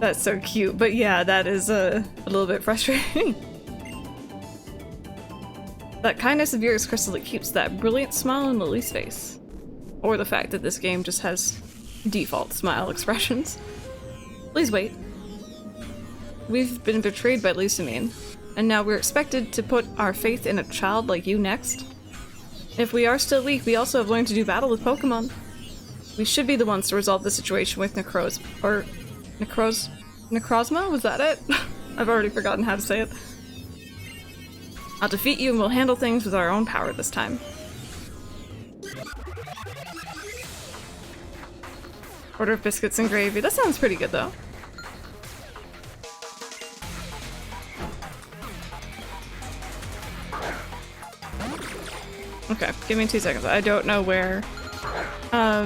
That's so cute, but yeah, that is a little bit frustrating. That kindness of yours, Crystal, that keeps that brilliant smile on Lily's face. Or the fact that this game just has default smile expressions. Please wait. We've been betrayed by Lusamine, and now we're expected to put our faith in a child like you next. If we are still weak, we also have learned to do battle with Pokemon. We should be the ones to resolve the situation with Necrozma? Was that it? I've already forgotten how to say it. I'll defeat you and we'll handle things with our own power this time. Order of biscuits and gravy. That sounds pretty good though. Okay, give me 2 seconds. I don't know where. I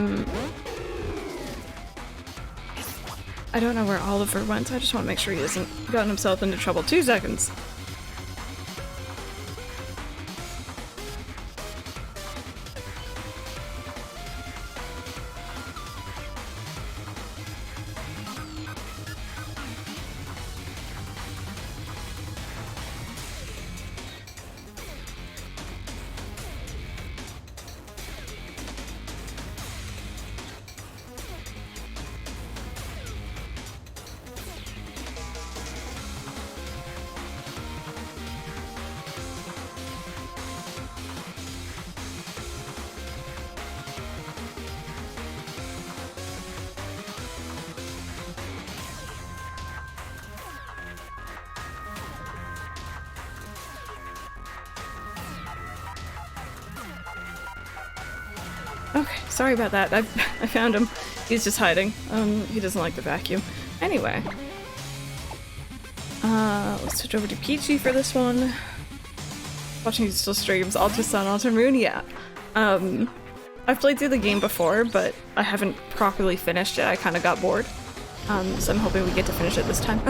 don't know where Oliver went, so I just want to make sure he hasn't gotten himself into trouble. 2 seconds. Okay, sorry about that. I found him. He's just hiding. He doesn't like the vacuum. Anyway. Let's switch over to Peachy for this one. Watching digital streams, Alta Sun, Alta Moon, yeah. I've played through the game before, but I haven't properly finished it. I kind of got bored. So I'm hoping we get to finish it this time.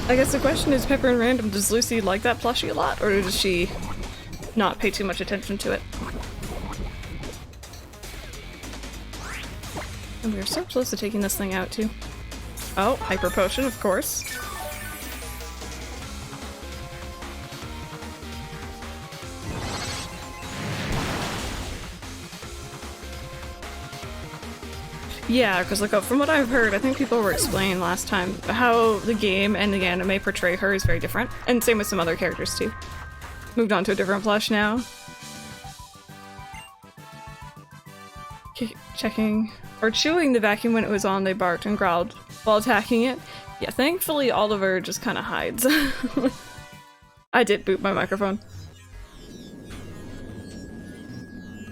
I guess the question is, Pepper and Random, does Lucy like that plushie a lot, or does she not pay too much attention to it? And we're so close to taking this thing out, too. Oh, Hyper Potion, of course. Yeah, because like from what I've heard, I think people were explaining last time how the game and the anime portray her is very different, and same with some other characters too. Moved on to a different plush now. Checking or chewing the vacuum when it was on, they barked and growled while attacking it. Yeah, thankfully Oliver just kind of hides. I did boot my microphone.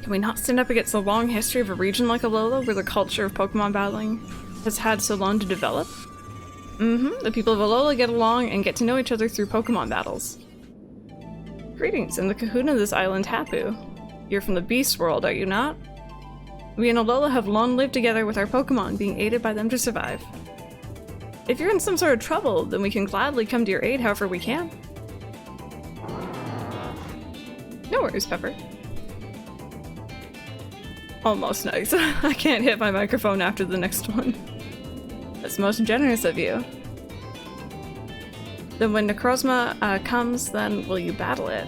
Can we not stand up against the long history of a region like Alola, where the culture of Pokemon battling has had so long to develop? The people of Alola get along and get to know each other through Pokemon battles. Greetings, I'm the Kahuna of this island, Hapu. You're from the Beast World, are you not? We and Alola have long lived together with our Pokemon, being aided by them to survive. If you're in some sort of trouble, then we can gladly come to your aid however we can. No worries, Pepper. Almost nice. I can't hit my microphone after the next one. That's most generous of you. Then when Necrozma comes, then will you battle it?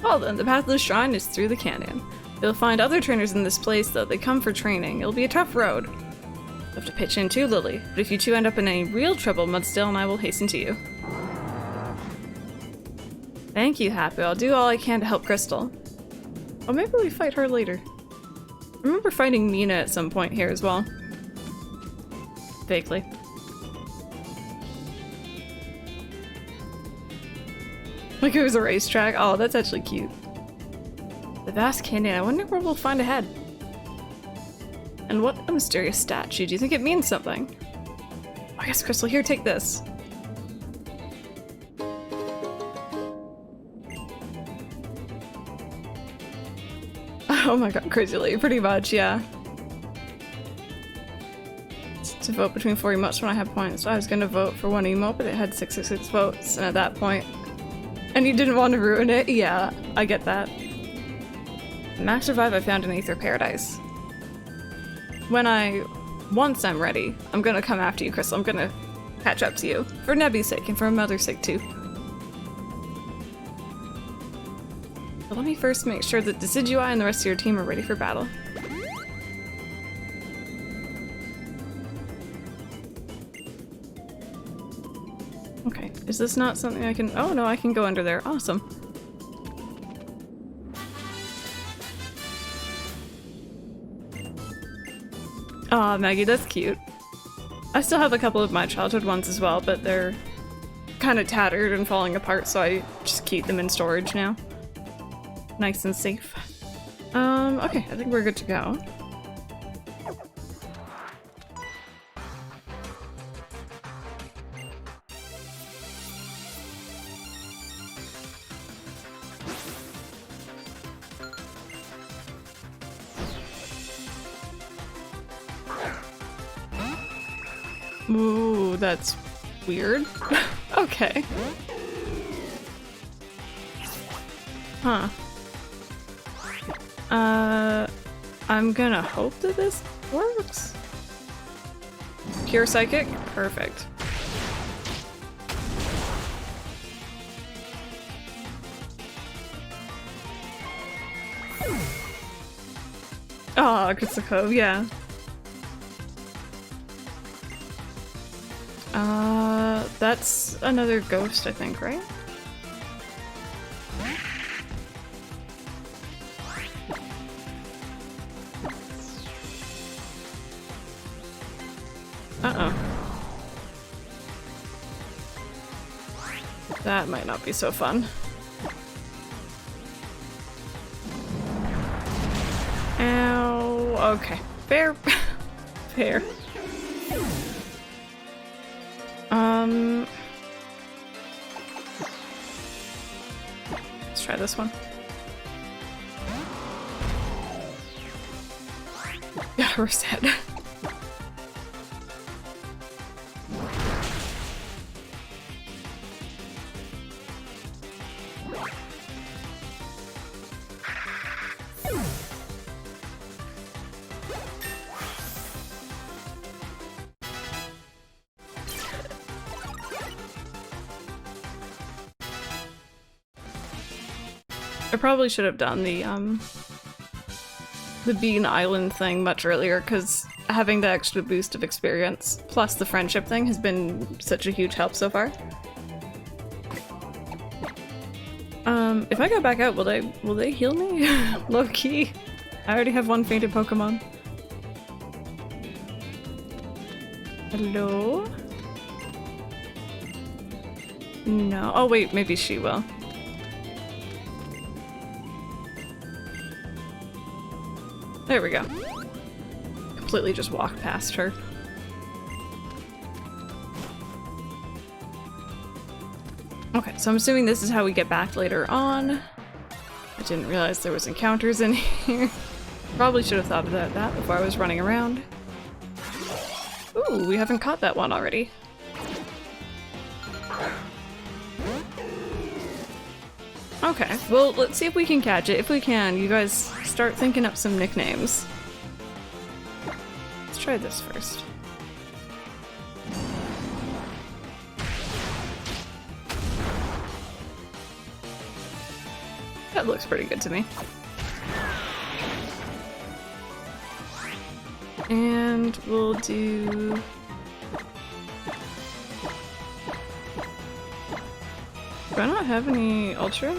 Well then, the path to the shrine is through the canyon. You'll find other trainers in this place, though. They come for training. It'll be a tough road. You have to pitch in too, Lily. But if you two end up in any real trouble, Mudsdale and I will hasten to you. Thank you, Happy. I'll do all I can to help Crystal. Oh, maybe we fight her later. I remember fighting Mina at some point here as well. Vaguely. Like it was a racetrack. Oh, that's actually cute. The vast canyon. I wonder where we'll find ahead. And what a mysterious statue. Do you think it means something? Oh, yes, Crystal, here, take this. Oh my god, Crazy Lady, pretty much, yeah. To vote between 4 emotes when I have points. So I was gonna vote for one emote, but it had 666 votes, and at that point... And you didn't want to ruin it? Yeah, I get that. Max Revive I found in Aether Paradise. Once I'm ready, I'm gonna come after you, Crystal. I'm gonna catch up to you. For Nebby's sake, and for Mother's sake too. But let me first make sure that Decidui and the rest of your team are ready for battle. Okay, is this not something I can- oh no, I can go under there. Awesome. Aw, Maggie, that's cute. I still have a couple of my childhood ones as well, but they're kind of tattered and falling apart, so I just keep them in storage now. Nice and safe. Okay, I think we're good to go. Ooh, that's weird. Okay. Huh. I'm gonna hope that this works. Pure Psychic? Perfect. Oh, Crystal Cove, yeah. That's another ghost, I think, right? Uh-oh. That might not be so fun. Ow. Okay. Fair. Fair. Let's try this one. Yeah, reset. I probably should have done the Bean Island thing much earlier, because having the extra boost of experience plus the friendship thing has been such a huge help so far. If I go back out, will they heal me? Low key. I already have one fainted Pokemon. Hello? No. Oh wait, maybe she will. There we go. Completely just walked past her. Okay, so I'm assuming this is how we get back later on. I didn't realize there was encounters in here. Probably should have thought about that before I was running around. Ooh, we haven't caught that one already. Okay, well, let's see if we can catch it. If we can, you guys start thinking up some nicknames. Let's try this first. That looks pretty good to me. And we'll do... Do I not have any Ultra?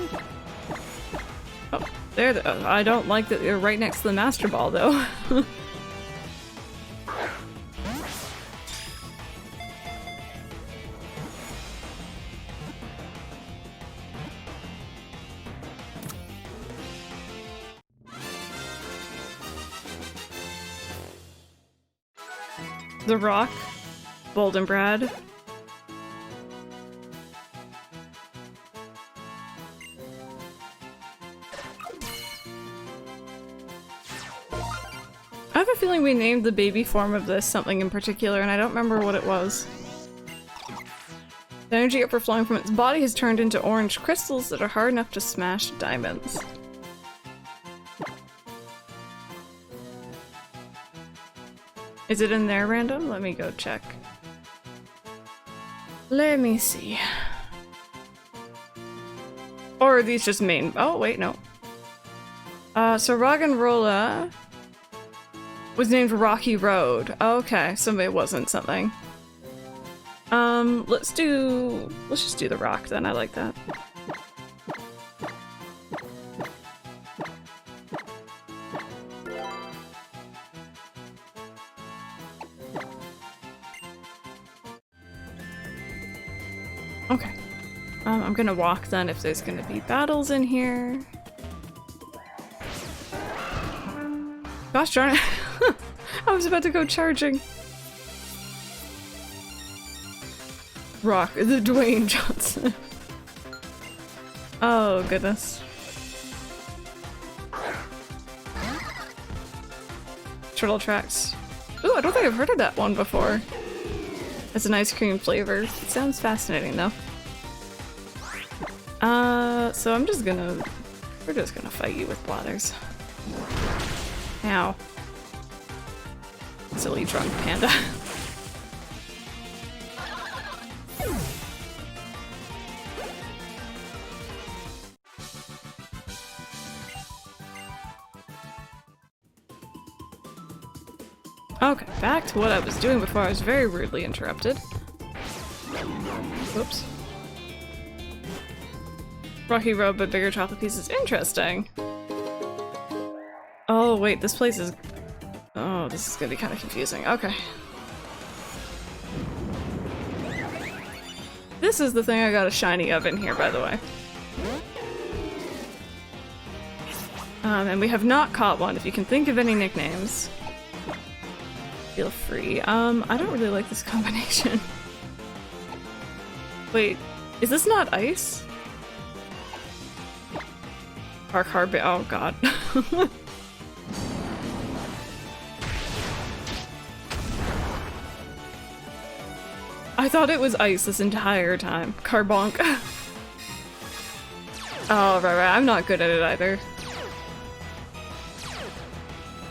Oh, there. I don't like that they're right next to the Master Ball, though. The Rock, Bold and Brad. I have a feeling we named the baby form of this something in particular, and I don't remember what it was. The energy overflowing from its body has turned into orange crystals that are hard enough to smash diamonds. Is it in there random? Let me go check. Let me see. Or are these just main? Oh, wait, no. So Roggenrola was named Rocky Road. Okay, so it wasn't something. Let's just do the rock then. I like that. Okay. I'm gonna walk then if there's gonna be battles in here. Gosh darn it. I was about to go charging. Rock, the Dwayne Johnson. Oh goodness. Turtle Tracks. Ooh, I don't think I've heard of that one before. It's an ice cream flavor. It sounds fascinating though. So we're just gonna fight you with bladders. Ow. Silly drunk panda. Okay, back to what I was doing before I was very rudely interrupted. Whoops. Rocky Road, but bigger chocolate pieces. Interesting. Oh, wait, this place is... Oh, this is gonna be kind of confusing. Okay. This is the thing I got a shiny of in here, by the way. And we have not caught one. If you can think of any nicknames, feel free. I don't really like this combination. Wait, is this not ice? Arc Harbor. Oh god. I thought it was ice this entire time. Carbonk. Oh, right. I'm not good at it either.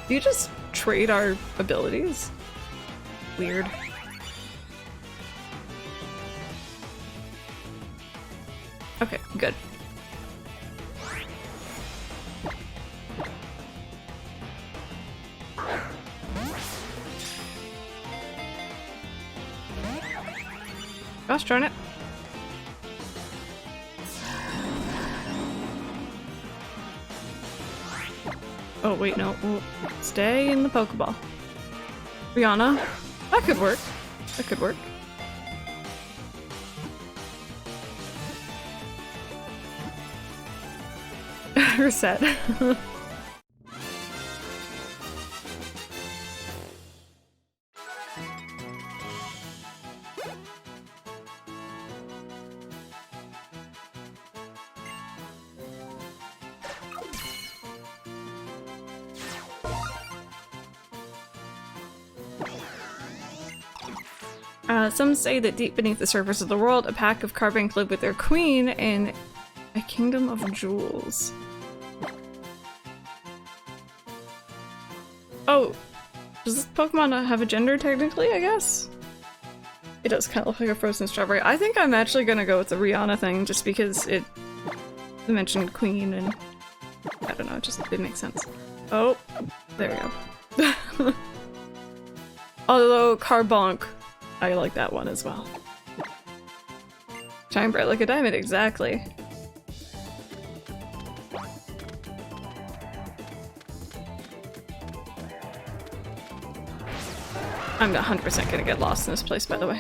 Do you just trade our abilities? Weird. Okay, good. Gosh darn it. Oh wait, no. We'll stay in the Pokeball. Rihanna. That could work. That could work. Reset. Some say that deep beneath the surface of the world, a pack of Carbink live with their queen in A kingdom of jewels. Oh, does this Pokemon not have a gender technically, I guess? It does kind of look like a frozen strawberry. I think I'm actually gonna go with the Rihanna thing just because it mentioned queen and I don't know, it makes sense. Oh, there we go. Although Carbonk, I like that one as well. Shine bright like a diamond, exactly. I'm 100% gonna get lost in this place, by the way.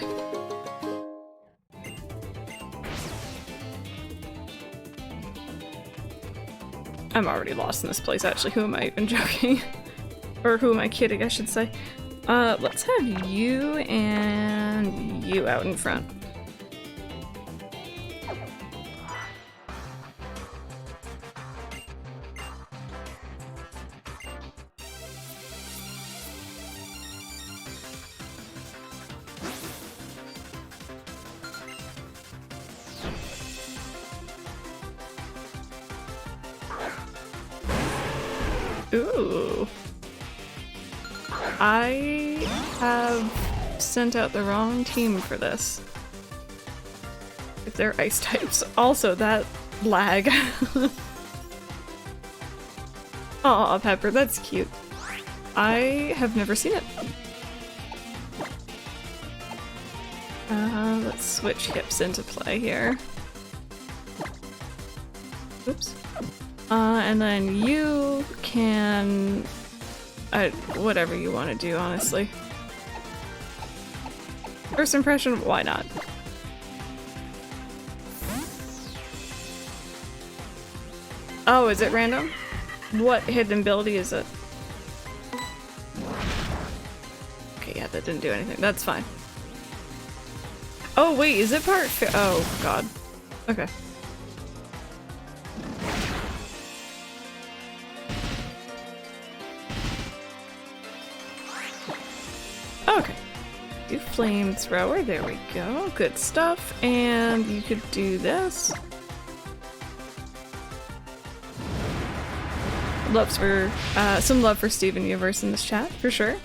I'm already lost in this place, actually. Who am I even joking? Or who am I kidding, I should say. Let's have you and you out in front. Ooh. I have sent out the wrong team for this. If they're ice types. Also, that lag. Aw, Pepper, that's cute. I have never seen it. Let's switch hips into play here. Oops. And then you can... whatever you want to do, honestly. First impression, why not? Oh, is it random? What hidden ability is it? Okay, yeah, that didn't do anything. That's fine. Oh, wait, is it part... Oh, God. Okay. Okay. Do flamethrower, there we go. Good stuff. And you could do this. Some love for Steven Universe in this chat, for sure.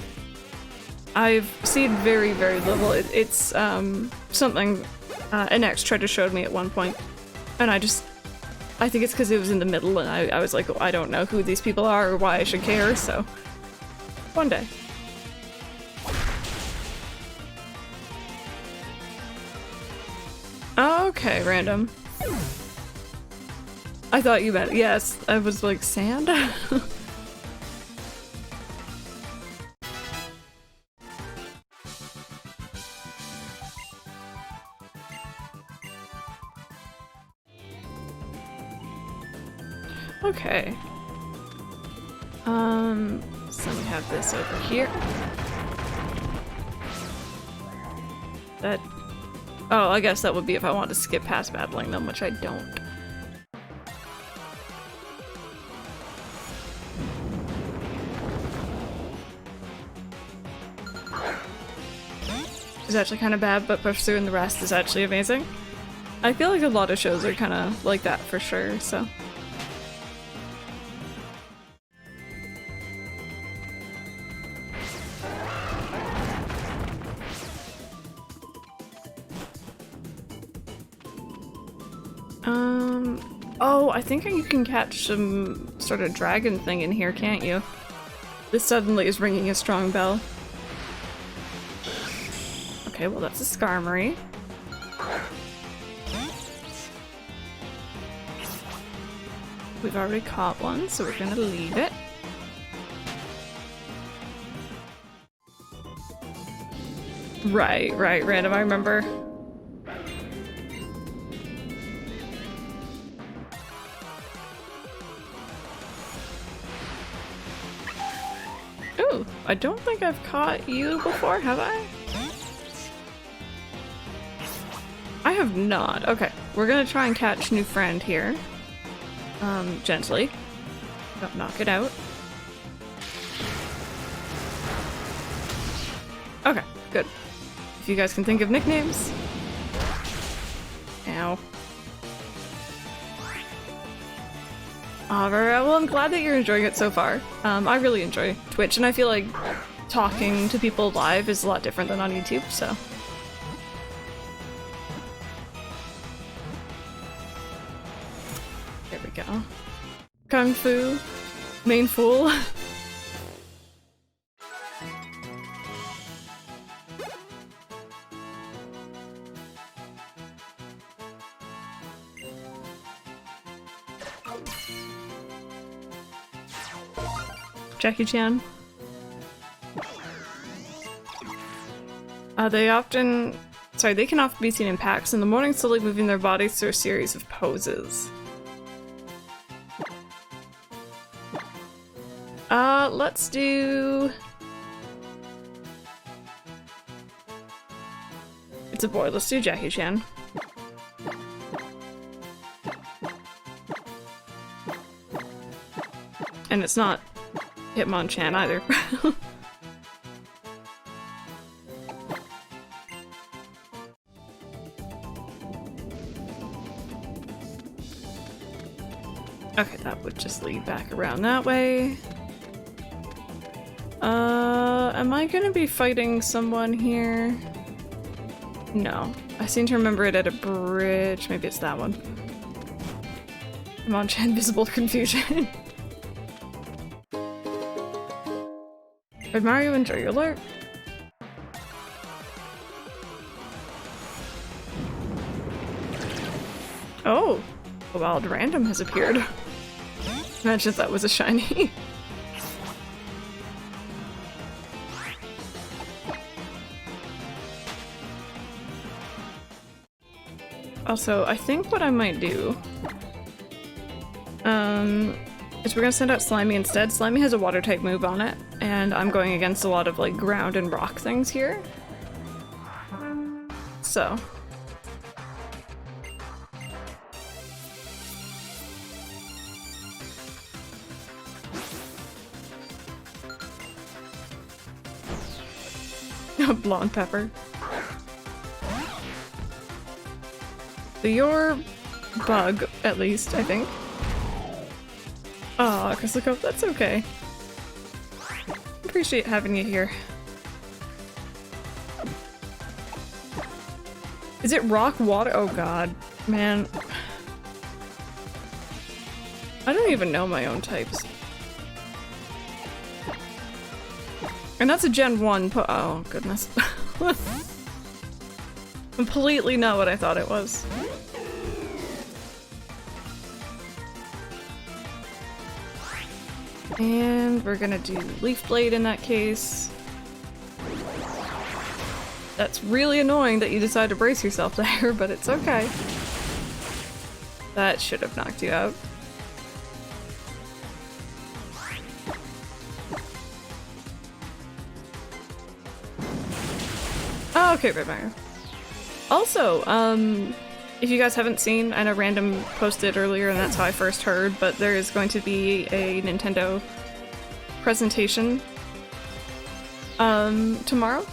I've seen very, very little. It's something NX tried to show me at one point, and I think it's because it was in the middle, and I was like, oh, I don't know who these people are or why I should care, so one day. Okay, random. I thought you meant, yes, I was like, sand? Okay. So we have this over here. That... Oh, I guess that would be if I wanted to skip past battling them, which I don't. It's actually kind of bad, but pursuing the rest is actually amazing. I feel like a lot of shows are kind of like that for sure, so. Oh, I think you can catch some sort of dragon thing in here, can't you? This suddenly is ringing a strong bell. Okay, well that's a Skarmory. We've already caught one, so we're gonna leave it. Right, random, I remember. Ooh, I don't think I've caught you before, have I? I have not. Okay, we're gonna try and catch new friend here. Gently. Don't knock it out. Okay, good. If you guys can think of nicknames. Ow. Alright, well I'm glad that you're enjoying it so far. I really enjoy Twitch, and I feel like talking to people live is a lot different than on YouTube, so. There we go. Kung Fu. Main Fool. Jackie Chan. They can often be seen in packs in the morning, slowly moving their bodies through a series of poses. Let's do... It's a boy, let's do Jackie Chan. And it's not Hitmonchan either. Okay, that would just lead back around that way. Am I gonna be fighting someone here? No. I seem to remember it at a bridge. Maybe it's that one. Hitmonchan Visible Confusion. Red Mario, enjoy your alert. Oh! A wild random has appeared. Imagine if that was a shiny. Also, I think what I might do is we're gonna send out Slimy instead. Slimy has a water type move on it, and I'm going against a lot of like ground and rock things here. So. Blonde pepper. Your bug, at least, I think. Aw, Crystal Cove, that's okay. Appreciate having you here. Is it rock, water? Oh god, man. I don't even know my own types. And that's a Gen 1 oh goodness. Completely not what I thought it was. And we're gonna do Leaf Blade in that case. That's really annoying that you decide to brace yourself there, but it's okay. That should have knocked you out. Oh, okay, Red Mario. Also, if you guys haven't seen, I know Random posted earlier and that's how I first heard, but there is going to be a Nintendo presentation tomorrow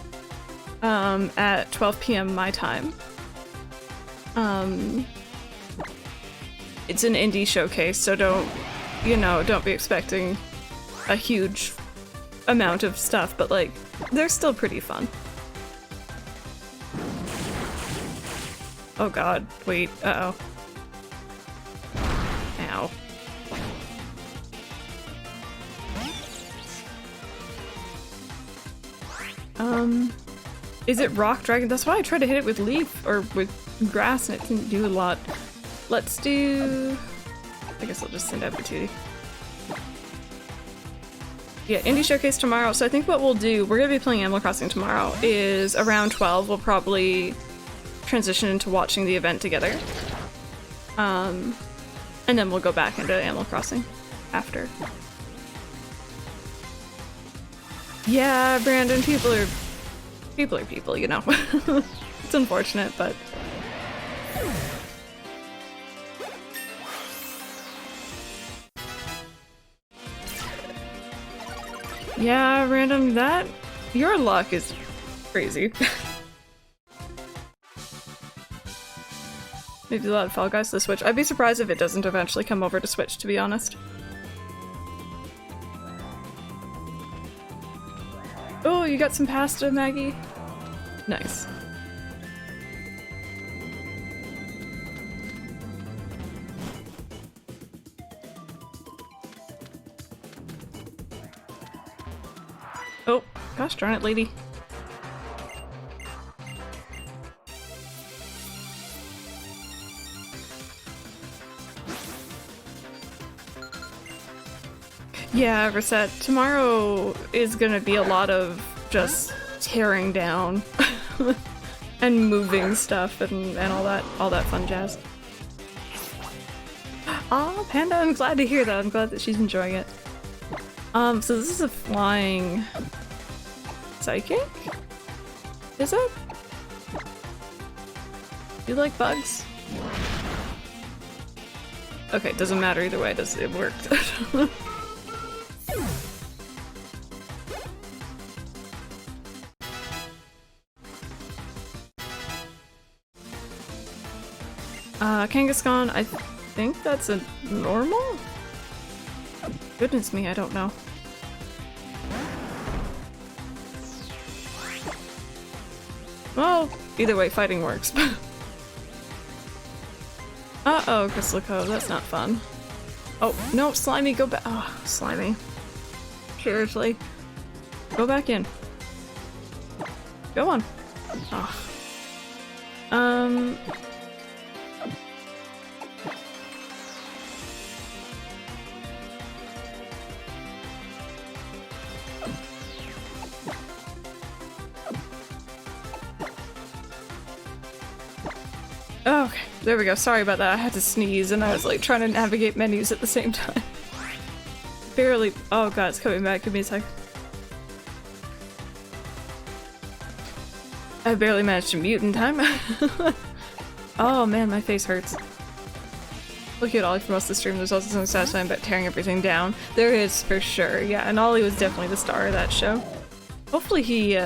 at 12 p.m. my time. It's an indie showcase, so don't be expecting a huge amount of stuff, but like, they're still pretty fun. Oh god, wait, uh-oh. Ow. Is it Rock Dragon? That's why I tried to hit it with leaf, or with grass, and it didn't do a lot. Let's do... I guess I'll just send out Batooty. Yeah, Indie Showcase tomorrow, so I think what we'll do, we're gonna be playing Animal Crossing tomorrow, is around 12, we'll probably transition into watching the event together. And then we'll go back into Animal Crossing after. Yeah, Brandon, people are people, you know. It's unfortunate, but... Yeah, Random, your luck is crazy. Maybe a lot of Fall Guys to Switch. I'd be surprised if it doesn't eventually come over to Switch, to be honest. Oh, you got some pasta, Maggie? Nice. Oh, gosh darn it, lady. Yeah, Reset. Tomorrow is gonna be a lot of just tearing down and moving stuff and all that fun jazz. Aw, Panda, I'm glad to hear that. I'm glad that she's enjoying it. So this is a flying psychic? Is it? You like bugs? Okay, doesn't matter either way, it worked. Kangaskhan, I think that's a normal? Goodness me, I don't know. Well, either way, fighting works. Uh-oh, Crystal Cove, that's not fun. Oh, no, Slimy, go back. Oh, Slimy. Seriously. Go back in. Go on. Oh. Okay, there we go. Sorry about that. I had to sneeze and I was like trying to navigate menus at the same time. Barely. Oh god, it's coming back. Give me a sec. I barely managed to mute in time. Oh man, my face hurts. Looking at Ollie for most of the stream, there's also something satisfying about tearing everything down. There is, for sure. Yeah, and Ollie was definitely the star of that show. Hopefully he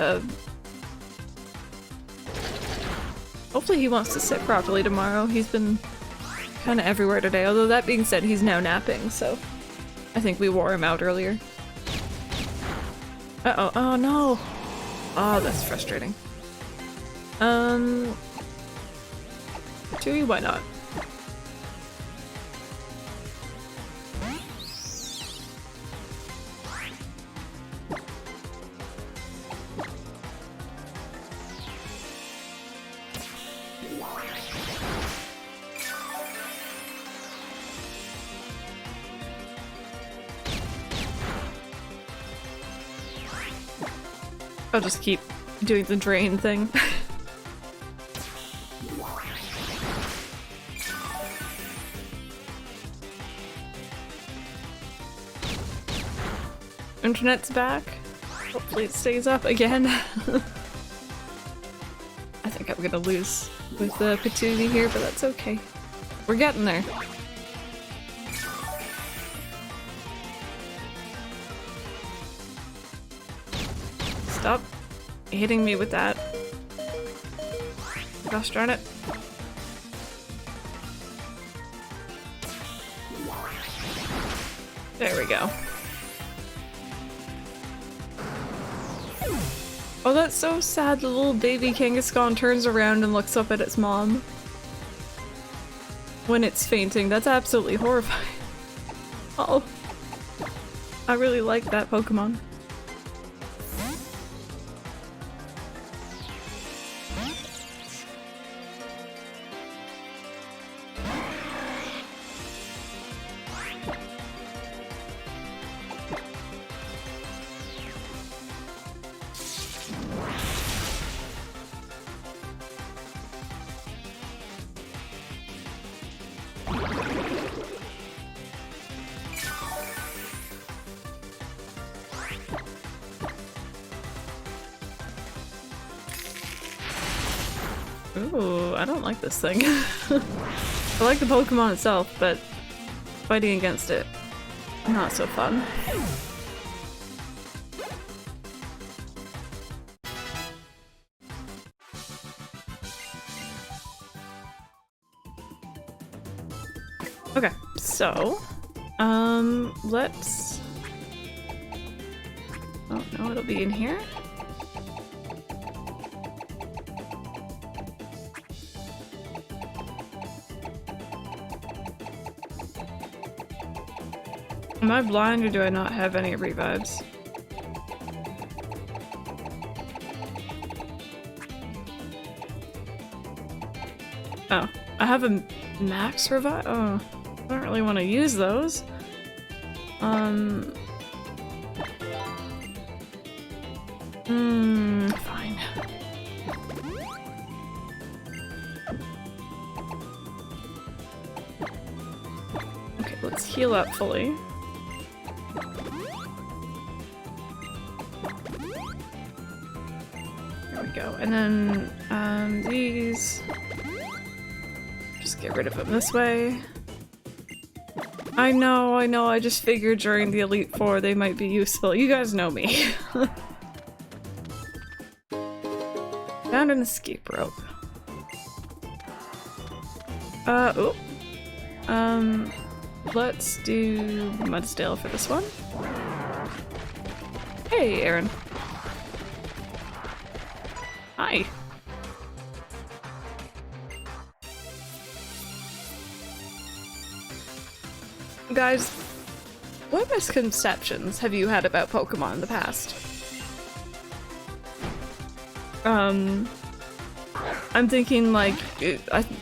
wants to sit properly tomorrow. He's been kind of everywhere today, although that being said, he's now napping, so I think we wore him out earlier. Uh-oh, oh no! Oh, that's frustrating. Tui, why not? I'll just keep doing the drain thing. Internet's back. Hopefully it stays up again. I think I'm gonna lose with the Patootie here, but that's okay. We're getting there. Stop hitting me with that. Gosh darn it. There we go. Oh, that's so sad. The little baby Kangaskhan turns around and looks up at its mom when it's fainting. That's absolutely horrifying. Oh, I really like that Pokemon. Ooh, I don't like this thing. I like the Pokemon itself, but fighting against it, not so fun. Okay, so, let's... Oh no, it'll be in here. Am I blind or do I not have any revives? Oh, I have a max revive? Oh, I don't really want to use those. Fine. Okay, let's heal up fully. There we go. And then, these... Just get rid of them this way. I know, I just figured during the Elite Four they might be useful. You guys know me. Found an escape rope. Oh. Let's do Mudsdale for this one. Hey, Aaron. Hi. Guys, what misconceptions have you had about Pokemon in the past? I'm thinking like,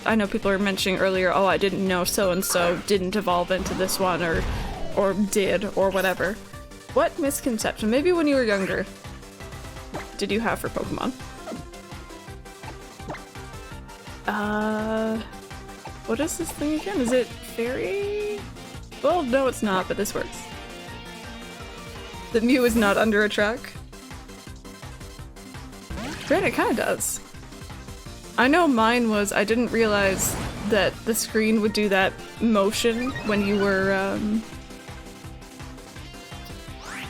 I know people were mentioning earlier, oh, I didn't know so-and-so didn't evolve into this one, or did, or whatever. What misconception, maybe when you were younger, did you have for Pokemon? What is this thing again? Is it fairy? Well, no it's not, but this works. The Mew is not under a truck. Right, it kinda does. I know mine was, I didn't realize that the screen would do that motion when you were,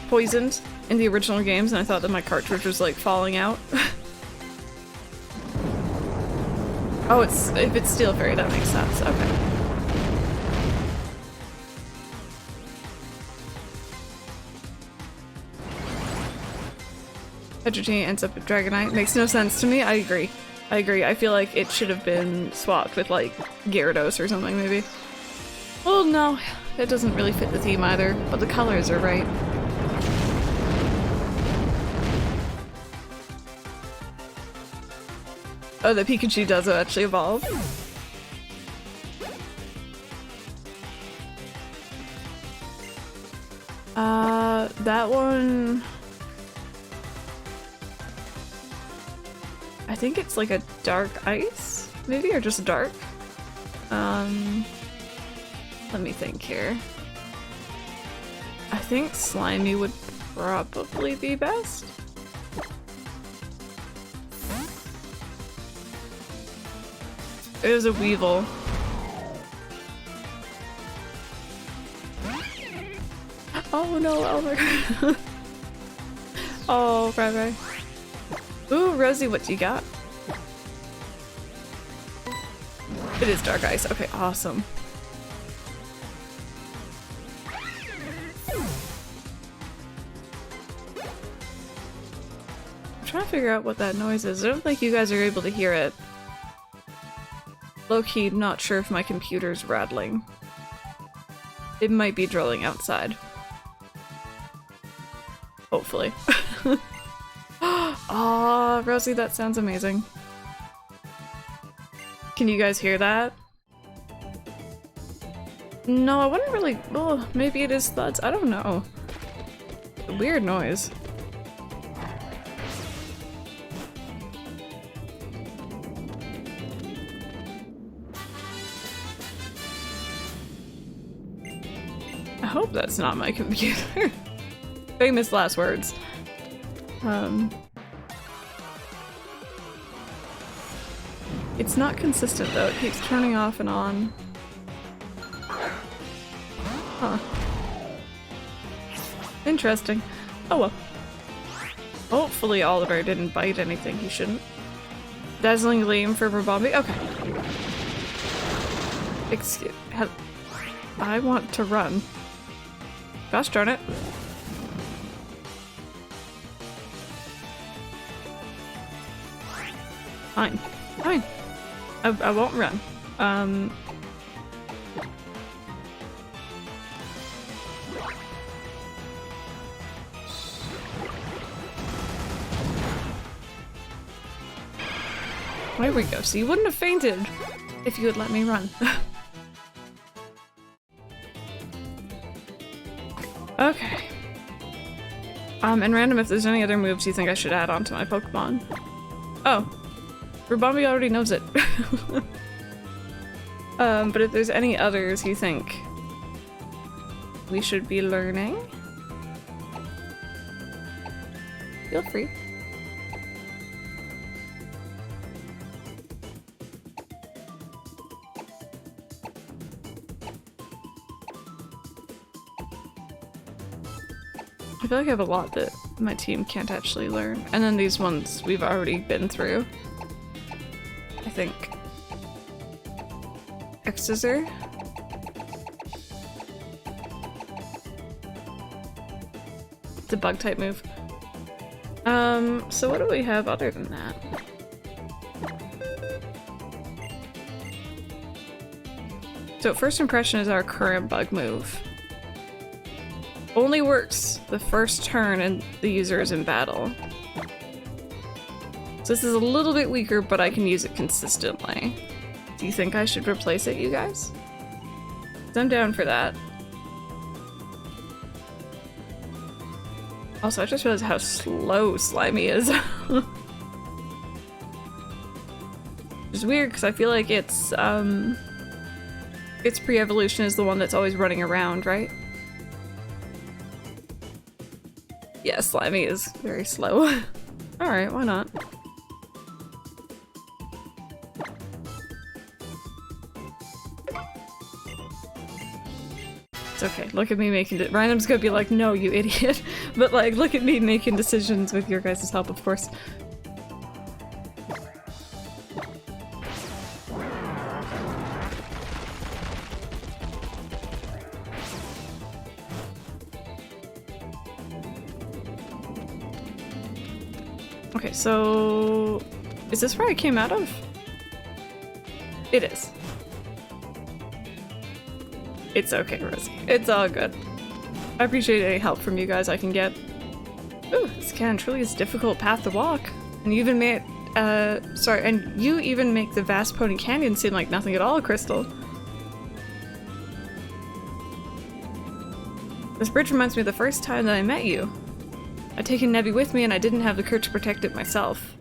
poisoned in the original games, and I thought that my cartridge was, like, falling out. Oh, if it's Steel Fairy, that makes sense. Okay. Hydrogen ends up with Dragonite. Makes no sense to me. I agree. I feel like it should have been swapped with, like, Gyarados or something, maybe. Well, no. That doesn't really fit the theme either, but the colors are right. Oh, the Pikachu does actually evolve. That one... I think it's like a dark ice, maybe, or just dark? Let me think here. I think Slimy would probably be best. It was a Weevil. Oh no, Elmer. Oh, bye. Ooh, Rosie, what do you got? It is dark ice. Okay, awesome. I'm trying to figure out what that noise is. I don't think you guys are able to hear it. Low-key, not sure if my computer's rattling. It might be drilling outside. Hopefully. Aw, Rosie, that sounds amazing. Can you guys hear that? No, I wouldn't really... Oh, maybe it is thuds. I don't know. A weird noise. I hope that's not my computer. Famous last words. It's not consistent though, it keeps turning off and on. Huh. Interesting. Oh well. Hopefully Oliver didn't bite anything he shouldn't. Dazzling Gleam for Rabombi? Okay. Excuse- I want to run. Gosh darn it. Fine. Fine. I won't run. There we go. So you wouldn't have fainted if you had let me run. Okay. And random, if there's any other moves you think I should add on to my Pokemon. Oh. Rubambi already knows it. But if there's any others you think we should be learning, feel free. I feel like I have a lot that my team can't actually learn. And then these ones we've already been through. I think. X-Scissor. It's a bug type move. So what do we have other than that? So first impression is our current bug move. Only works the first turn and the user is in battle. So this is a little bit weaker, but I can use it consistently. Do you think I should replace it, you guys? 'Cause I'm down for that. Also, I just realized how slow Slimy is. Which is weird, because I feel like its pre-evolution is the one that's always running around, right? Yeah, Slimy is very slow. Alright, why not? It's okay, look at me making it. Random's gonna be like, no, you idiot. But like, look at me making decisions with your guys' help, of course. Okay, so is this where I came out of? It is. It's okay, Rosie. It's all good. I appreciate any help from you guys I can get. Ooh, this can truly is a difficult path to walk. And you even made and you even make the vast Pony Canyon seem like nothing at all, Crystal. This bridge reminds me of the first time that I met you. I'd taken Nebby with me and I didn't have the courage to protect it myself.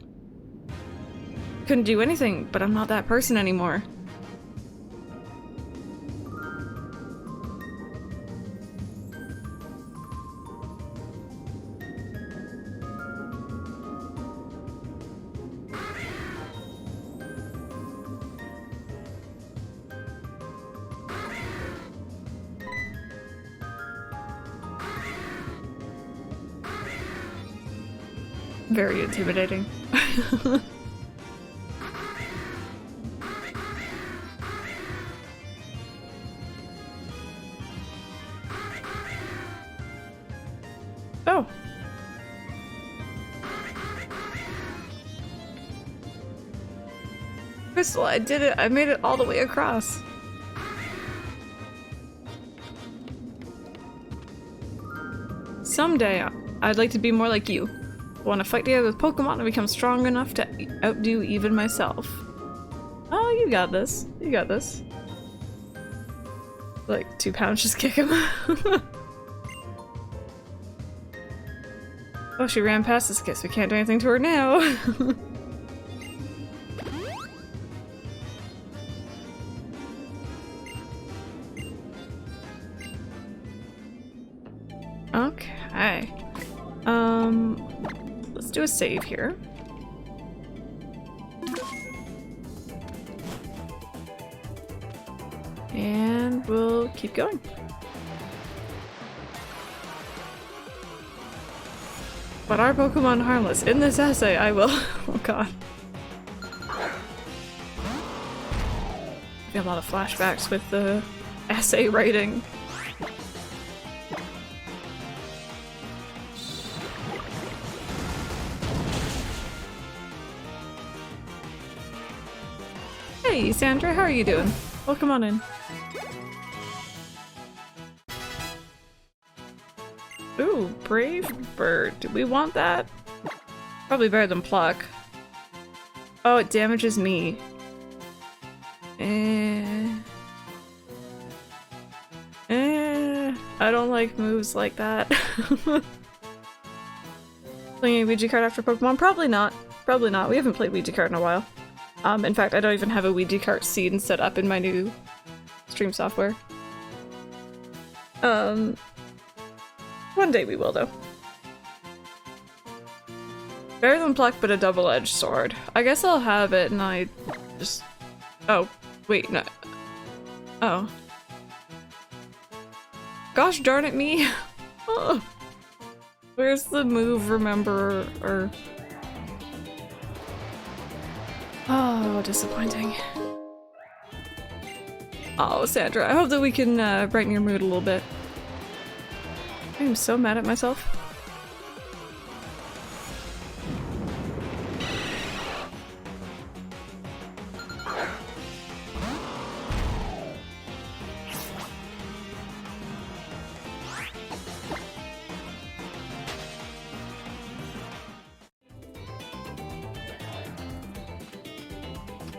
Couldn't do anything, but I'm not that person anymore. Very intimidating. Oh. Crystal, I did it. I made it all the way across. Someday, I'd like to be more like you. I want to fight together with Pokemon and become strong enough to outdo even myself. Oh, you got this. You got this. Like, 2 pounds, just kick him. Oh, she ran past us. Guess we can't do anything to her now. Okay. Let's do a save here. And we'll keep going. But are Pokemon harmless? In this essay, I will. Oh god. I have a lot of flashbacks with the essay writing. Hey, Sandra, how are you doing? Welcome on in. Ooh, Brave Bird. Do we want that? Probably better than Pluck. Oh, it damages me. I don't like moves like that. Playing a Ouija card after Pokemon? Probably not. Probably not. We haven't played Ouija card in a while. In fact, I don't even have a Ouija card scene set up in my new stream software. One day we will, though. Better than Pluck, but a double-edged sword. I guess I'll have it and I just... Oh, wait, no. Oh. Gosh darn it, me! Oh. Where's the move, remember, or... Oh, disappointing. Oh, Sandra, I hope that we can brighten your mood a little bit. I am so mad at myself.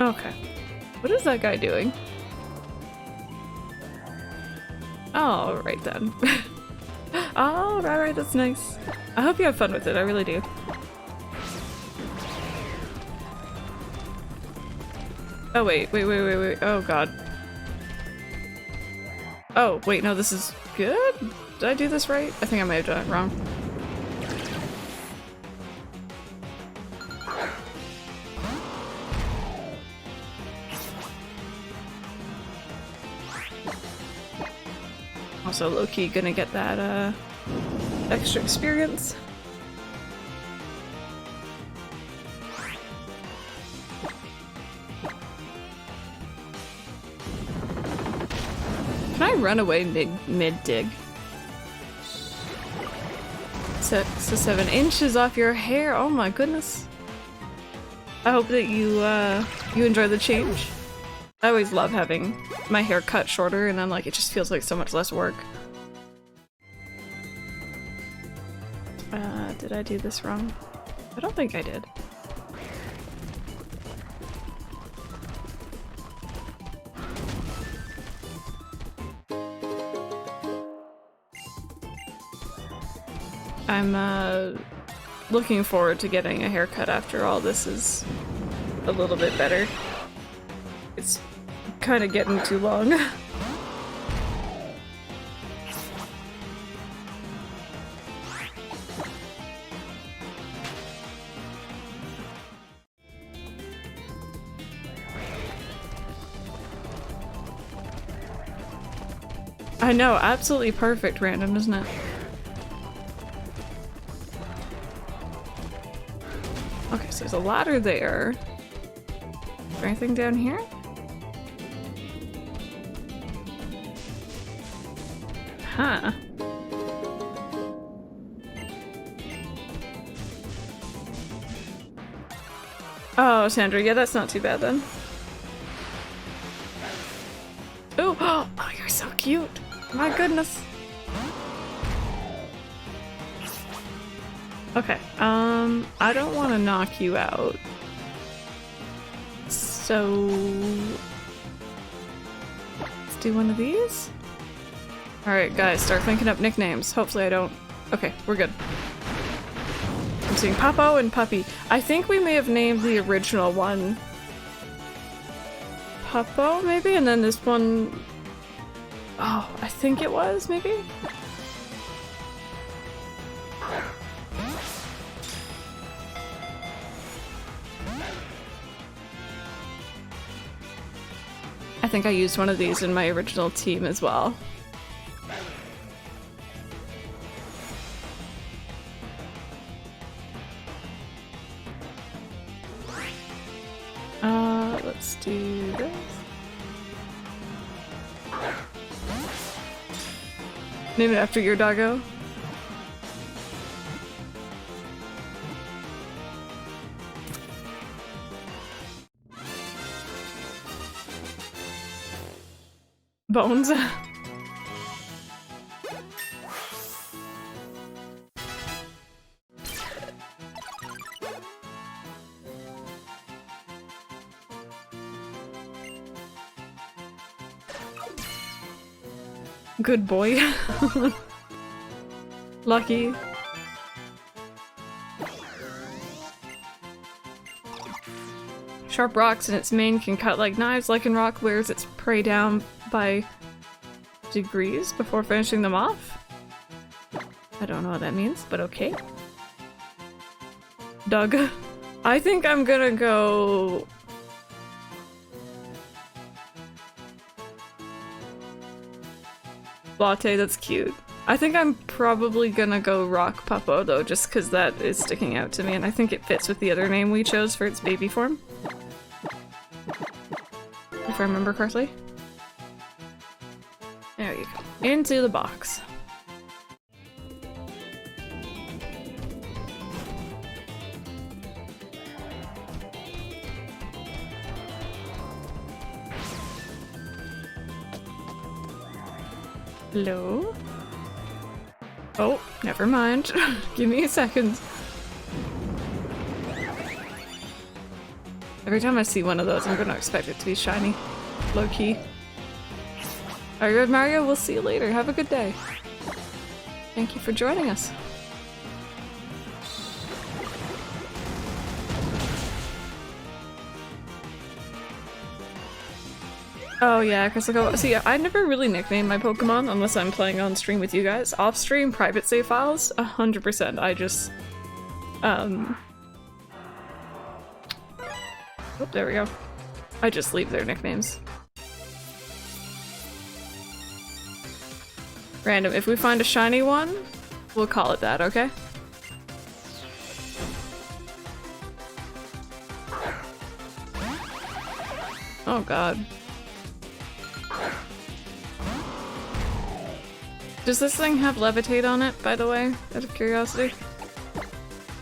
Okay. What is that guy doing? Oh, right then. Oh, right, that's nice. I hope you have fun with it, I really do. Oh, wait. Oh, God. Oh, wait, no, this is good? Did I do this right? I think I might have done it wrong. Also low-key gonna get that extra experience. Can I run away mid-dig? 6 to 7 inches off your hair, oh my goodness. I hope that you enjoy the change. I always love having my hair cut shorter and then like it just feels like so much less work. Did I do this wrong? I don't think I did. I'm looking forward to getting a haircut after all this is a little bit better. It's kind of getting too long. I know, absolutely perfect random, isn't it? Okay, so there's a ladder there. Is there anything down here? Huh. Oh, Sandra, yeah, that's not too bad then. Ooh, oh, you're so cute. My goodness. Okay, I don't want to knock you out. So... let's do one of these? Alright, guys, start thinking up nicknames. Hopefully I don't... Okay, we're good. I'm seeing Popo and Puppy. I think we may have named the original one Popo, maybe? And then this one... Oh, I think it was, maybe? I think I used one of these in my original team as well. Let's do this. Name it after your doggo. Bones. Good boy. Lucky. Sharp rocks and its mane can cut like knives. Lichen rock wears its prey down by degrees before finishing them off. I don't know what that means, but okay. Doug. I think I'm gonna go... Latte, that's cute. I think I'm probably gonna go Rock Puppo though, just because that is sticking out to me, and I think it fits with the other name we chose for its baby form. If I remember correctly. There you go. Into the box. Hello? Oh, never mind. Give me a second. Every time I see one of those, I'm gonna expect it to be shiny. Low key. Alright, Red Mario, we'll see you later. Have a good day. Thank you for joining us. Oh yeah, because see, I never really nickname my Pokemon unless I'm playing on stream with you guys. Off stream, private save files, 100%. I just, oh, there we go. I just leave their nicknames. Random. If we find a shiny one, we'll call it that, okay? Oh god. Does this thing have levitate on it, by the way, out of curiosity?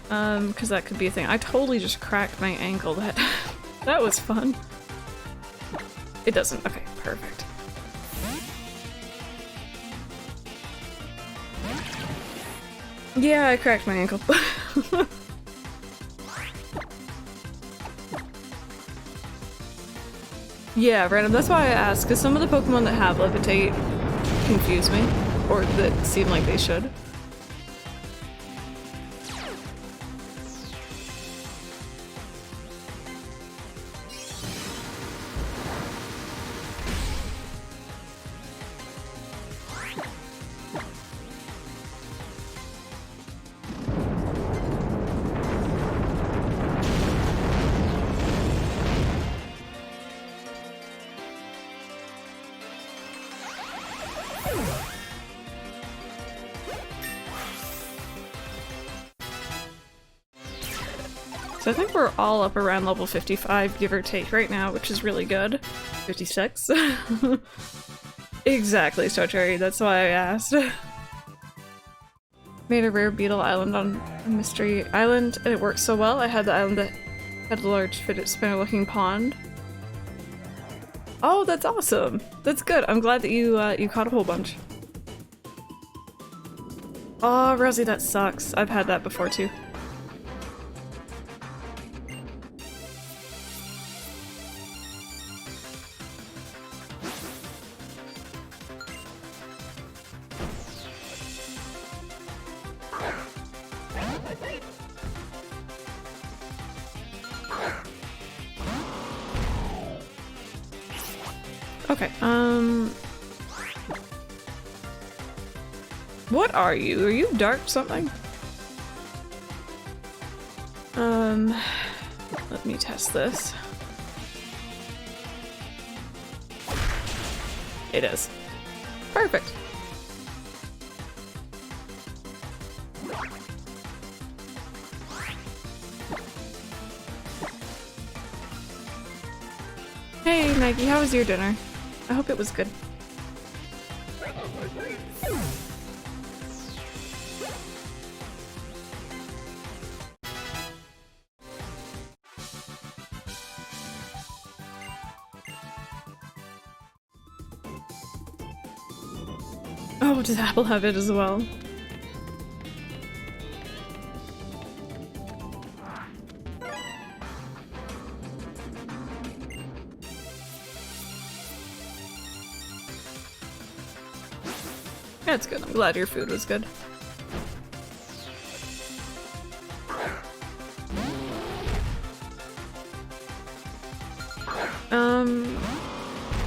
Because that could be a thing. I totally just cracked my ankle. That was fun. It doesn't. Okay, perfect. Yeah, I cracked my ankle. Yeah, random. That's why I asked, because some of the Pokemon that have levitate confuse me. Or that seem like they should. So I think we're all up around level 55, give or take, right now, which is really good. 56. Exactly, Starcherry, that's why I asked. Made a rare beetle island on a mystery island, and it worked so well. I had the island that had a large fidget spinner looking pond. Oh, that's awesome! That's good. I'm glad that you you caught a whole bunch. Oh, Rosie, that sucks. I've had that before too. Okay, what are you? Are you dark something? Let me test this. It is. Perfect. Hey Maggie, how was your dinner? I hope it was good. Oh, does Apple have it as well? That's good. I'm glad your food was good.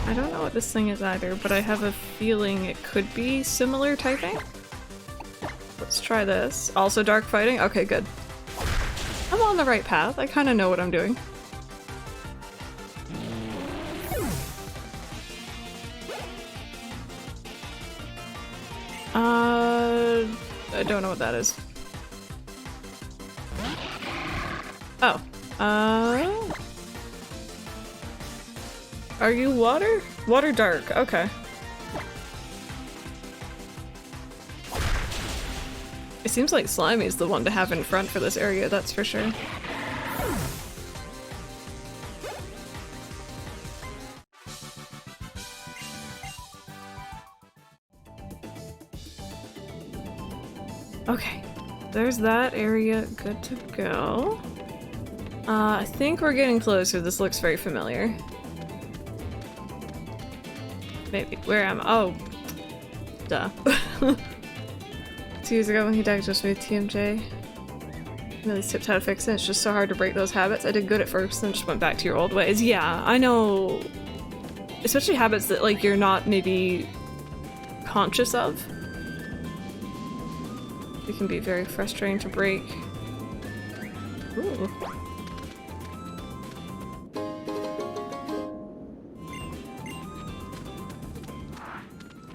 I don't know what this thing is either, but I have a feeling it could be similar typing. Let's try this. Also dark fighting? Okay, good. I'm on the right path. I kind of know what I'm doing. I don't know what that is. Oh. Are you water? Water dark, okay. It seems like Slimy's the one to have in front for this area, that's for sure. Okay, there's that area good to go. I think we're getting closer. This looks very familiar. Maybe. Where am I? Oh. Duh. 2 years ago when he diagnosed me with TMJ. Really tips how to fix it. It's just so hard to break those habits. I did good at first, then just went back to your old ways. Yeah, I know. Especially habits that, like, you're not maybe conscious of. It can be very frustrating to break. Ooh.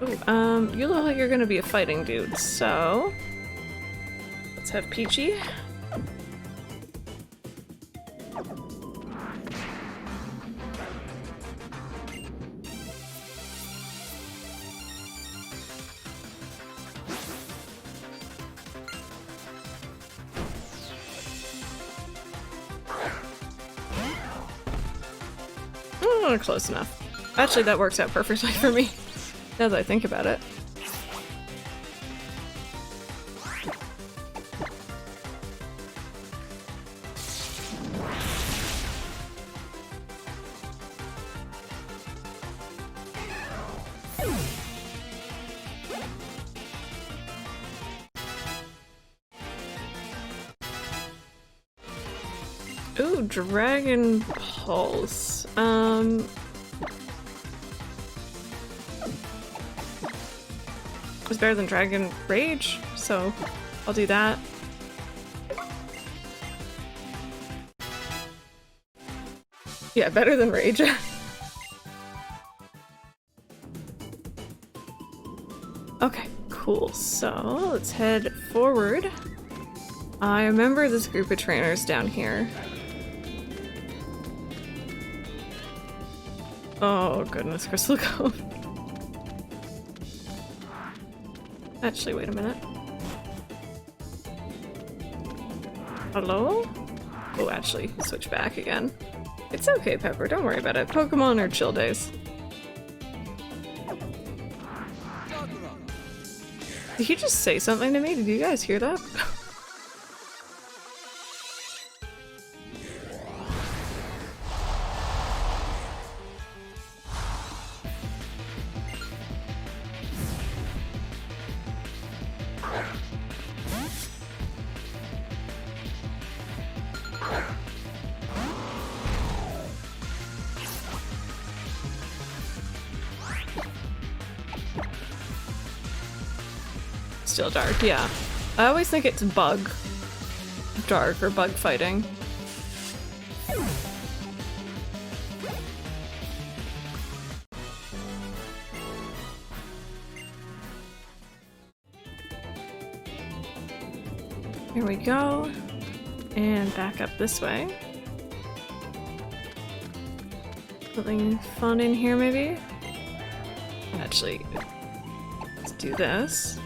Ooh, you look like you're gonna be a fighting dude, so let's have Peachy. Oh, close enough. Actually, that works out perfectly for me. Now that I think about it. Ooh, Dragon Pulse. It's better than Dragon Rage, so I'll do that. Yeah, better than Rage. Okay, cool. So let's head forward. I remember this group of trainers down here. Oh goodness, Crystal Cove. Actually, wait a minute. Hello? Oh, actually, switch back again. It's okay, Pepper, don't worry about it. Pokemon are chill days. Did he just say something to me? Did you guys hear that? Still dark, yeah. I always think it's bug dark or bug fighting. Here we go. And back up this way. Something fun in here, maybe? Actually, let's do this.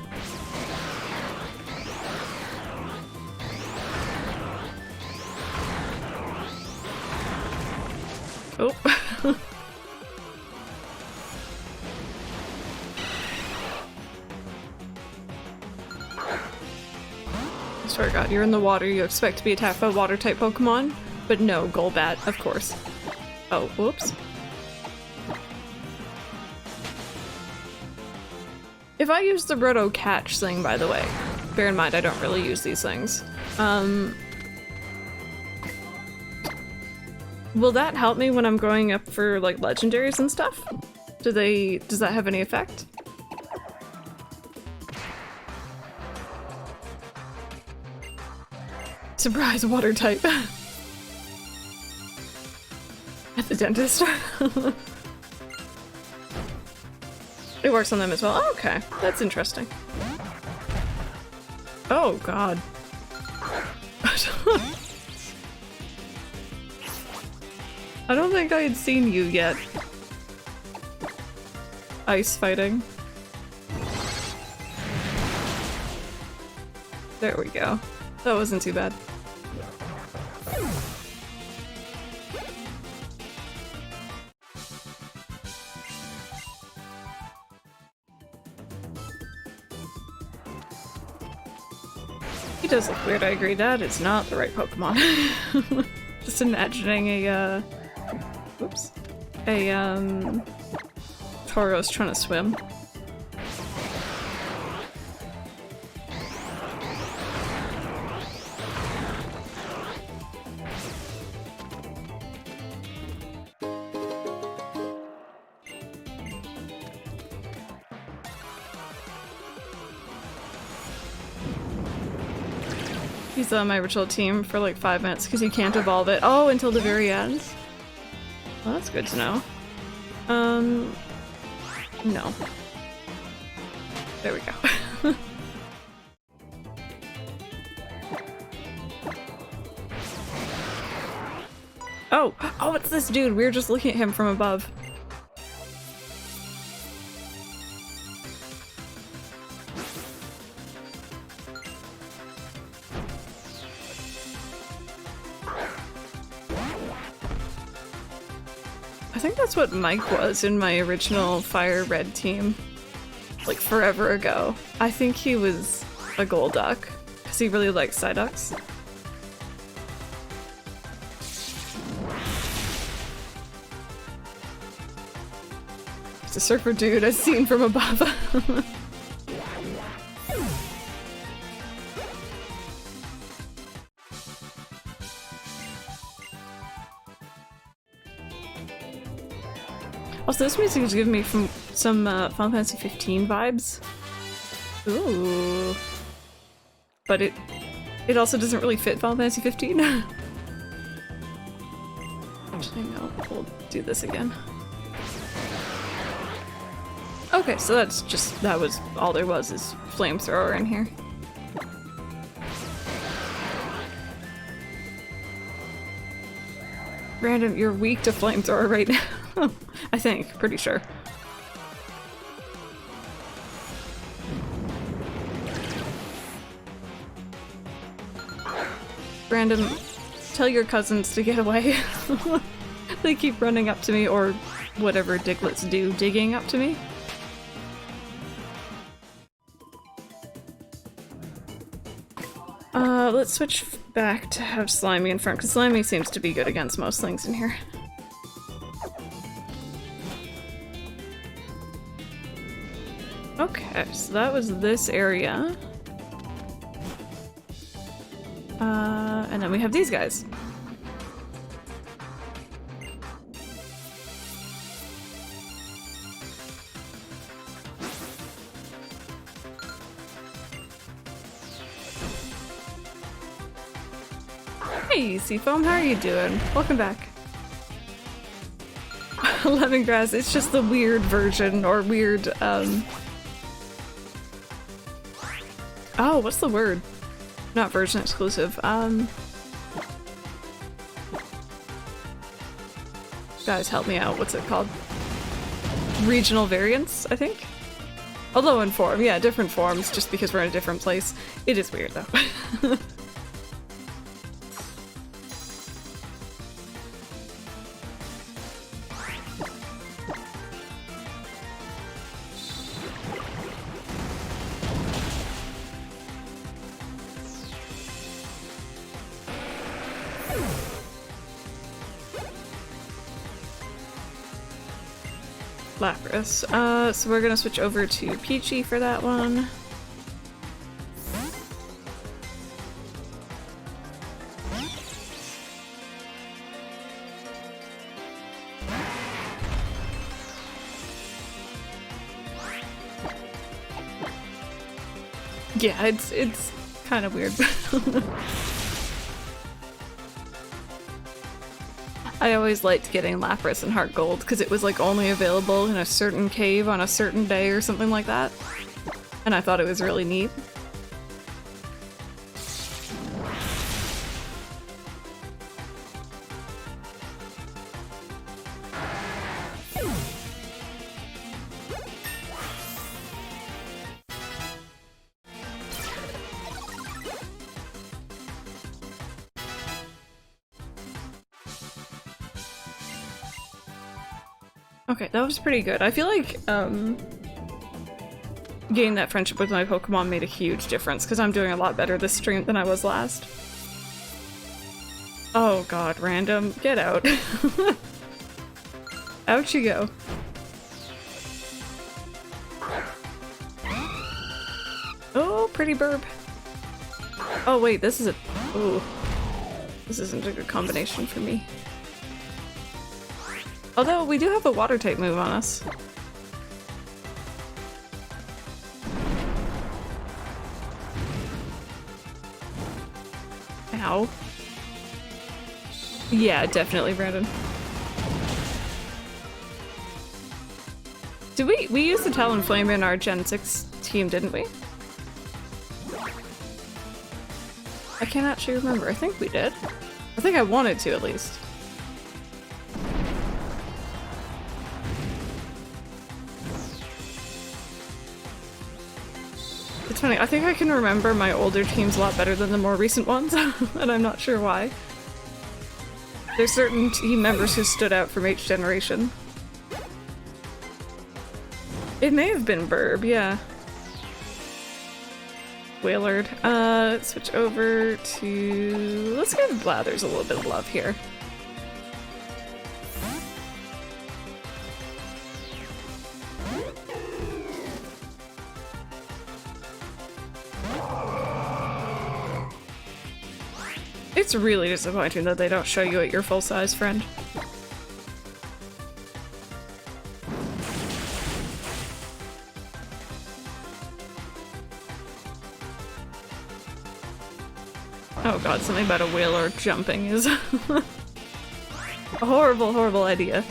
Oh. swear to God, you're in the water, you expect to be attacked by water-type Pokemon? But no, Golbat, of course. Oh, whoops. If I use the Roto Catch thing, by the way, bear in mind I don't really use these things, will that help me when I'm growing up for, like, legendaries and stuff? Does that have any effect? Surprise, water type. At the dentist. It works on them as well. Oh, okay, that's interesting. Oh, God. I don't think I had seen you yet. Ice fighting. There we go. That wasn't too bad. He does look weird, I agree. That is not the right Pokemon. Just imagining a, oops. A, Tauros trying to swim. He's on my original team for like 5 minutes because you can't evolve it. Oh, until the very end? Well, that's good to know. No. There we go. Oh, it's this dude. We were just looking at him from above. I think that's what Mike was in my original Fire Red team, like forever ago. I think he was a Golduck, because he really likes Psyducks. It's a surfer dude as seen from above. Also, this music is giving me some Final Fantasy 15 vibes. Ooh. But it also doesn't really fit Final Fantasy 15. Actually, no, we'll do this again. Okay, so that was all there was, is flamethrower in here. Random, you're weak to flamethrower right now. I think, pretty sure. Random, tell your cousins to get away. They keep running up to me, or whatever Diglets do, digging up to me. Let's switch back to have Slimy in front, because Slimy seems to be good against most things in here. Okay, so that was this area. And then we have these guys. Hey, Seafoam, how are you doing? Welcome back. Lemongrass, it's just the weird version, or weird, oh, what's the word? Not version exclusive, guys, help me out, what's it called? Regional variants, I think? Although in form, yeah, different forms, just because we're in a different place. It is weird, though. Lapras. So we're gonna switch over to Peachy for that one. Yeah, it's kind of weird. I always liked getting Lapras and Heart Gold because it was like only available in a certain cave on a certain day or something like that. And I thought it was really neat. Okay, that was pretty good. I feel like getting that friendship with my Pokemon made a huge difference because I'm doing a lot better this stream than I was last. Oh god, random. Get out. Out you go. Oh, pretty burb. Oh wait, this is a... Ooh. This isn't a good combination for me. Although, we do have a water type move on us. Ow. Yeah, definitely, Brandon. Did we used the Talonflame in our Gen 6 team, didn't we? I can't actually remember. I think we did. I think I wanted to, at least. It's funny, I think I can remember my older teams a lot better than the more recent ones, and I'm not sure why. There's certain team members who stood out from each generation. It may have been Burb, yeah. Wailord. Switch over to... Let's give Blathers a little bit of love here. It's really disappointing that they don't show you at your full size, friend. Oh god, something about a Wailord jumping is a horrible, horrible idea.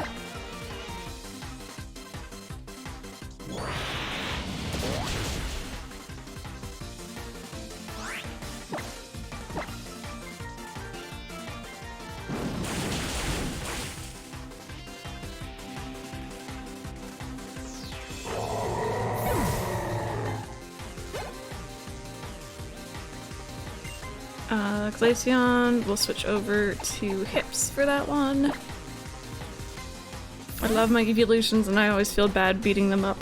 Glaceon, we'll switch over to Hips for that one. I love my evolutions and I always feel bad beating them up.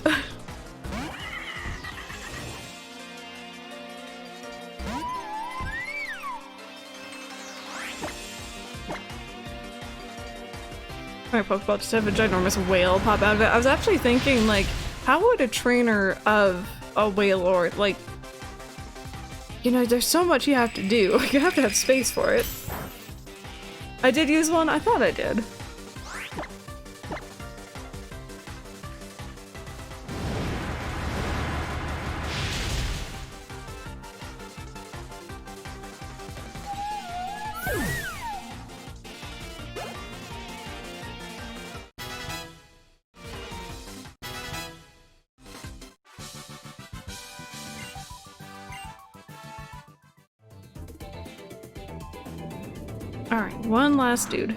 My Pokeball just have a ginormous whale pop out of it. I was actually thinking, like, how would a trainer of a Wailord, like, you know, there's so much you have to do. You have to have space for it. I did use one? I thought I did. Alright, one last dude.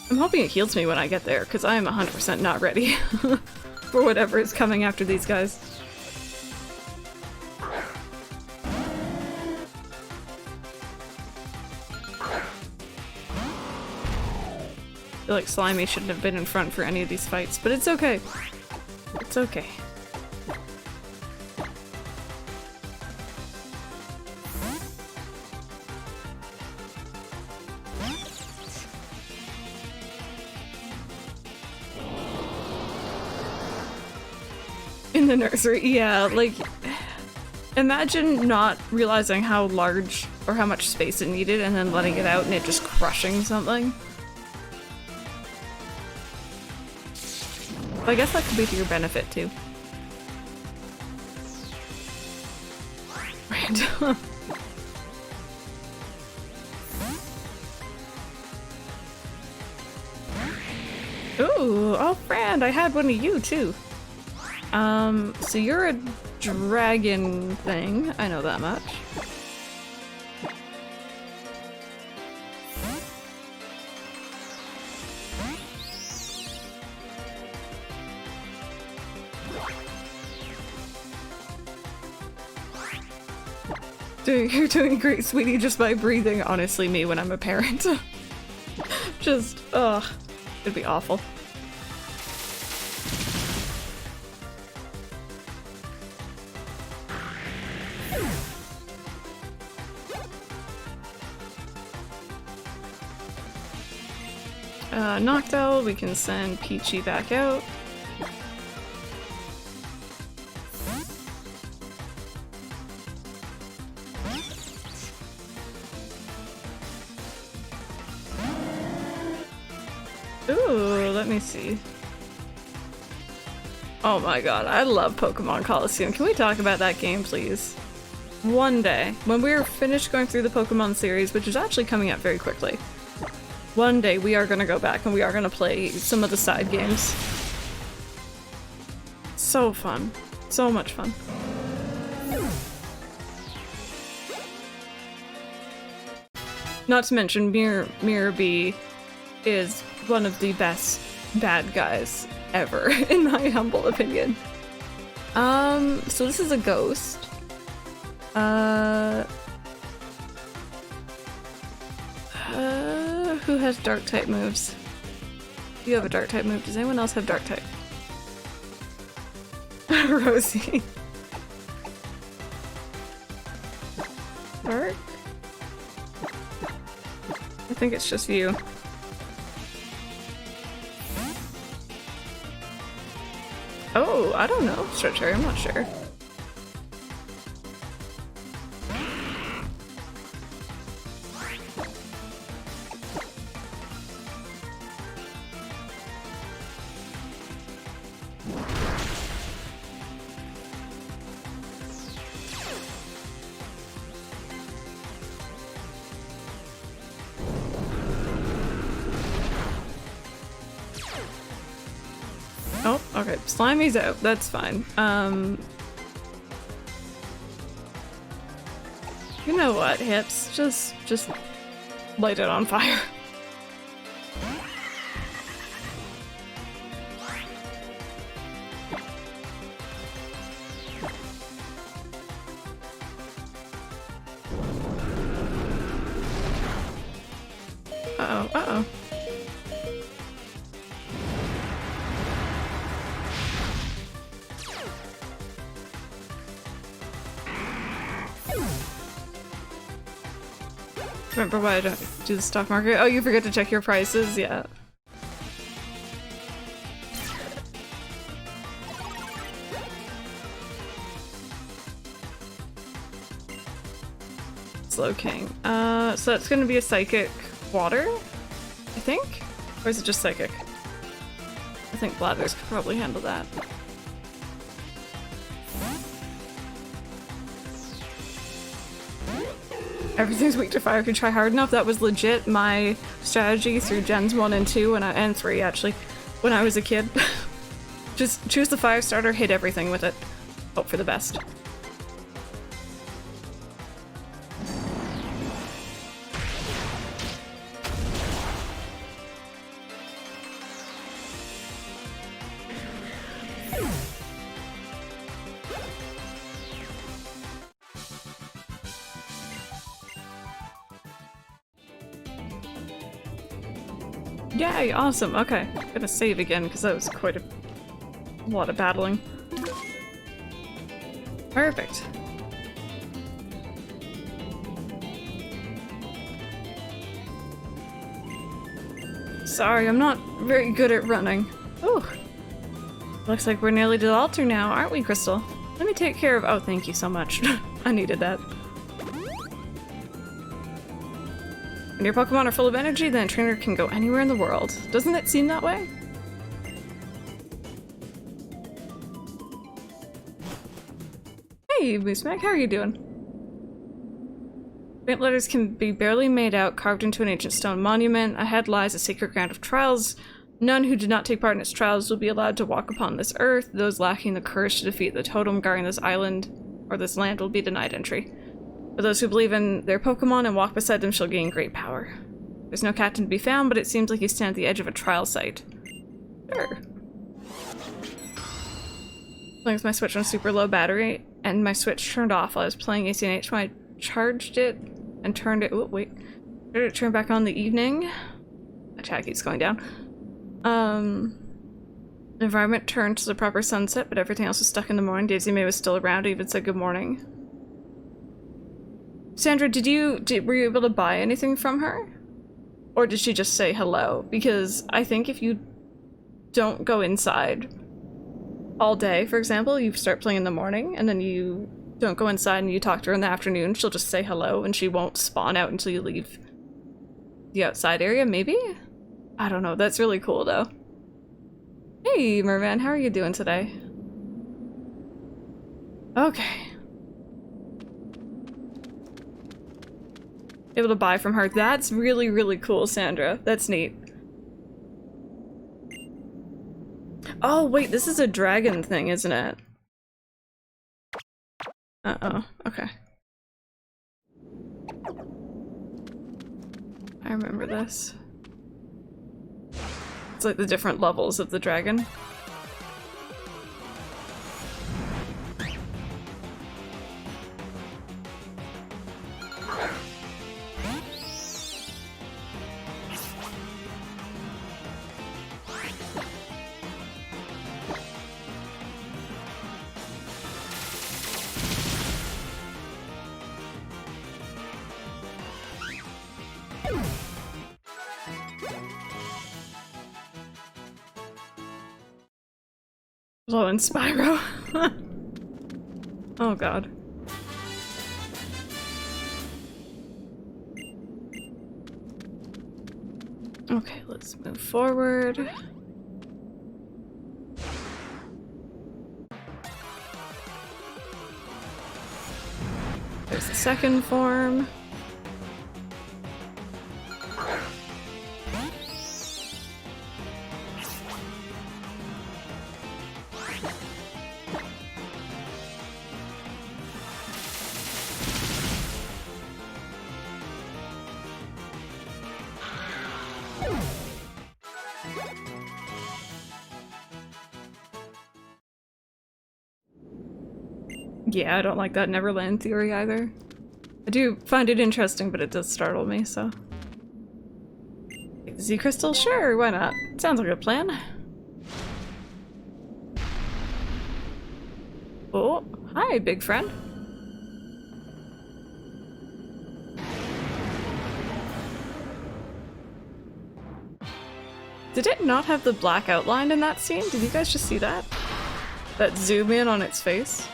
I'm hoping it heals me when I get there, because I am 100% not ready for whatever is coming after these guys. I feel like Slimy shouldn't have been in front for any of these fights, but it's okay. It's okay. in the nursery. Yeah, like, imagine not realizing how large or how much space it needed and then letting it out and it just crushing something. But I guess that could be to your benefit too. Random. Ooh, oh friend, I had one of you too. So you're a dragon thing, I know that much. You're doing great, sweetie, just by breathing. Honestly, me when I'm a parent. Just, ugh, it'd be awful. Noctowl, we can send Peachy back out. Ooh, let me see. Oh my god, I love Pokemon Coliseum. Can we talk about that game, please? One day, when we're finished going through the Pokemon series, which is actually coming up very quickly, one day we are gonna go back and we are gonna play some of the side games. So fun. So much fun. Not to mention, Mirabee is one of the best bad guys ever, in my humble opinion. So this is a ghost. Who has dark type moves? You have a dark type move. Does anyone else have dark type? Rosie. Dark? I think it's just you. Oh, I don't know. Stretcher, I'm not sure. Oh, okay. Slimy's out. That's fine. You know what, Hips? Just light it on fire. Uh-oh, uh-oh. Remember why I don't do the stock market? Oh, you forget to check your prices? Yeah. Slow King. So that's gonna be a psychic water, I think? Or is it just psychic? I think Blathers could probably handle that. Everything's weak to fire if you try hard enough. That was legit my strategy through Gens 1 and 2 and 3 actually, when I was a kid. Just choose the fire starter, hit everything with it. Hope for the best. Yay, awesome. Okay, I'm gonna save again because that was quite a lot of battling. Perfect. Sorry, I'm not very good at running. Ooh. Looks like we're nearly to the altar now, aren't we, Crystal? Let me take care of— oh, thank you so much. I needed that. When your Pokemon are full of energy, then a trainer can go anywhere in the world. Doesn't it seem that way? Hey, Moosemek, how are you doing? Faint letters can be barely made out, carved into an ancient stone monument. Ahead lies a sacred ground of trials. None who did not take part in its trials will be allowed to walk upon this earth. Those lacking the courage to defeat the totem guarding this island, or this land, will be denied entry. But those who believe in their Pokemon and walk beside them shall gain great power. There's no captain to be found, but it seems like you stand at the edge of a trial site. Sure. Playing with my Switch on super low battery, and my Switch turned off while I was playing ACNH when I charged it and turned it— oh, wait. Did it turn back on in the evening? My chat keeps going down. The environment turned to the proper sunset, but everything else was stuck in the morning. Daisy May was still around, I even said good morning. Sandra, were you able to buy anything from her? Or did she just say hello? Because I think if you don't go inside all day, for example, you start playing in the morning, and then you don't go inside and you talk to her in the afternoon, she'll just say hello, and she won't spawn out until you leave the outside area, maybe? I don't know, that's really cool though. Hey, Merman, how are you doing today? Okay. Able to buy from her. That's really, really cool, Sandra. That's neat. Oh, wait, this is a dragon thing, isn't it? Uh-oh, okay. I remember this. It's like the different levels of the dragon. Low and Spyro. Oh god. Okay, let's move forward. There's the second form. Yeah, I don't like that Neverland theory either. I do find it interesting, but it does startle me, so. Z Crystal? Sure, why not? Sounds like a plan. Oh, hi, big friend. Did it not have the black outline in that scene? Did you guys just see that? That zoom in on its face?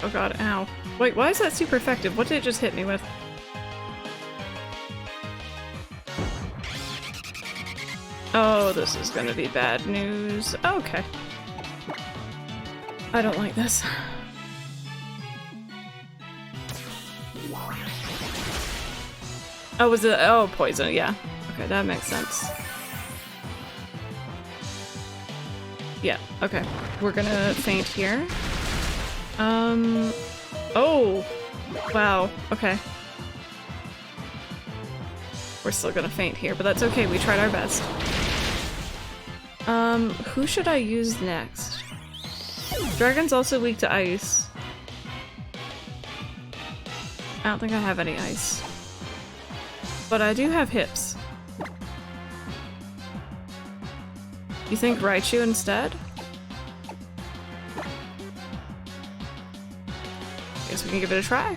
Oh god, ow. Wait, why is that super effective? What did it just hit me with? Oh, this is gonna be bad news. Okay. I don't like this. Oh, was it— oh, poison, yeah. Okay, that makes sense. Yeah, okay. We're gonna faint here. Oh! Wow, okay. We're still gonna faint here, but that's okay, we tried our best. Who should I use next? Dragon's also weak to ice. I don't think I have any ice. But I do have hips. You think Raichu instead? Guess we can give it a try.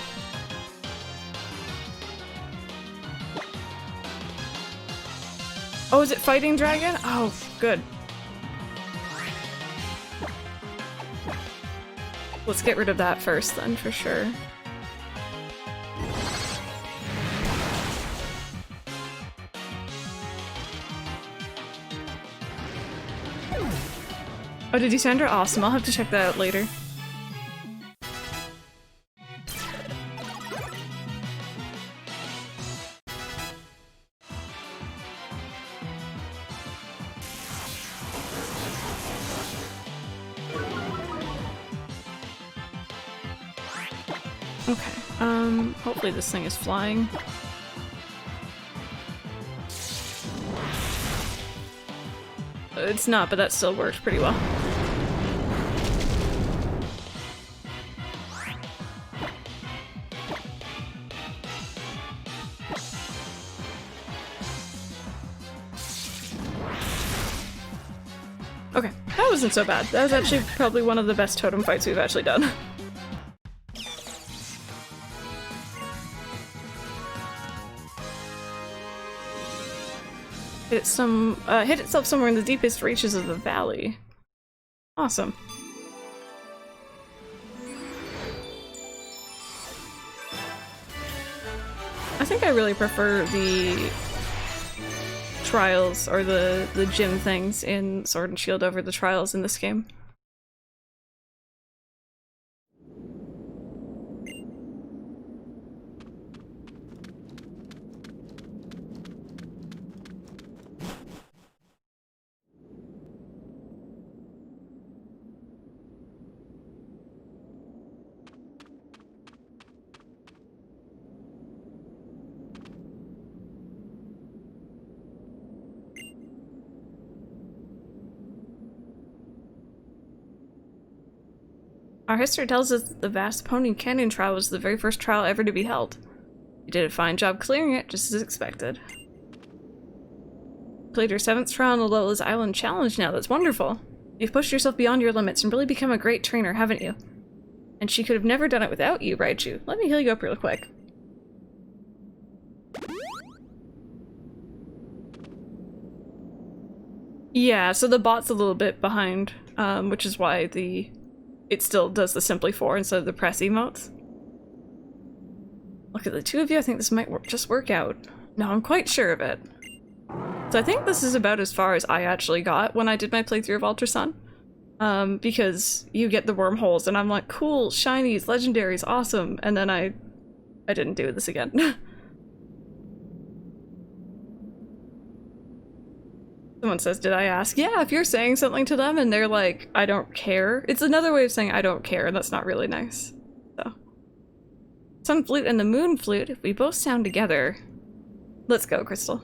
Oh, is it fighting dragon? Oh, good. Let's get rid of that first then, for sure. Oh, did you send her? Awesome, I'll have to check that out later. Okay, hopefully this thing is flying. It's not, but that still worked pretty well. Okay, that wasn't so bad. That was actually probably one of the best totem fights we've actually done. Hit itself somewhere in the deepest reaches of the valley. Awesome. I think I really prefer the trials, or the gym things in Sword and Shield over the trials in this game. Our history tells us that the vast Pony Canyon trial was the very first trial ever to be held. You did a fine job clearing it, just as expected. Played your 7th trial on the Lola's Island Challenge now, that's wonderful. You've pushed yourself beyond your limits and really become a great trainer, haven't you? And she could have never done it without you, Raichu. Let me heal you up real quick. Yeah, so the bot's a little bit behind, which is why it still does the Simply 4 instead of the press emotes. Look at the two of you, I think this might just work out. No, I'm quite sure of it. So I think this is about as far as I actually got when I did my playthrough of Ultra Sun. Because you get the wormholes and I'm like, cool, shinies, legendaries, awesome, and then I didn't do this again. Someone says, did I ask? Yeah, if you're saying something to them and they're like, I don't care. It's another way of saying I don't care, and that's not really nice. So. Sun Flute and the Moon Flute, if we both sound together. Let's go, Crystal.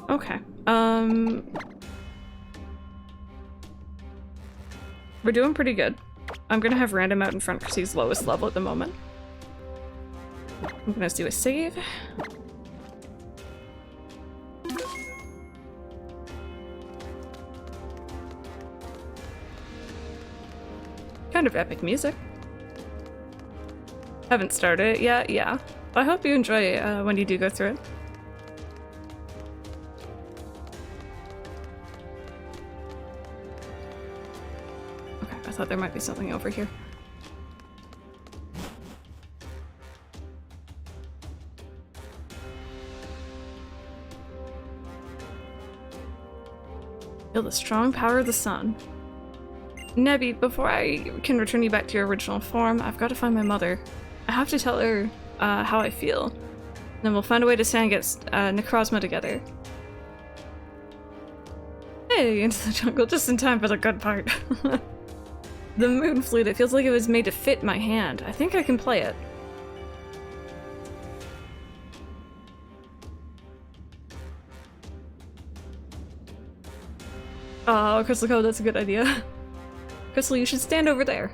Okay. We're doing pretty good. I'm gonna have Random out in front because he's lowest level at the moment. I'm gonna do a save. Kind of epic music. Haven't started it yet, yeah. I hope you enjoy it when you do go through it. Okay, I thought there might be something over here. Feel the strong power of the sun. Nebby, before I can return you back to your original form, I've got to find my mother. I have to tell her how I feel. Then we'll find a way to stand against Necrozma together. Hey, into the jungle just in time for the good part. The Moon Flute, it feels like it was made to fit my hand. I think I can play it. Oh, Crystal Cove, that's a good idea. Crystal, you should stand over there.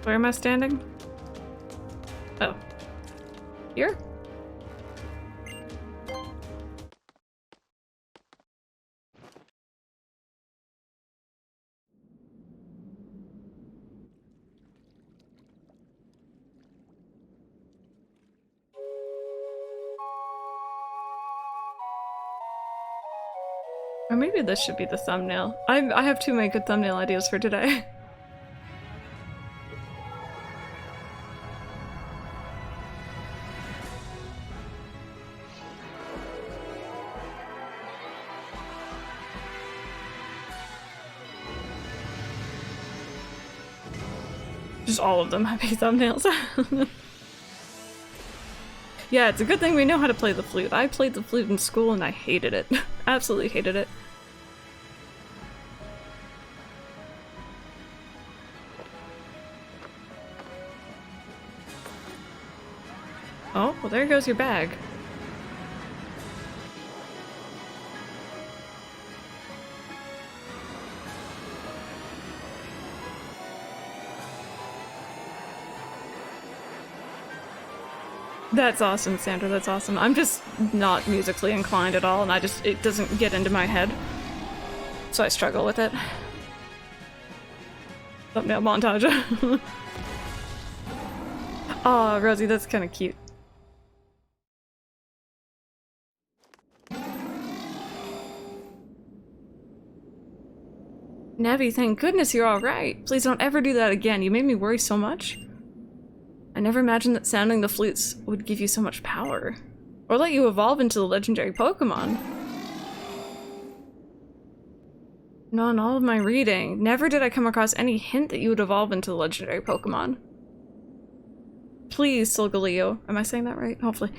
Where am I standing? Oh. Here? Or maybe this should be the thumbnail. I have too many good thumbnail ideas for today. Just all of them happy thumbnails. Yeah, it's a good thing we know how to play the flute. I played the flute in school and I hated it. Absolutely hated it. Oh, well there goes your bag. That's awesome, Sandra, that's awesome. I'm just not musically inclined at all, and it doesn't get into my head. So I struggle with it. Thumbnail montage. Aw, Rosie, that's kind of cute. Navi, thank goodness you're alright. Please don't ever do that again. You made me worry so much. I never imagined that sounding the flutes would give you so much power. Or let you evolve into the legendary Pokemon. No, in all of my reading, never did I come across any hint that you would evolve into the legendary Pokemon. Please, Solgaleo. Am I saying that right? Hopefully.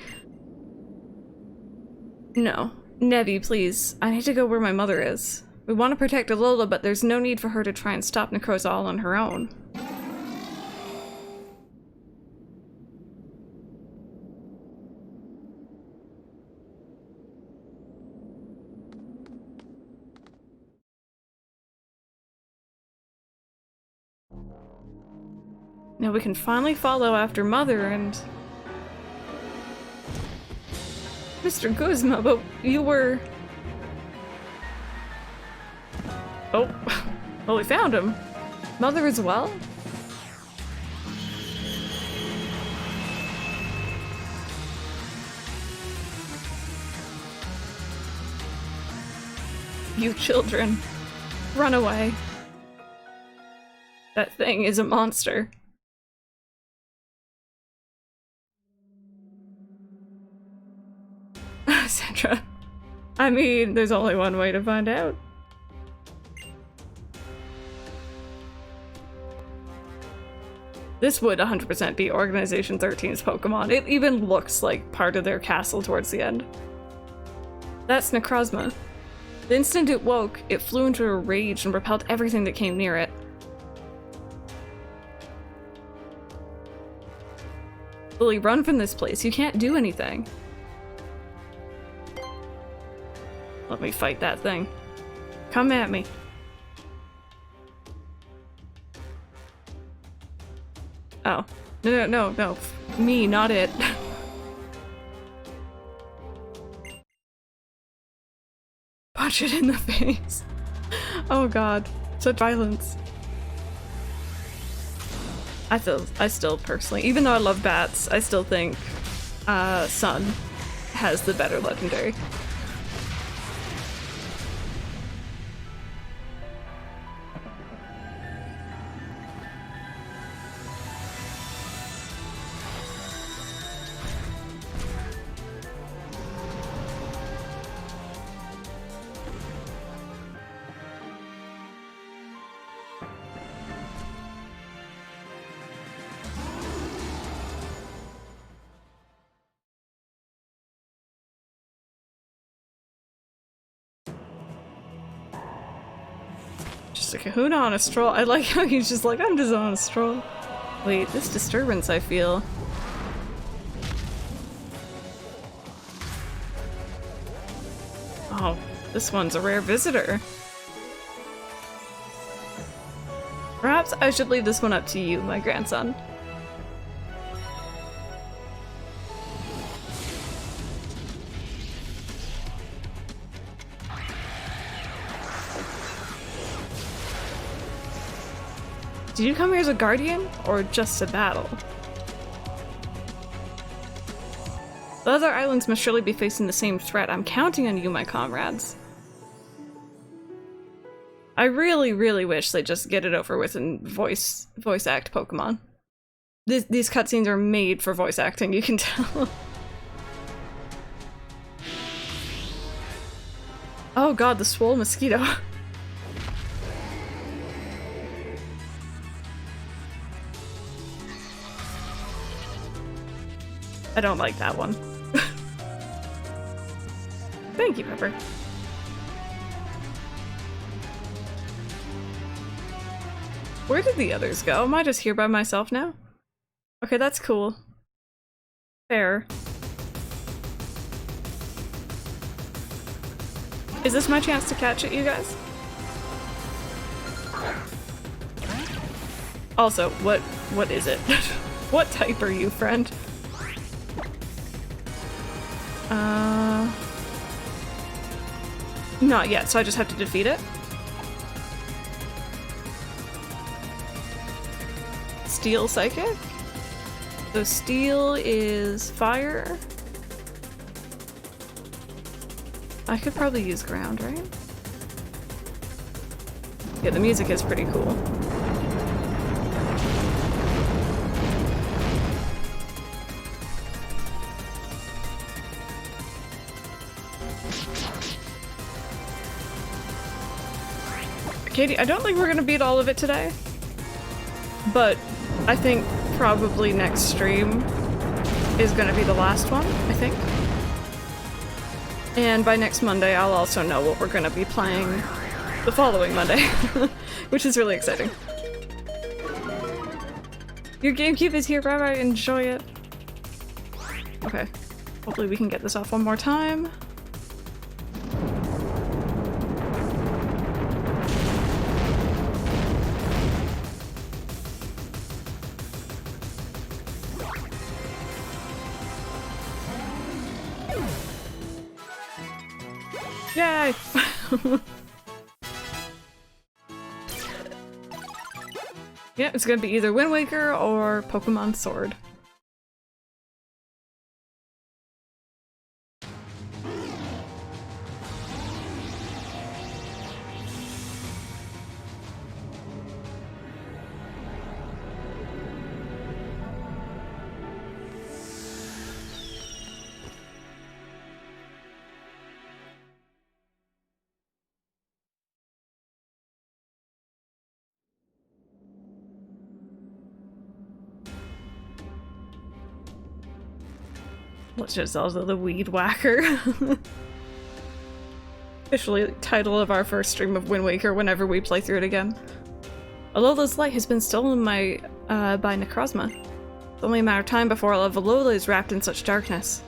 No. Nevi, please. I need to go where my mother is. We want to protect Alola, but there's no need for her to try and stop Necroza all on her own. Now we can finally follow after Mother and... Mr. Guzma, but you were... Oh, well we found him. Mother as well? You children, run away. That thing is a monster. Sandra, I mean, there's only one way to find out. This would 100% be Organization 13's Pokemon. It even looks like part of their castle towards the end. That's Necrozma. The instant it woke, it flew into a rage and repelled everything that came near it. Lily, run from this place. You can't do anything. Let me fight that thing. Come at me. Oh. No. Me, not it. Punch it in the face. Oh god. Such violence. I still personally, even though I love bats, I still think Sun has the better legendary. Just a kahuna on a stroll. I like how he's just like, I'm just on a stroll. Wait, this disturbance I feel. Oh, this one's a rare visitor. Perhaps I should leave this one up to you, my grandson. Did you come here as a guardian, or just to battle? The other islands must surely be facing the same threat. I'm counting on you, my comrades. I really, really wish they just get it over with and voice act Pokemon. These cutscenes are made for voice acting, you can tell. Oh god, the swole mosquito. I don't like that one. Thank you, Pepper. Where did the others go? Am I just here by myself now? Okay, that's cool. Fair. Is this my chance to catch it, you guys? Also, what is it? What type are you, friend? Not yet, so I just have to defeat it. Steel Psychic? So steel is fire. I could probably use ground, right? Yeah, the music is pretty cool. Katie, I don't think we're gonna beat all of it today, but I think probably next stream is gonna be the last one, I think. And by next Monday, I'll also know what we're gonna be playing the following Monday, which is really exciting. Your GameCube is here, Rabbi, enjoy it. Okay, hopefully we can get this off one more time. Yay! Yeah, it's gonna be either Wind Waker or Pokemon Sword. Let's just also the Weed Whacker. Officially title of our first stream of Wind Waker whenever we play through it again. Alola's light has been stolen by Necrozma. It's only a matter of time before all of Alola is wrapped in such darkness.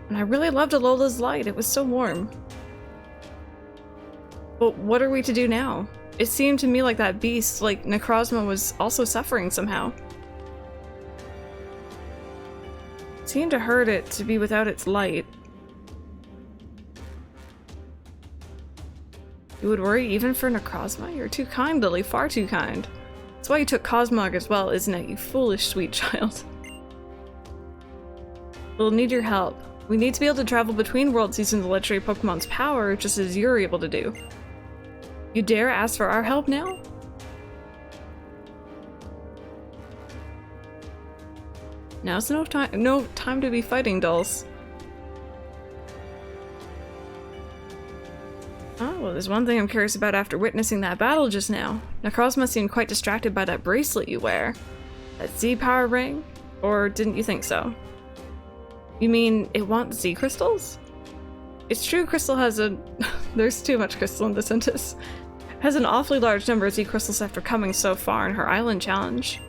And I really loved Alola's light, it was so warm. But what are we to do now? It seemed to me like that beast, like Necrozma, was also suffering somehow. It seemed to hurt it to be without its light. You would worry even for Necrozma? You're too kind, Lily, far too kind. That's why you took Cosmog as well, isn't it, you foolish sweet child? We'll need your help. We need to be able to travel between worlds using the legendary Pokemon's power, just as you're able to do. You dare ask for our help now? Now's no time to be fighting, dolls. Oh, well, there's one thing I'm curious about after witnessing that battle just now. Necrozma seemed quite distracted by that bracelet you wear. That Z-Power ring? Or didn't you think so? You mean it wants Z-crystals? It's true Crystal has a... There's too much crystal in this sentence. Has an awfully large number of Z crystals after coming so far in her island challenge.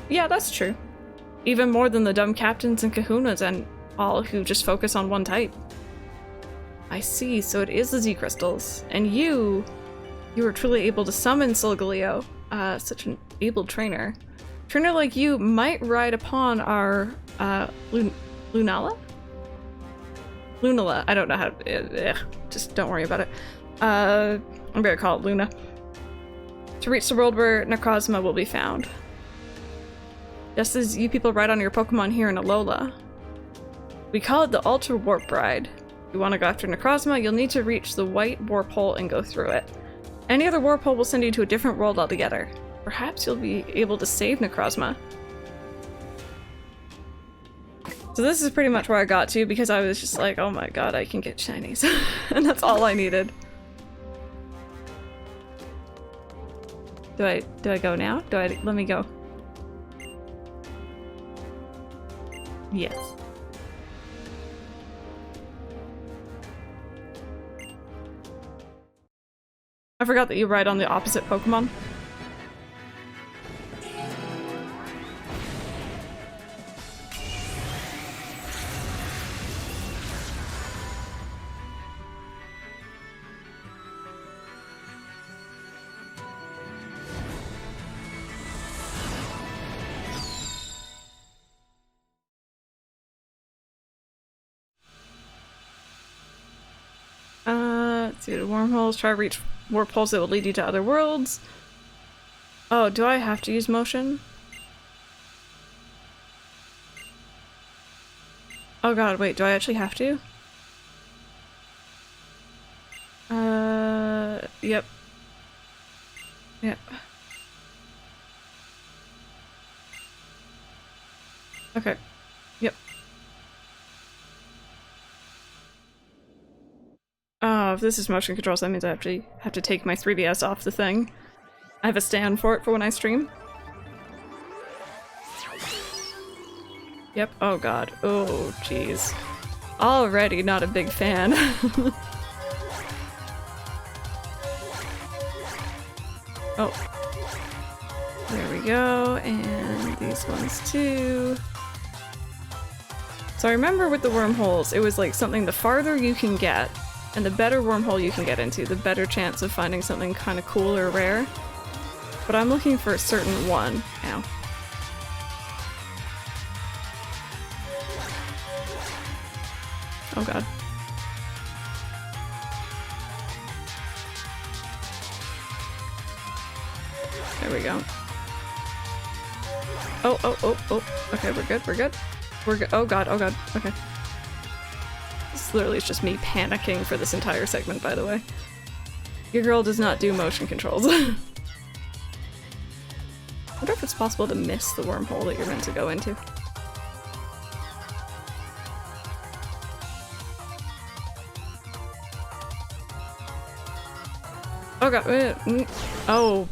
Yeah, that's true. Even more than the dumb captains and kahunas and all who just focus on one type. I see, so it is the Z crystals. And you were truly able to summon Solgaleo. Such an able trainer. Trainer like you might ride upon our, Lunala? Lunala, I don't know how to, just don't worry about it. I'm gonna call it Luna. To reach the world where Necrozma will be found. Just as you people ride on your Pokemon here in Alola. We call it the Ultra Warp Ride. If you want to go after Necrozma, you'll need to reach the white warp hole and go through it. Any other warp hole will send you to a different world altogether. Perhaps you'll be able to save Necrozma. So this is pretty much where I got to because I was just like, oh my god, I can get shinies. And that's all I needed. Do I go now? Let me go. Yes. I forgot that you ride on the opposite Pokemon. Let's see, the wormholes, try to reach warp holes that will lead you to other worlds. Oh, do I have to use motion? Oh god, wait, do I actually have to? Yep. Yep. Okay. Yep. If this is motion controls, that means I actually have to take my 3DS off the thing. I have a stand for it for when I stream. Yep, oh god. Oh, jeez. Already not a big fan. Oh. There we go, and these ones too. So I remember with the wormholes, it was like something the farther you can get, and the better wormhole you can get into, the better chance of finding something kind of cool or rare. But I'm looking for a certain one. Ow. Oh god. There we go. Oh, oh, oh, oh. Okay, we're good, we're good. We're good. Oh god, okay. This literally is just me panicking for this entire segment, by the way. Your girl does not do motion controls. I wonder if it's possible to miss the wormhole that you're meant to go into. Oh god, wait, oh.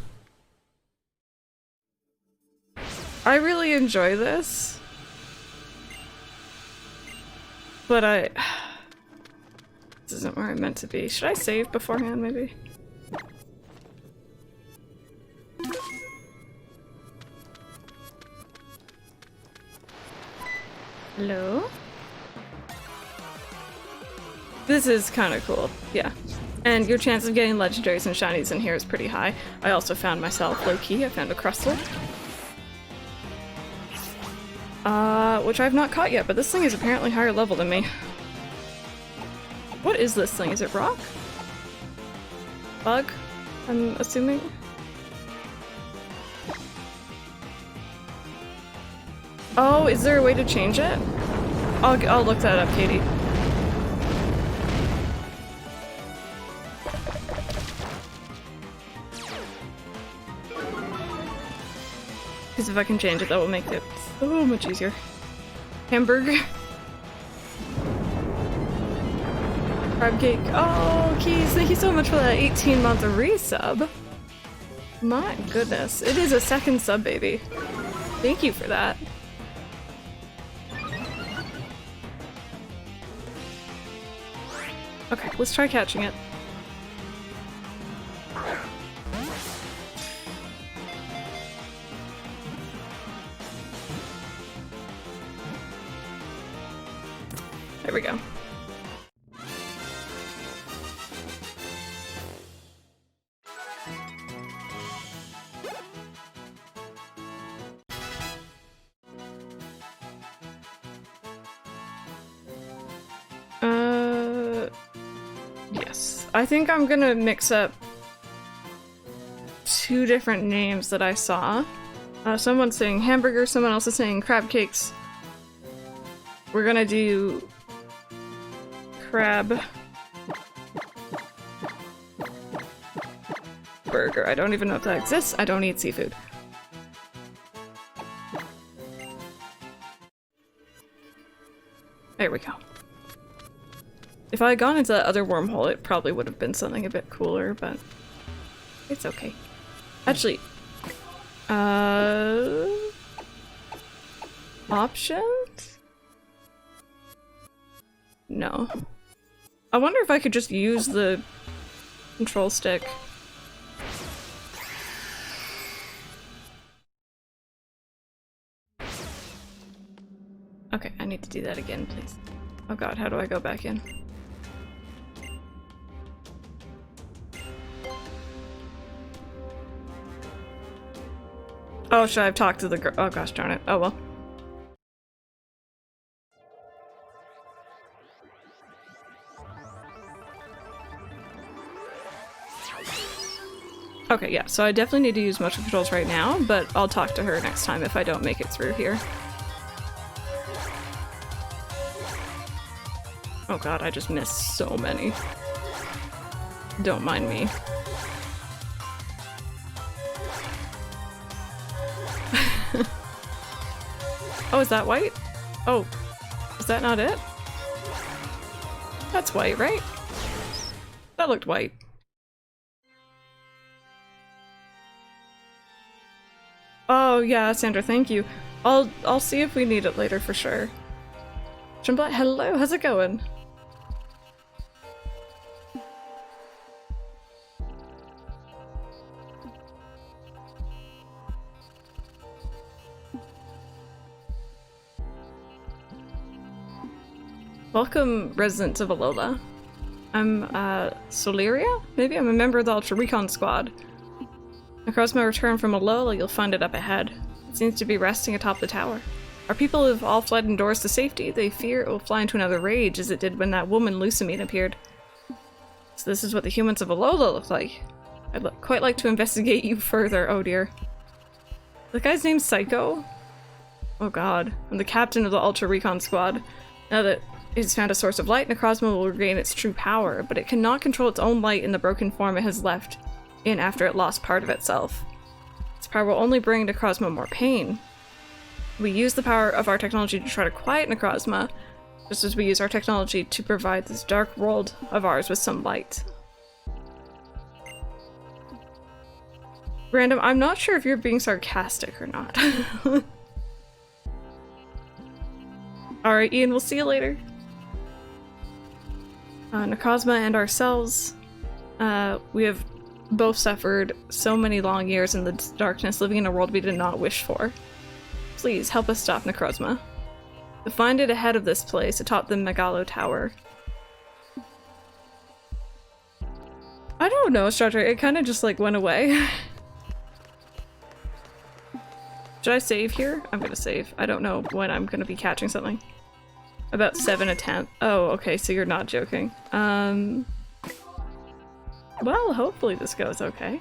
I really enjoy this. But this isn't where I'm meant to be. Should I save beforehand, maybe? Hello? This is kind of cool, yeah. And your chance of getting legendaries and shinies in here is pretty high. I also found myself low-key. I found a crustle. Which I've not caught yet, but this thing is apparently higher level than me. What is this thing? Is it rock? Bug? I'm assuming? Oh, is there a way to change it? I'll look that up, Katie. Because if I can change it, that will make it so much easier. Hamburger. Crab cake. Oh, Keys, thank you so much for that 18-month resub. My goodness. It is a second sub, baby. Thank you for that. Okay, let's try catching it. we go. Yes. I think I'm gonna mix up two different names that I saw. Someone's saying hamburger, someone else is saying crab cakes. We're gonna do crab burger. I don't even know if that exists. I don't eat seafood. There we go. If I had gone into that other wormhole, it probably would have been something a bit cooler, but it's okay. Actually, options? No. I wonder if I could just use the control stick. Okay, I need to do that again, please. Oh god, how do I go back in? Oh, should I have talked to the girl? Oh gosh darn it. Oh well. Okay, yeah, so I definitely need to use motion controls right now, but I'll talk to her next time if I don't make it through here. Oh god, I just missed so many. Don't mind me. Oh, is that white? Oh, is that not it? That's white, right? That looked white. Oh yeah, Sandra, thank you. I'll see if we need it later for sure. Jumblette, hello, how's it going? Welcome, residents of Alola. I'm, Soleria? Maybe I'm a member of the Ultra Recon Squad. Across my return from Alola, you'll find it up ahead. It seems to be resting atop the tower. Our people have all fled indoors to safety. They fear it will fly into another rage as it did when that woman Lusamine appeared. So this is what the humans of Alola look like. I'd quite like to investigate you further, oh dear. The guy's name's Psycho? Oh god. I'm the captain of the Ultra Recon Squad. Now that it's found a source of light, Necrozma will regain its true power, but it cannot control its own light in the broken form it has left in after it lost part of itself. Its power will only bring Necrozma more pain. We use the power of our technology to try to quiet Necrozma, just as we use our technology to provide this dark world of ours with some light. Random, I'm not sure if you're being sarcastic or not. Alright, Ian, we'll see you later. Necrozma and ourselves, we have both suffered so many long years in the darkness, living in a world we did not wish for. Please, help us stop Necrozma. You'll find it ahead of this place, atop the Megalo Tower. I don't know, Stranger, it kind of just like went away. Should I save here? I'm gonna save. I don't know when I'm gonna be catching something. About 7 attempts. Oh, okay, so you're not joking. Well, hopefully this goes okay.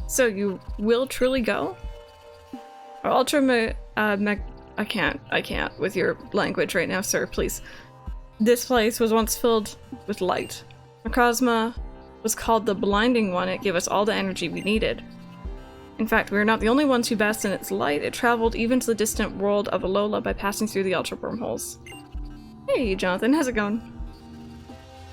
So you will truly go? Or I can't with your language right now, sir, please. This place was once filled with light. Necrozma was called the Blinding One. It gave us all the energy we needed. In fact, we are not the only ones who basked in its light. It traveled even to the distant world of Alola by passing through the Ultra Wormholes. Hey, Jonathan, how's it going?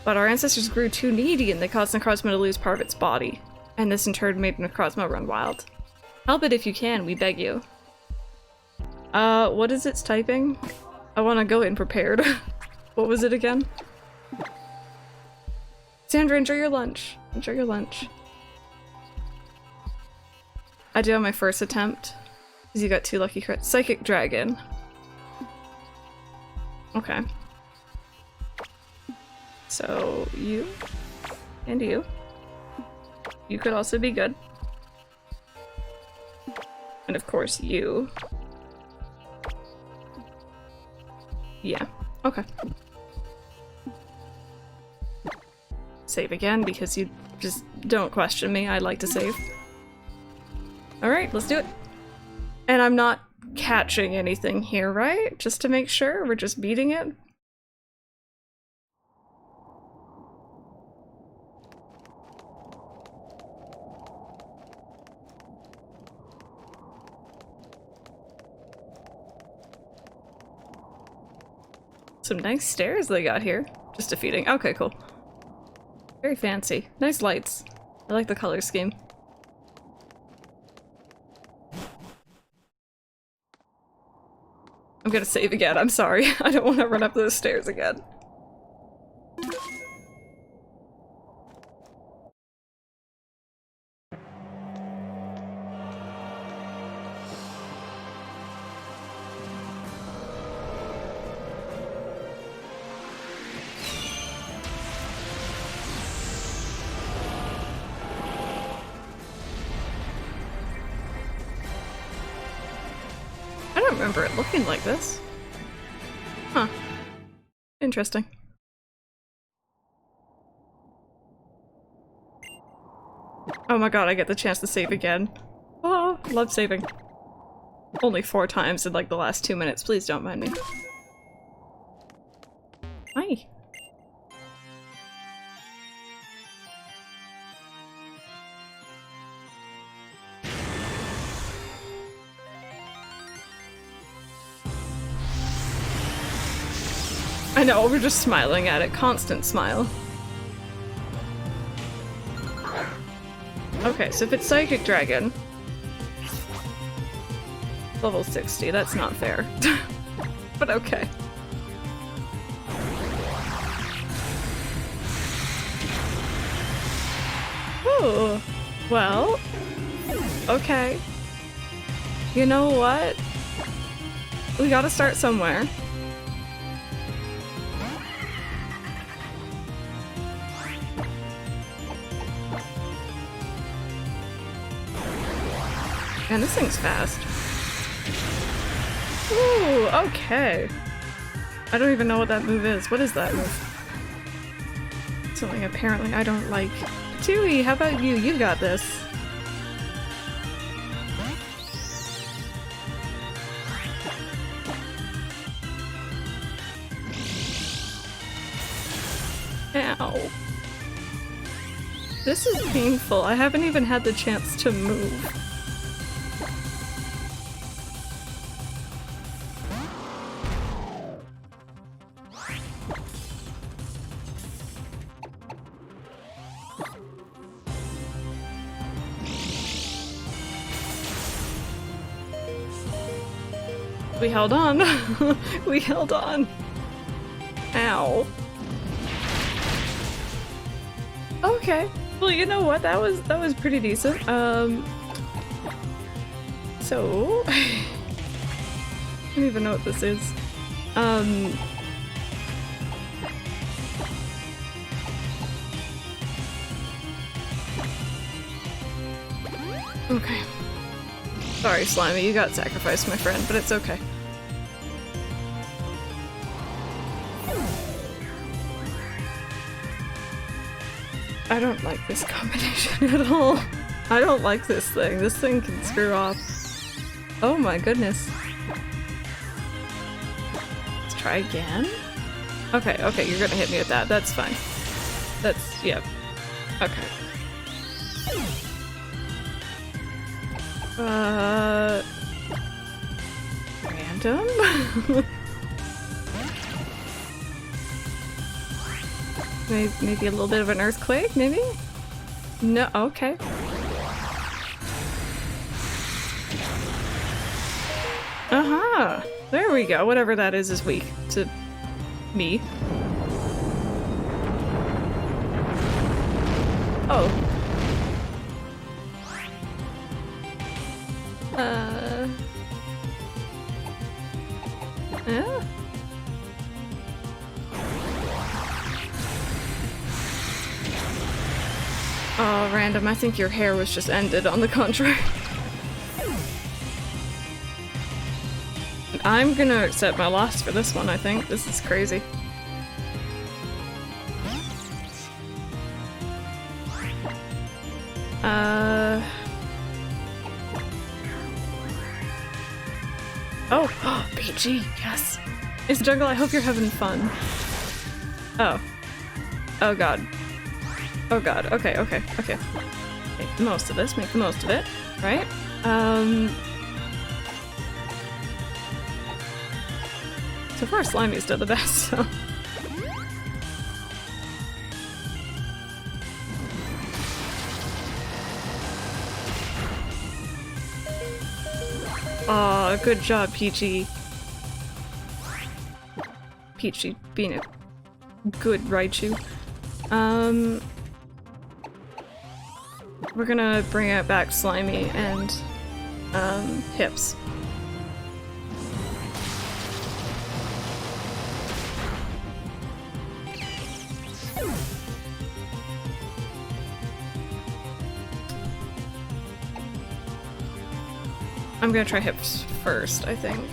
But our ancestors grew too needy and they caused Necrozma to lose part of its body. And this in turn made Necrozma run wild. Help it if you can, we beg you. What is its typing? I want to go in prepared. What was it again? Sandra, enjoy your lunch. Enjoy your lunch. I do on my first attempt. Because you got 2 lucky crits. Psychic Dragon. Okay. So, you. And you. You could also be good. And of course, you. Yeah. Okay. Save again, because you just don't question me. I like to save. Alright, let's do it. And I'm not catching anything here, right? Just to make sure, we're just beating it? Some nice stairs they got here. Just defeating. Okay, cool. Very fancy. Nice lights. I like the color scheme. I'm gonna save again, I'm sorry. I don't want to run up those stairs again. I don't remember it looking like this. Huh. Interesting. Oh my god, I get the chance to save again. Oh, love saving. Only 4 times in like the last 2 minutes, please don't mind me. Hi. I know, we're just smiling at it. Constant smile. Okay, so if it's Psychic Dragon... Level 60, that's not fair. But okay. Oh, well... Okay. You know what? We gotta start somewhere. Man, this thing's fast. Ooh, okay. I don't even know what that move is. What is that move? Something apparently I don't like. Tui, how about you? You got this. Ow. This is painful. I haven't even had the chance to move. We held on. We held on. Ow. Okay. Well, you know what? That was pretty decent. So I don't even know what this is. Okay. Sorry, Slimy, you got sacrificed, my friend, but it's okay. I don't like this combination at all. I don't like this thing. This thing can screw off. Oh my goodness. Let's try again? Okay, okay, you're gonna hit me with that. That's fine. That's, yep. Okay. Random? Maybe a little bit of an earthquake, maybe? No, okay. Aha! There we go. Whatever that is weak to me. Oh. Yeah. Oh, random. I think your hair was just ended on the contrary. I'm gonna accept my loss for this one, I think. This is crazy. Oh, PG, yes. It's Jungle, I hope you're having fun. Oh. Oh god. Oh god, okay. Make the most of this, make the most of it, right? So far Slimy's done the best, so. Aw, good job, Peachy. Peachy being a good Raichu. We're gonna bring it back Slimy and, Hips. I'm gonna try Hips first, I think.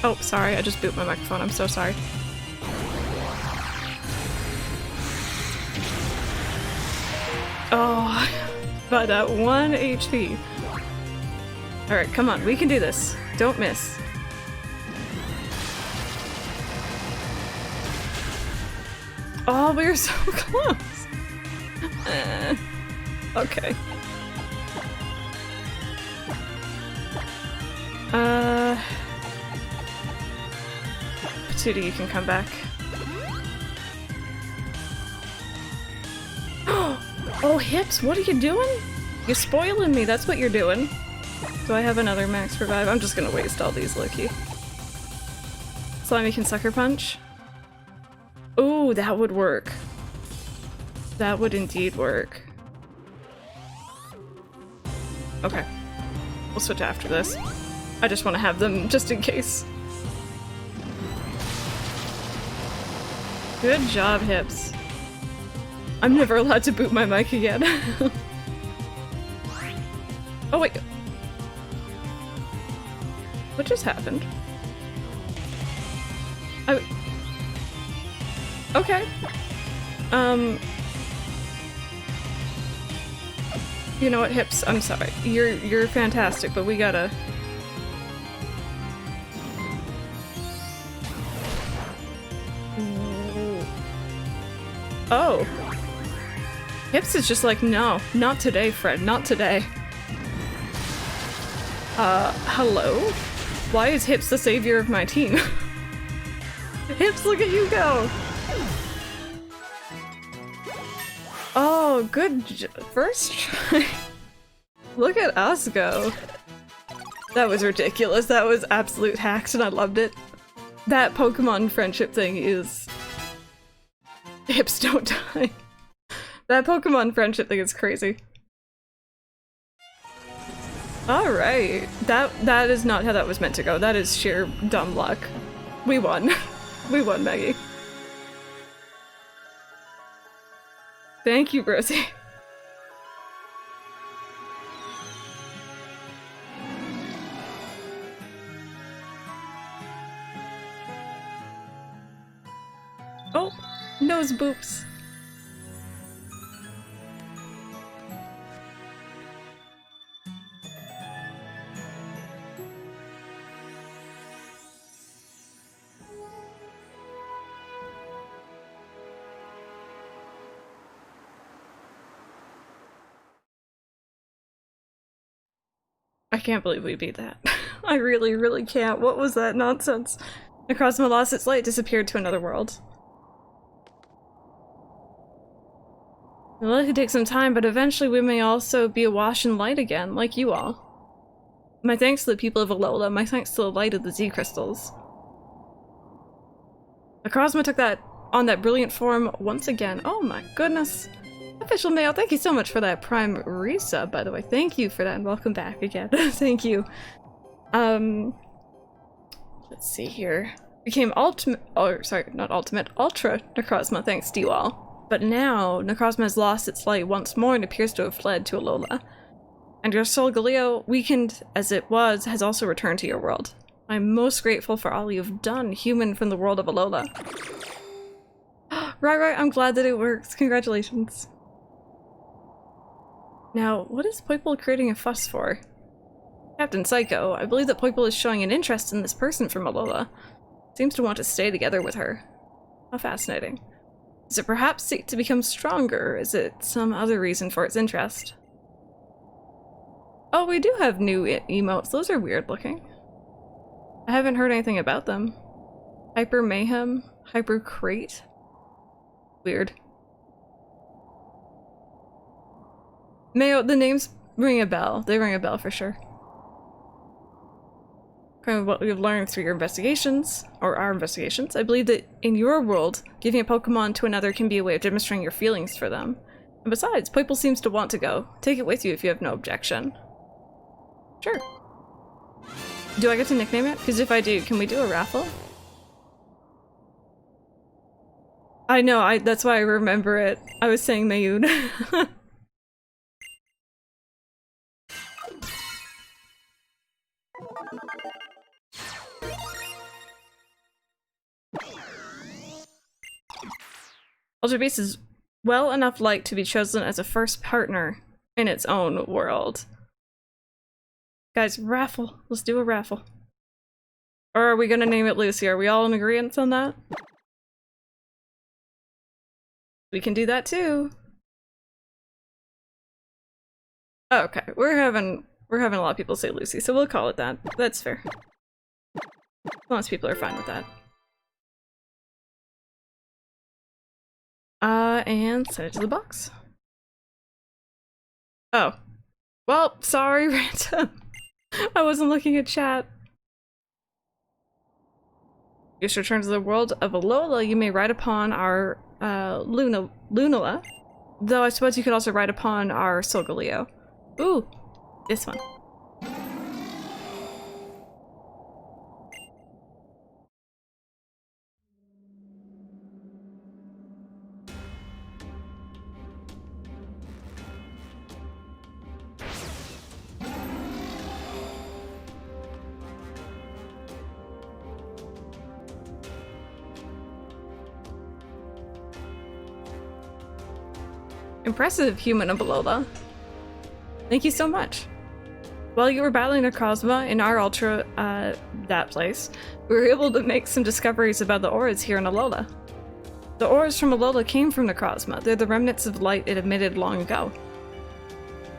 Oh, sorry, I just booped my microphone, I'm so sorry. Oh, by that 1 HP. Alright, come on, we can do this. Don't miss. Oh, we were so close! Okay. Patootie, you can come back. Oh, Hips, what are you doing? You're spoiling me, that's what you're doing. Do I have another max revive? I'm just gonna waste all these, Loki. Slimy can Sucker Punch? Ooh, that would work. That would indeed work. Okay. We'll switch after this. I just want to have them just in case. Good job, Hips. I'm never allowed to boot my mic again. Oh wait. What just happened? Okay. You know what, Hips? I'm sorry. You're fantastic, but we gotta. Oh. Hips is just like, no, not today, Fred, not today. Hello? Why is Hips the savior of my team? Hips, look at you go! Oh, good first try. Look at us go. That was ridiculous. That was absolute hacks and I loved it. That Pokemon friendship thing is... Hips don't die. That Pokemon friendship thing is crazy. Alright. That is not how that was meant to go. That is sheer dumb luck. We won. We won, Maggie. Thank you, Rosie. Oh, nose boops. I can't believe we beat that. I really, really can't. What was that nonsense? Necrozma lost its light, disappeared to another world. Well, it could take some time, but eventually we may also be awash in light again, like you all. My thanks to the people of Alola, my thanks to the light of the Z crystals. Necrozma took that on that brilliant form once again. Oh my goodness. Official Mail, thank you so much for that Prime resub, by the way. Thank you for that, and welcome back again. Thank you. Let's see here. Became ultimate, oh, sorry, not ultimate, ultra Necrozma, thanks D-Wall. But now, Necrozma has lost its light once more and appears to have fled to Alola. And your soul, Galeo, weakened as it was, has also returned to your world. I'm most grateful for all you've done, human from the world of Alola. Right, I'm glad that it works. Congratulations. Now, what is Poipole creating a fuss for? Captain Psycho, I believe that Poipole is showing an interest in this person from Alola. Seems to want to stay together with her. How fascinating. Does it perhaps seek to become stronger, or is it some other reason for its interest? Oh, we do have new emotes. Those are weird looking. I haven't heard anything about them. Hyper Mayhem? Hyper Crate? Weird. Mayo, the names ring a bell. They ring a bell for sure. Kind of what we've learned through your investigations, or our investigations, I believe that in your world, giving a Pokemon to another can be a way of demonstrating your feelings for them. And besides, Poipole seems to want to go. Take it with you if you have no objection. Sure. Do I get to nickname it? Because if I do, can we do a raffle? I know, that's why I remember it. I was saying Mayune. Ultra Beast is well enough liked to be chosen as a first partner in its own world. Guys, raffle. Let's do a raffle. Or are we gonna name it Lucy? Are we all in agreement on that? We can do that too. Oh, okay, we're having a lot of people say Lucy, so we'll call it that. That's fair. As long as people are fine with that. And send it to the box. Oh. Well, sorry, Random. I wasn't looking at chat. You should return to the world of Alola. You may ride upon our Lunala. Though I suppose you could also ride upon our Solgaleo. Ooh, this one. Impressive, human of Alola. Thank you so much. While you were battling Necrozma in our Ultra, that place, we were able to make some discoveries about the auras here in Alola. The auras from Alola came from Necrozma. They're the remnants of light it emitted long ago.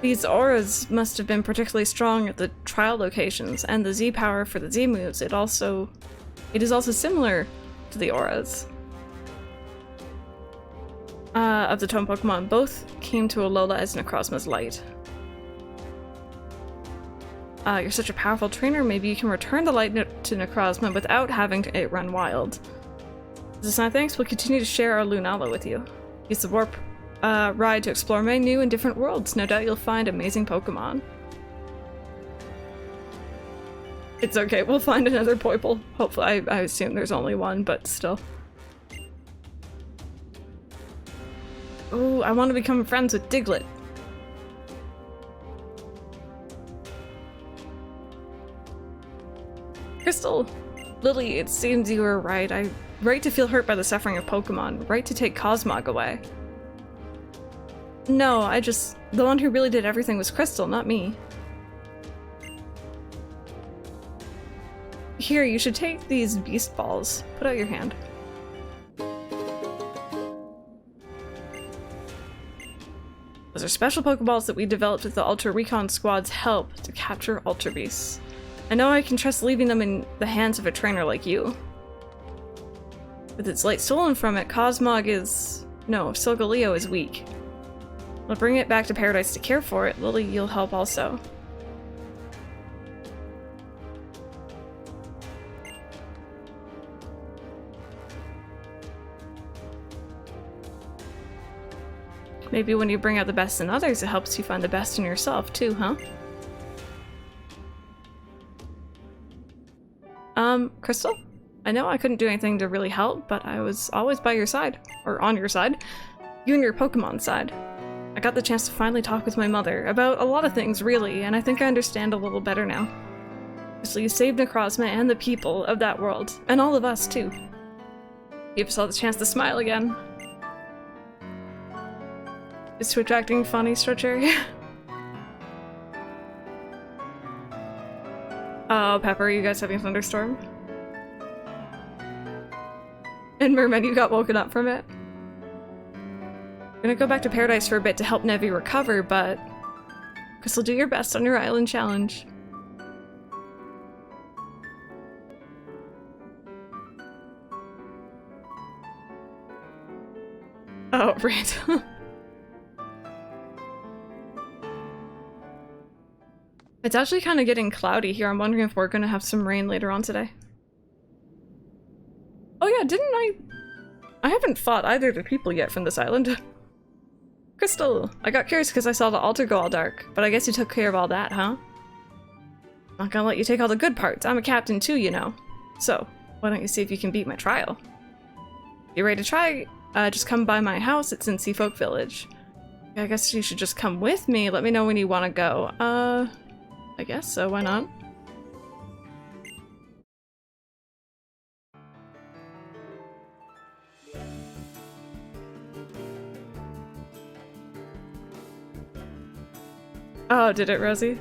These auras must have been particularly strong at the trial locations, and the Z power for the Z moves, it is also similar to the auras of the Tome Pokemon. Both came to Alola as Necrozma's light. You're such a powerful trainer, maybe you can return the light to Necrozma without having it run wild. As a sign of thanks, we'll continue to share our Lunala with you. Use the warp ride to explore many new and different worlds. No doubt you'll find amazing Pokemon. It's okay, we'll find another Poipole. Hopefully, I assume there's only one, but still. Ooh, I want to become friends with Diglett. Crystal! Lily, it seems you were right. Right to feel hurt by the suffering of Pokemon. Right to take Cosmog away. No, the one who really did everything was Crystal, not me. Here, you should take these beast balls. Put out your hand. Those are special Pokeballs that we developed with the Ultra Recon Squad's help to capture Ultra Beasts. I know I can trust leaving them in the hands of a trainer like you. With its light stolen from it, Solgaleo is weak. I'll bring it back to Paradise to care for it. Lily, you'll help also. Maybe when you bring out the best in others, it helps you find the best in yourself too, huh? Crystal? I know I couldn't do anything to really help, but I was always by your side. Or on your side. You and your Pokemon side. I got the chance to finally talk with my mother about a lot of things, really, and I think I understand a little better now. Crystal, you saved Necrozma and the people of that world, and all of us, too. Give us all the chance to smile again. Is Twitch acting funny, Stretch Area? Oh, Pepper, are you guys having a thunderstorm? And Merman, you got woken up from it? I'm gonna go back to Paradise for a bit to help Nevi recover, but... Crystal, do your best on your island challenge. Oh, right. It's actually kind of getting cloudy here. I'm wondering if we're gonna have some rain later on today. Oh yeah, didn't I haven't fought either of the people yet from this island. Crystal! I got curious because I saw the altar go all dark, but I guess you took care of all that, huh? Not gonna let you take all the good parts. I'm a captain too, you know. So, why don't you see if you can beat my trial? You ready to try? Just come by my house at Cincy Folk Village. I guess you should just come with me. Let me know when you want to go. I guess so, why not? Oh, did it, Rosie?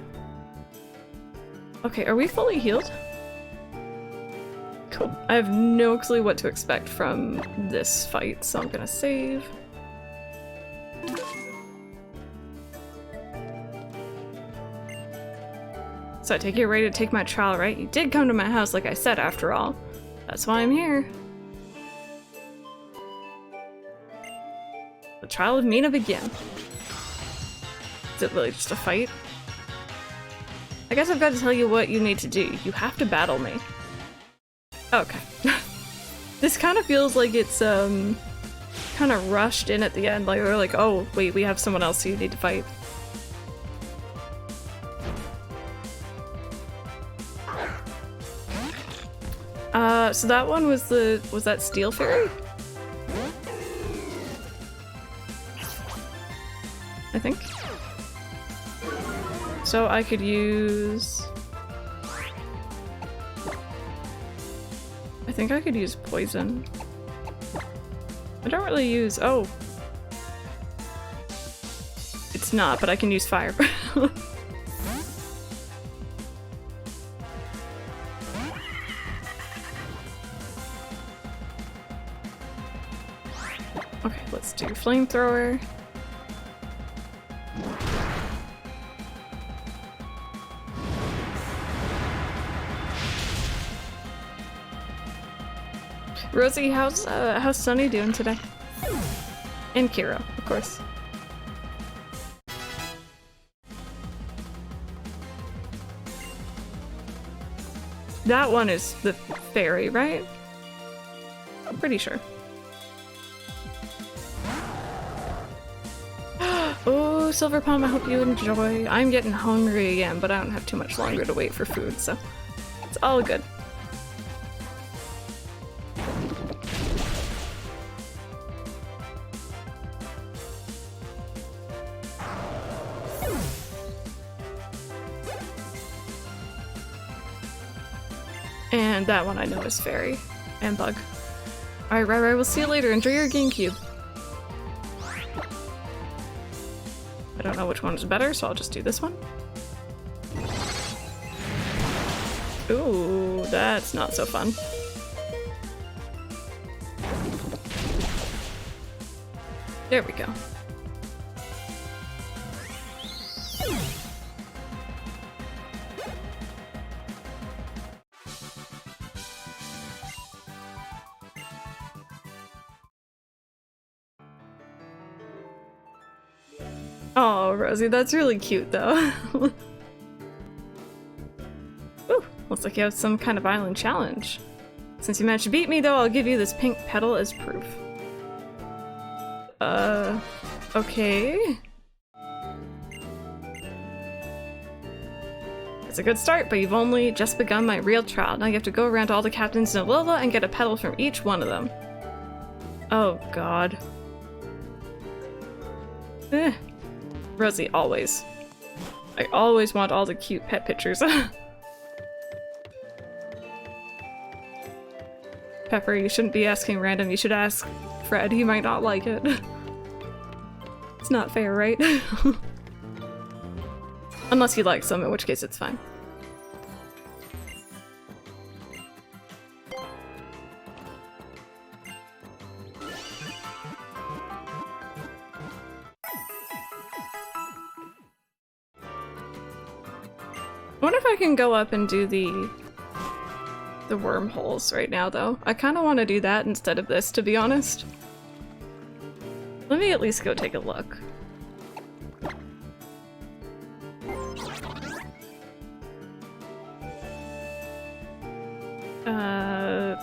Okay, are we fully healed? Cool. I have no clue what to expect from this fight, so I'm gonna save. So I take it ready to take my trial, right? You did come to my house like I said, after all. That's why I'm here. The trial of Mina begin. Is it really just a fight? I guess I've got to tell you what you need to do. You have to battle me. Okay. This kind of feels like it's, kind of rushed in at the end. Like, we're like, oh, wait, we have someone else who you need to fight. So that one was was that Steel Fairy? I think. So I could use... I think I could use poison. I don't really use... Oh. It's not, but I can use fire. Okay, let's do flamethrower. Rosie, how's Sunny doing today? And Kiro, of course. That one is the fairy, right? I'm pretty sure. Oh, Silver Palm, I hope you enjoy. I'm getting hungry again, but I don't have too much longer to wait for food, so it's all good. And that one I know is Fairy and Bug. Alright, right, we'll see you later. Enjoy your GameCube. I don't know which one is better, so I'll just do this one. Ooh, that's not so fun. There we go. Oh, Rosie, that's really cute, though. Ooh, looks like you have some kind of island challenge. Since you managed to beat me, though, I'll give you this pink petal as proof. Okay. It's a good start, but you've only just begun my real trial. Now you have to go around to all the captains in Lilybelle and get a petal from each one of them. Oh god. Rosie, always. I always want all the cute pet pictures. Pepper, you shouldn't be asking random, you should ask Fred, he might not like it. It's not fair, right? Unless you like some, in which case it's fine. I wonder if I can go up and do the wormholes right now, though. I kind of want to do that instead of this, to be honest. Let me at least go take a look.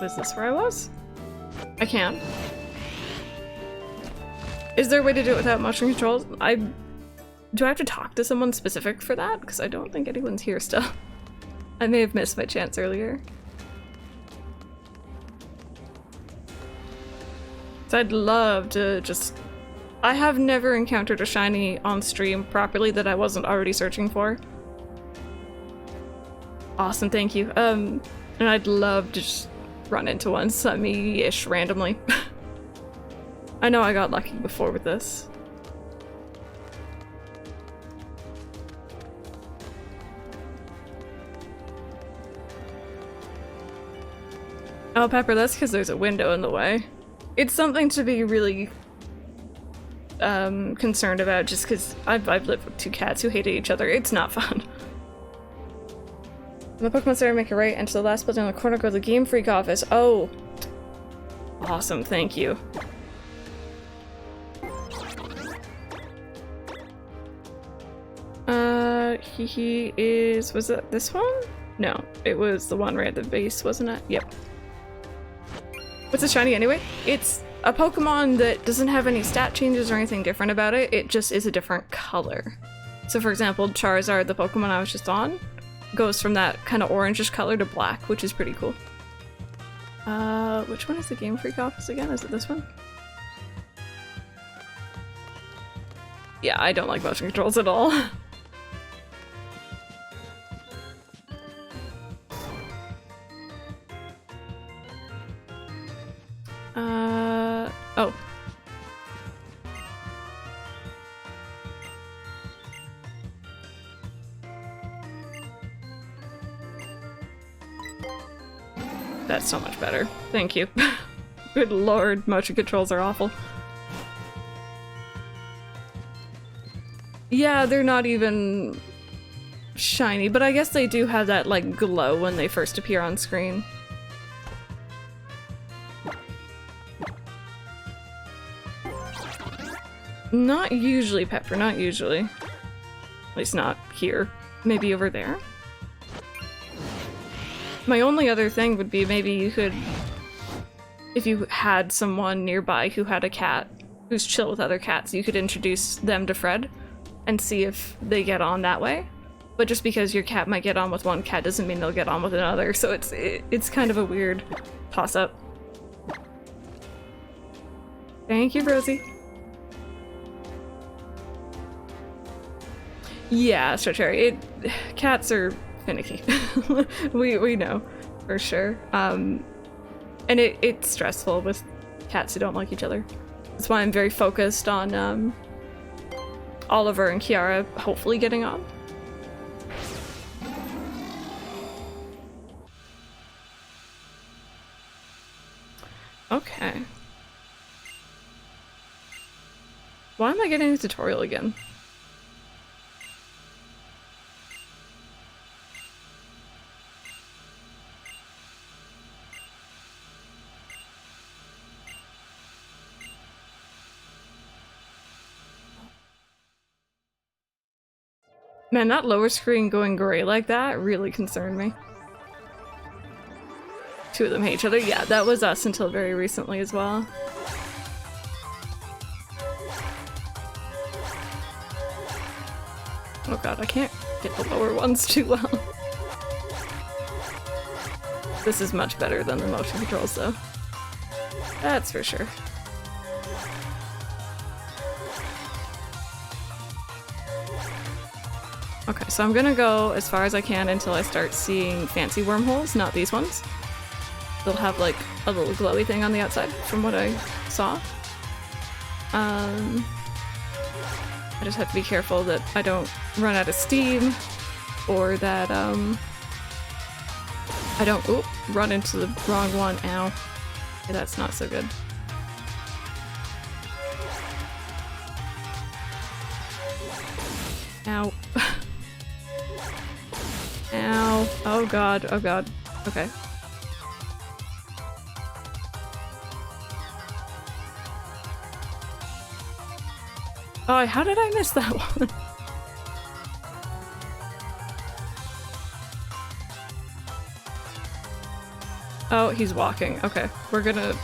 Was this where I was? I can. Is there a way to do it without motion controls? Do I have to talk to someone specific for that? Because I don't think anyone's here still. I may have missed my chance earlier. So I'd love to just... I have never encountered a shiny on stream properly that I wasn't already searching for. Awesome, thank you. And I'd love to just run into one semi-ish randomly. I know I got lucky before with this. Oh, Pepper, that's because there's a window in the way. It's something to be really concerned about just because I've lived with two cats who hated each other. It's not fun. In the Pokemon Center, make a right, and to the last building on the corner, go to the Game Freak office. Oh. Awesome, thank you. He is... was it this one? No, it was the one right at the base, wasn't it? Yep. What's a shiny anyway? It's a Pokemon that doesn't have any stat changes or anything different about it, it just is a different color. So for example, Charizard, the Pokemon I was just on, goes from that kind of orangish color to black, which is pretty cool. Which one is the Game Freak office again? Is it this one? Yeah, I don't like motion controls at all. Oh. That's so much better. Thank you. Good lord, motion controls are awful. Yeah, they're not even shiny, but I guess they do have that, like, glow when they first appear on screen. Not usually, Pepper, not usually. At least not here. Maybe over there? My only other thing would be maybe you could... if you had someone nearby who had a cat who's chill with other cats, you could introduce them to Fred and see if they get on that way. But just because your cat might get on with one cat doesn't mean they'll get on with another, so it's kind of a weird toss-up. Thank you, Rosie. Yeah, Stretcherry, cats are finicky. we know, for sure. And it's stressful with cats who don't like each other. That's why I'm very focused on Oliver and Kiara hopefully getting on. Okay. Why am I getting a tutorial again? Man, that lower screen going gray like that really concerned me. Two of them hate each other. Yeah, that was us until very recently as well. Oh god, I can't get the lower ones too well. This is much better than the motion controls though. That's for sure. Okay, so I'm gonna go as far as I can until I start seeing fancy wormholes, not these ones. They'll have like a little glowy thing on the outside from what I saw. I just have to be careful that I don't run out of steam or that I don't run into the wrong one. Ow. Okay, that's not so good. Ow. Ow. Oh god, oh god. Okay. Oh, how did I miss that one? Oh, he's walking. Okay, we're gonna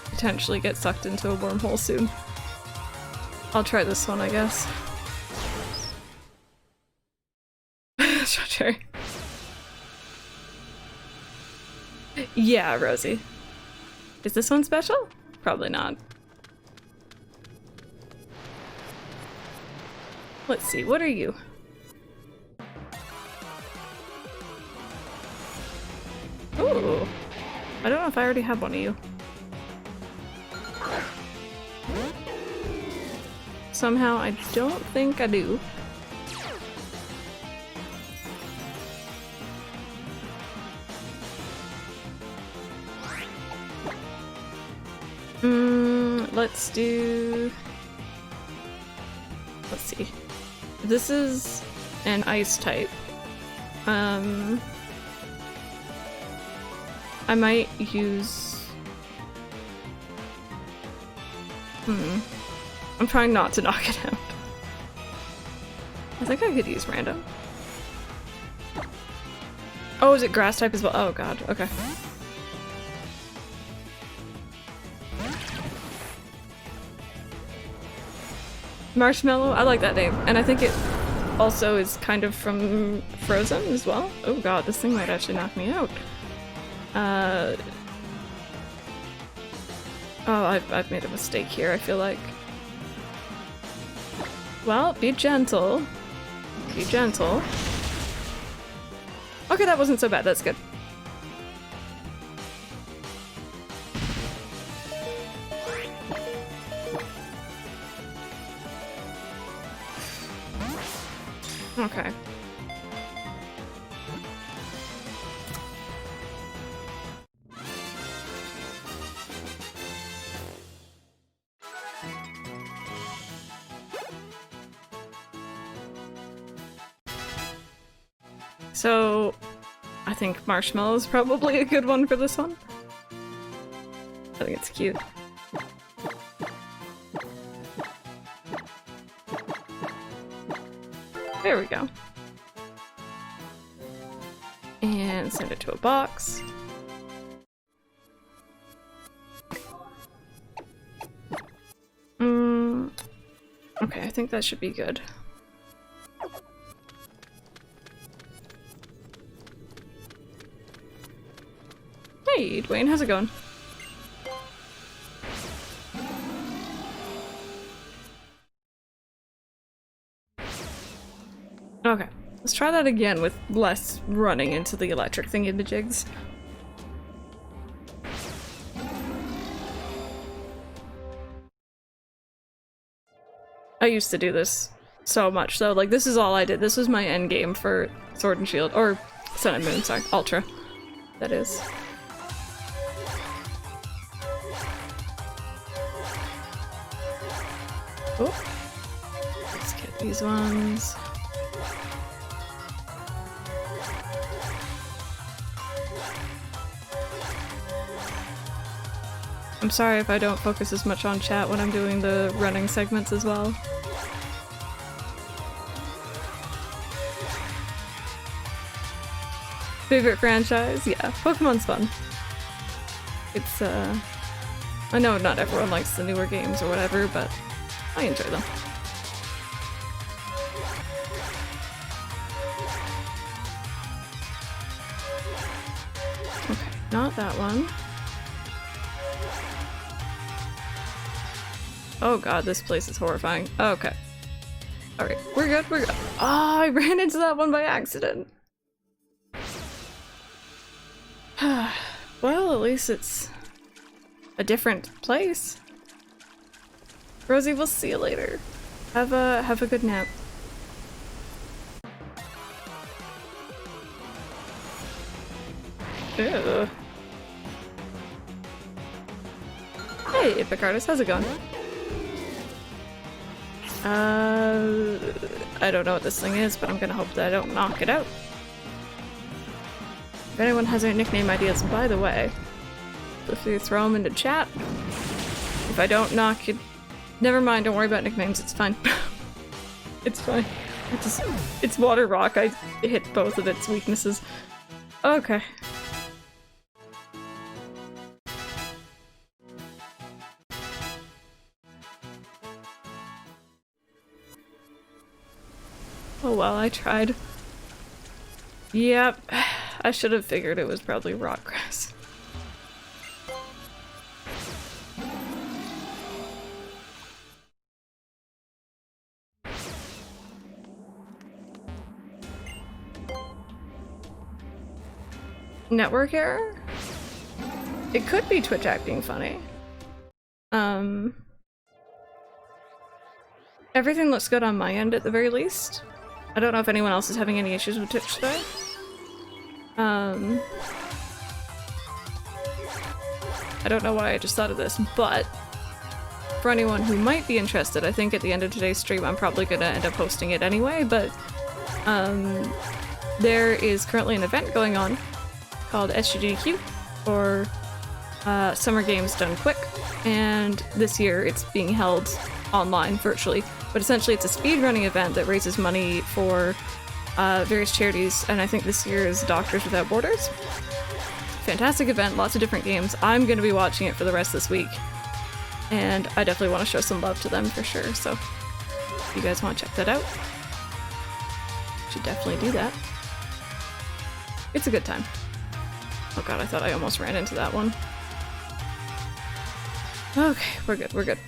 potentially get sucked into a wormhole soon. I'll try this one, I guess. Sure. Yeah, Rosie. Is this one special? Probably not. Let's see, what are you? Ooh. I don't know if I already have one of you. Somehow I don't think I do. Let's do... Let's see. This is an ice type. I might use... I'm trying not to knock it out. I think I could use random. Oh, is it grass type as well? Oh god, okay. Marshmallow? I like that name. And I think it also is kind of from Frozen as well. Oh god, this thing might actually knock me out. Oh, I've made a mistake here, I feel like. Well, be gentle. Be gentle. Okay, that wasn't so bad, that's good. Okay. So, I think marshmallow is probably a good one for this one. I think it's cute. There we go. And send it to a box. Okay, I think that should be good. Hey, Dwayne, how's it going? Okay, let's try that again with less running into the electric thingy-majigs. I used to do this so much though, like this is all I did. This was my end game for Sword and Shield, or Sun and Moon, sorry, Ultra, that is. Oh, let's get these ones. I'm sorry if I don't focus as much on chat when I'm doing the running segments as well. Favorite franchise? Yeah, Pokemon's fun. It's, I know not everyone likes the newer games or whatever, but I enjoy them. Okay, not that one. Oh god, this place is horrifying. Okay. Alright, we're good, we're good. Oh, I ran into that one by accident. Well, at least it's a different place. Rosie, we'll see you later. Have a good nap. Ew. Hey, Picardus, how's it going? I don't know what this thing is, but I'm gonna hope that I don't knock it out. If anyone has any nickname ideas, by the way, feel free to throw them into chat. If I don't knock it, never mind, don't worry about nicknames, it's fine. It's fine. It's Water Rock, I hit both of its weaknesses. Okay. Oh well, I tried. Yep, I should have figured it was probably rock grass. Network error? It could be Twitch acting funny. Everything looks good on my end at the very least. I don't know if anyone else is having any issues with Twitch today. I don't know why I just thought of this, but for anyone who might be interested, I think at the end of today's stream I'm probably gonna end up posting it anyway, but there is currently an event going on called SGDQ, or Summer Games Done Quick, and this year it's being held online, virtually, but essentially it's a speedrunning event that raises money for various charities, and I think this year is Doctors Without Borders. Fantastic event, lots of different games. I'm going to be watching it for the rest of this week, and I definitely want to show some love to them for sure, so if you guys want to check that out, you should definitely do that. It's a good time. Oh god, I thought I almost ran into that one. Okay, we're good, we're good.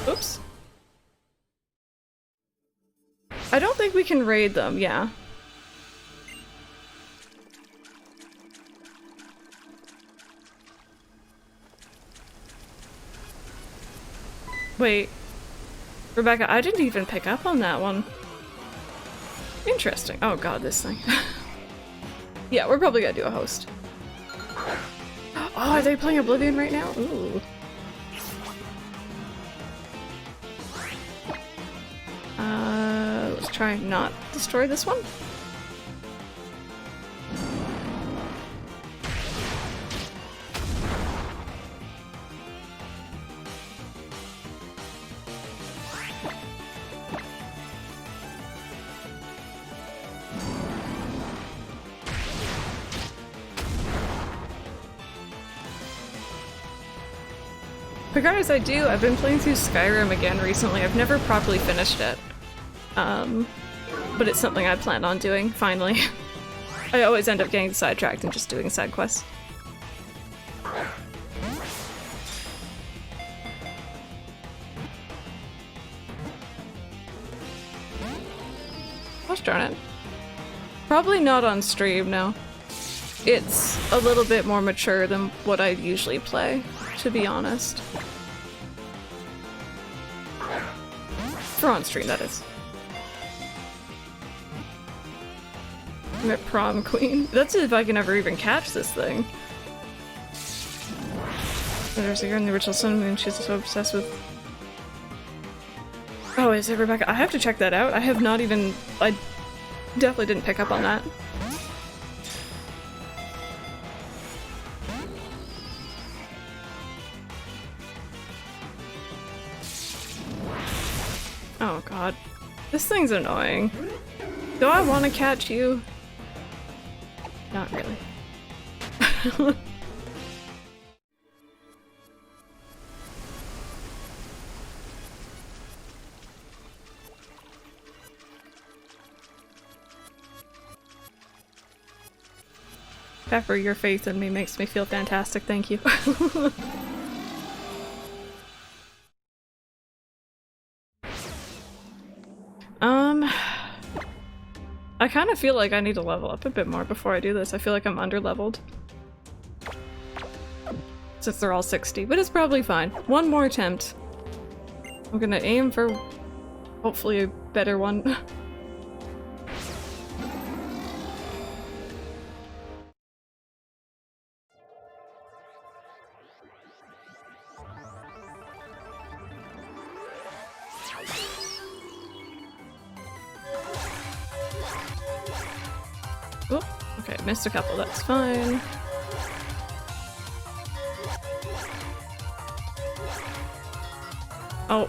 Oops. I don't think we can raid them, yeah. Wait. Rebecca, I didn't even pick up on that one. Interesting. Oh god, this thing. Yeah, we're probably gonna do a host. Oh, are they playing Oblivion right now? Ooh. Let's try and not destroy this one. Regardless, I do. I've been playing through Skyrim again recently. I've never properly finished it. But it's something I plan on doing, finally. I always end up getting sidetracked and just doing side quests. Gosh darn it. Probably not on stream, no. It's a little bit more mature than what I usually play, to be honest. For on stream, that is. I'm at prom queen. That's if I can ever even catch this thing. There's a girl in the original Sun Moon, she's so obsessed with... Oh, is it Rebecca? I have to check that out. I have not even... I definitely didn't pick up on that. Oh god. This thing's annoying. Do I want to catch you? Not really. Pepper, your faith in me makes me feel fantastic, thank you. I kind of feel like I need to level up a bit more before I do this. I feel like I'm under-leveled. Since they're all 60, but it's probably fine. One more attempt. I'm gonna aim for hopefully a better one. Oh, okay, missed a couple, that's fine. Oh,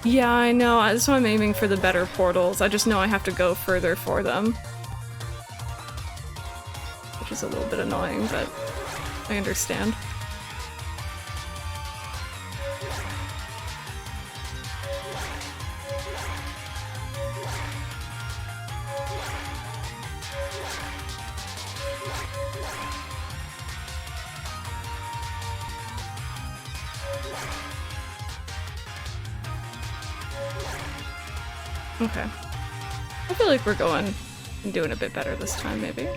yeah, I know. That's why I'm aiming for the better portals. I just know I have to go further for them. Which is a little bit annoying, but I understand. Okay. I feel like we're going and doing a bit better this time, maybe.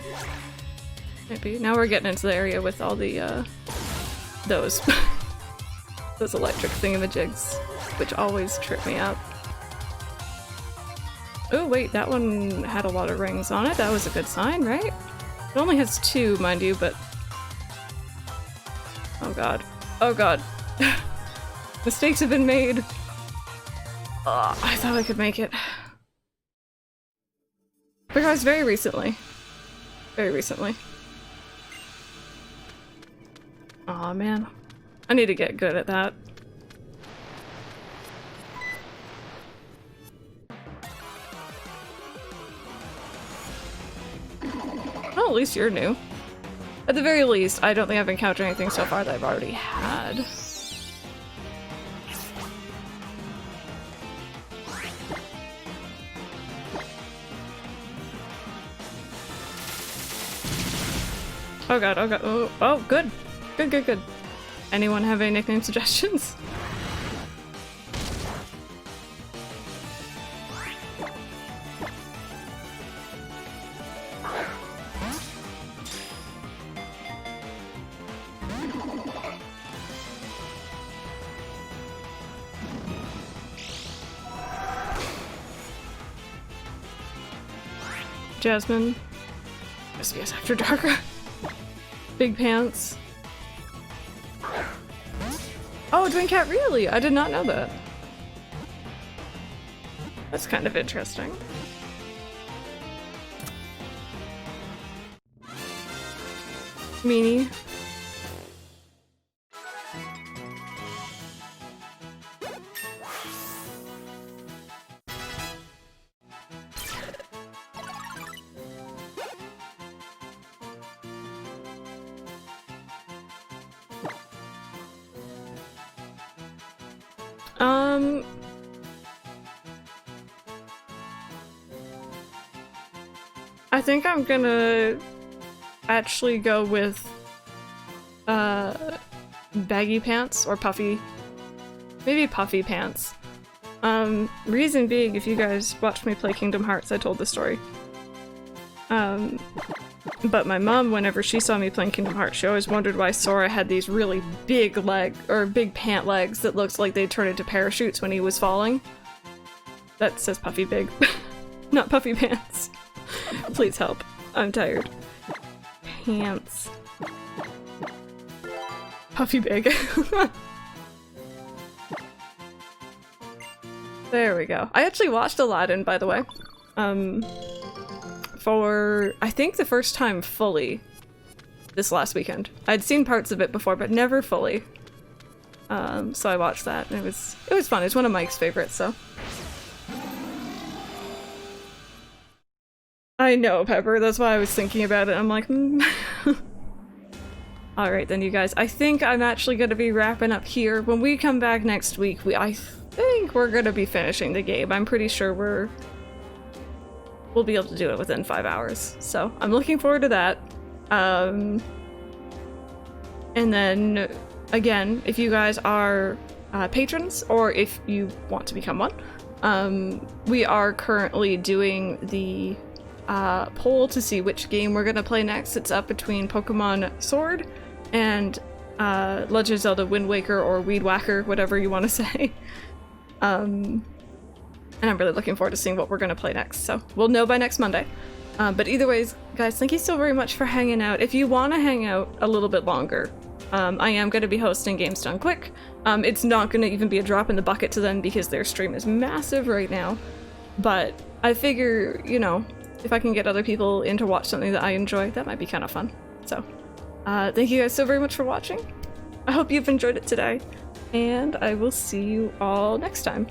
Maybe. Now we're getting into the area with all the, those electric thingamajigs, which always trip me up. Oh wait, that one had a lot of rings on it. That was a good sign, right? It only has 2, mind you, but... Oh god. Oh god. Mistakes have been made. Oh, I thought I could make it. But guys, very recently. Very recently. Aw, man. I need to get good at that. Well, at least you're new. At the very least, I don't think I've encountered anything so far that I've already had. Oh god, oh god, oh, good. Good, good, good. Anyone have any nickname suggestions? Jasmine. SBS After Darker. Big pants. Oh, Twin Cat, really? I did not know that. That's kind of interesting. Meanie. I think I'm gonna actually go with baggy pants or puffy, maybe puffy pants. Reason being, if you guys watched me play Kingdom Hearts, I told the story. But my mom, whenever she saw me playing Kingdom Hearts, she always wondered why Sora had these really big big pant legs that looked like they'd turn into parachutes when he was falling. That says puffy big, not puffy pants. Please help. I'm tired. Pants. Puffy big. There we go. I actually watched Aladdin, by the way. For, I think, the first time fully this last weekend. I'd seen parts of it before, but never fully. So I watched that, and it was fun. It's one of Mike's favorites, so. I know, Pepper, that's why I was thinking about it. I'm like, Alright then, you guys. I think I'm actually gonna be wrapping up here. When we come back next week, I think we're gonna be finishing the game. I'm pretty sure we'll be able to do it within 5 hours. So I'm looking forward to that. And then, again, if you guys are patrons, or if you want to become one, we are currently doing the poll to see which game we're gonna play next. It's up between Pokemon Sword and Legend of Zelda Wind Waker, or Weed Whacker, whatever you want to say. And I'm really looking forward to seeing what we're gonna play next, so we'll know by next Monday. But either ways, guys, thank you so very much for hanging out. If you want to hang out a little bit longer, I am going to be hosting Games Done Quick. It's not going to even be a drop in the bucket to them because their stream is massive right now. But I figure, you know, if I can get other people in to watch something that I enjoy, that might be kind of fun. So, thank you guys so very much for watching. I hope you've enjoyed it today, and I will see you all next time.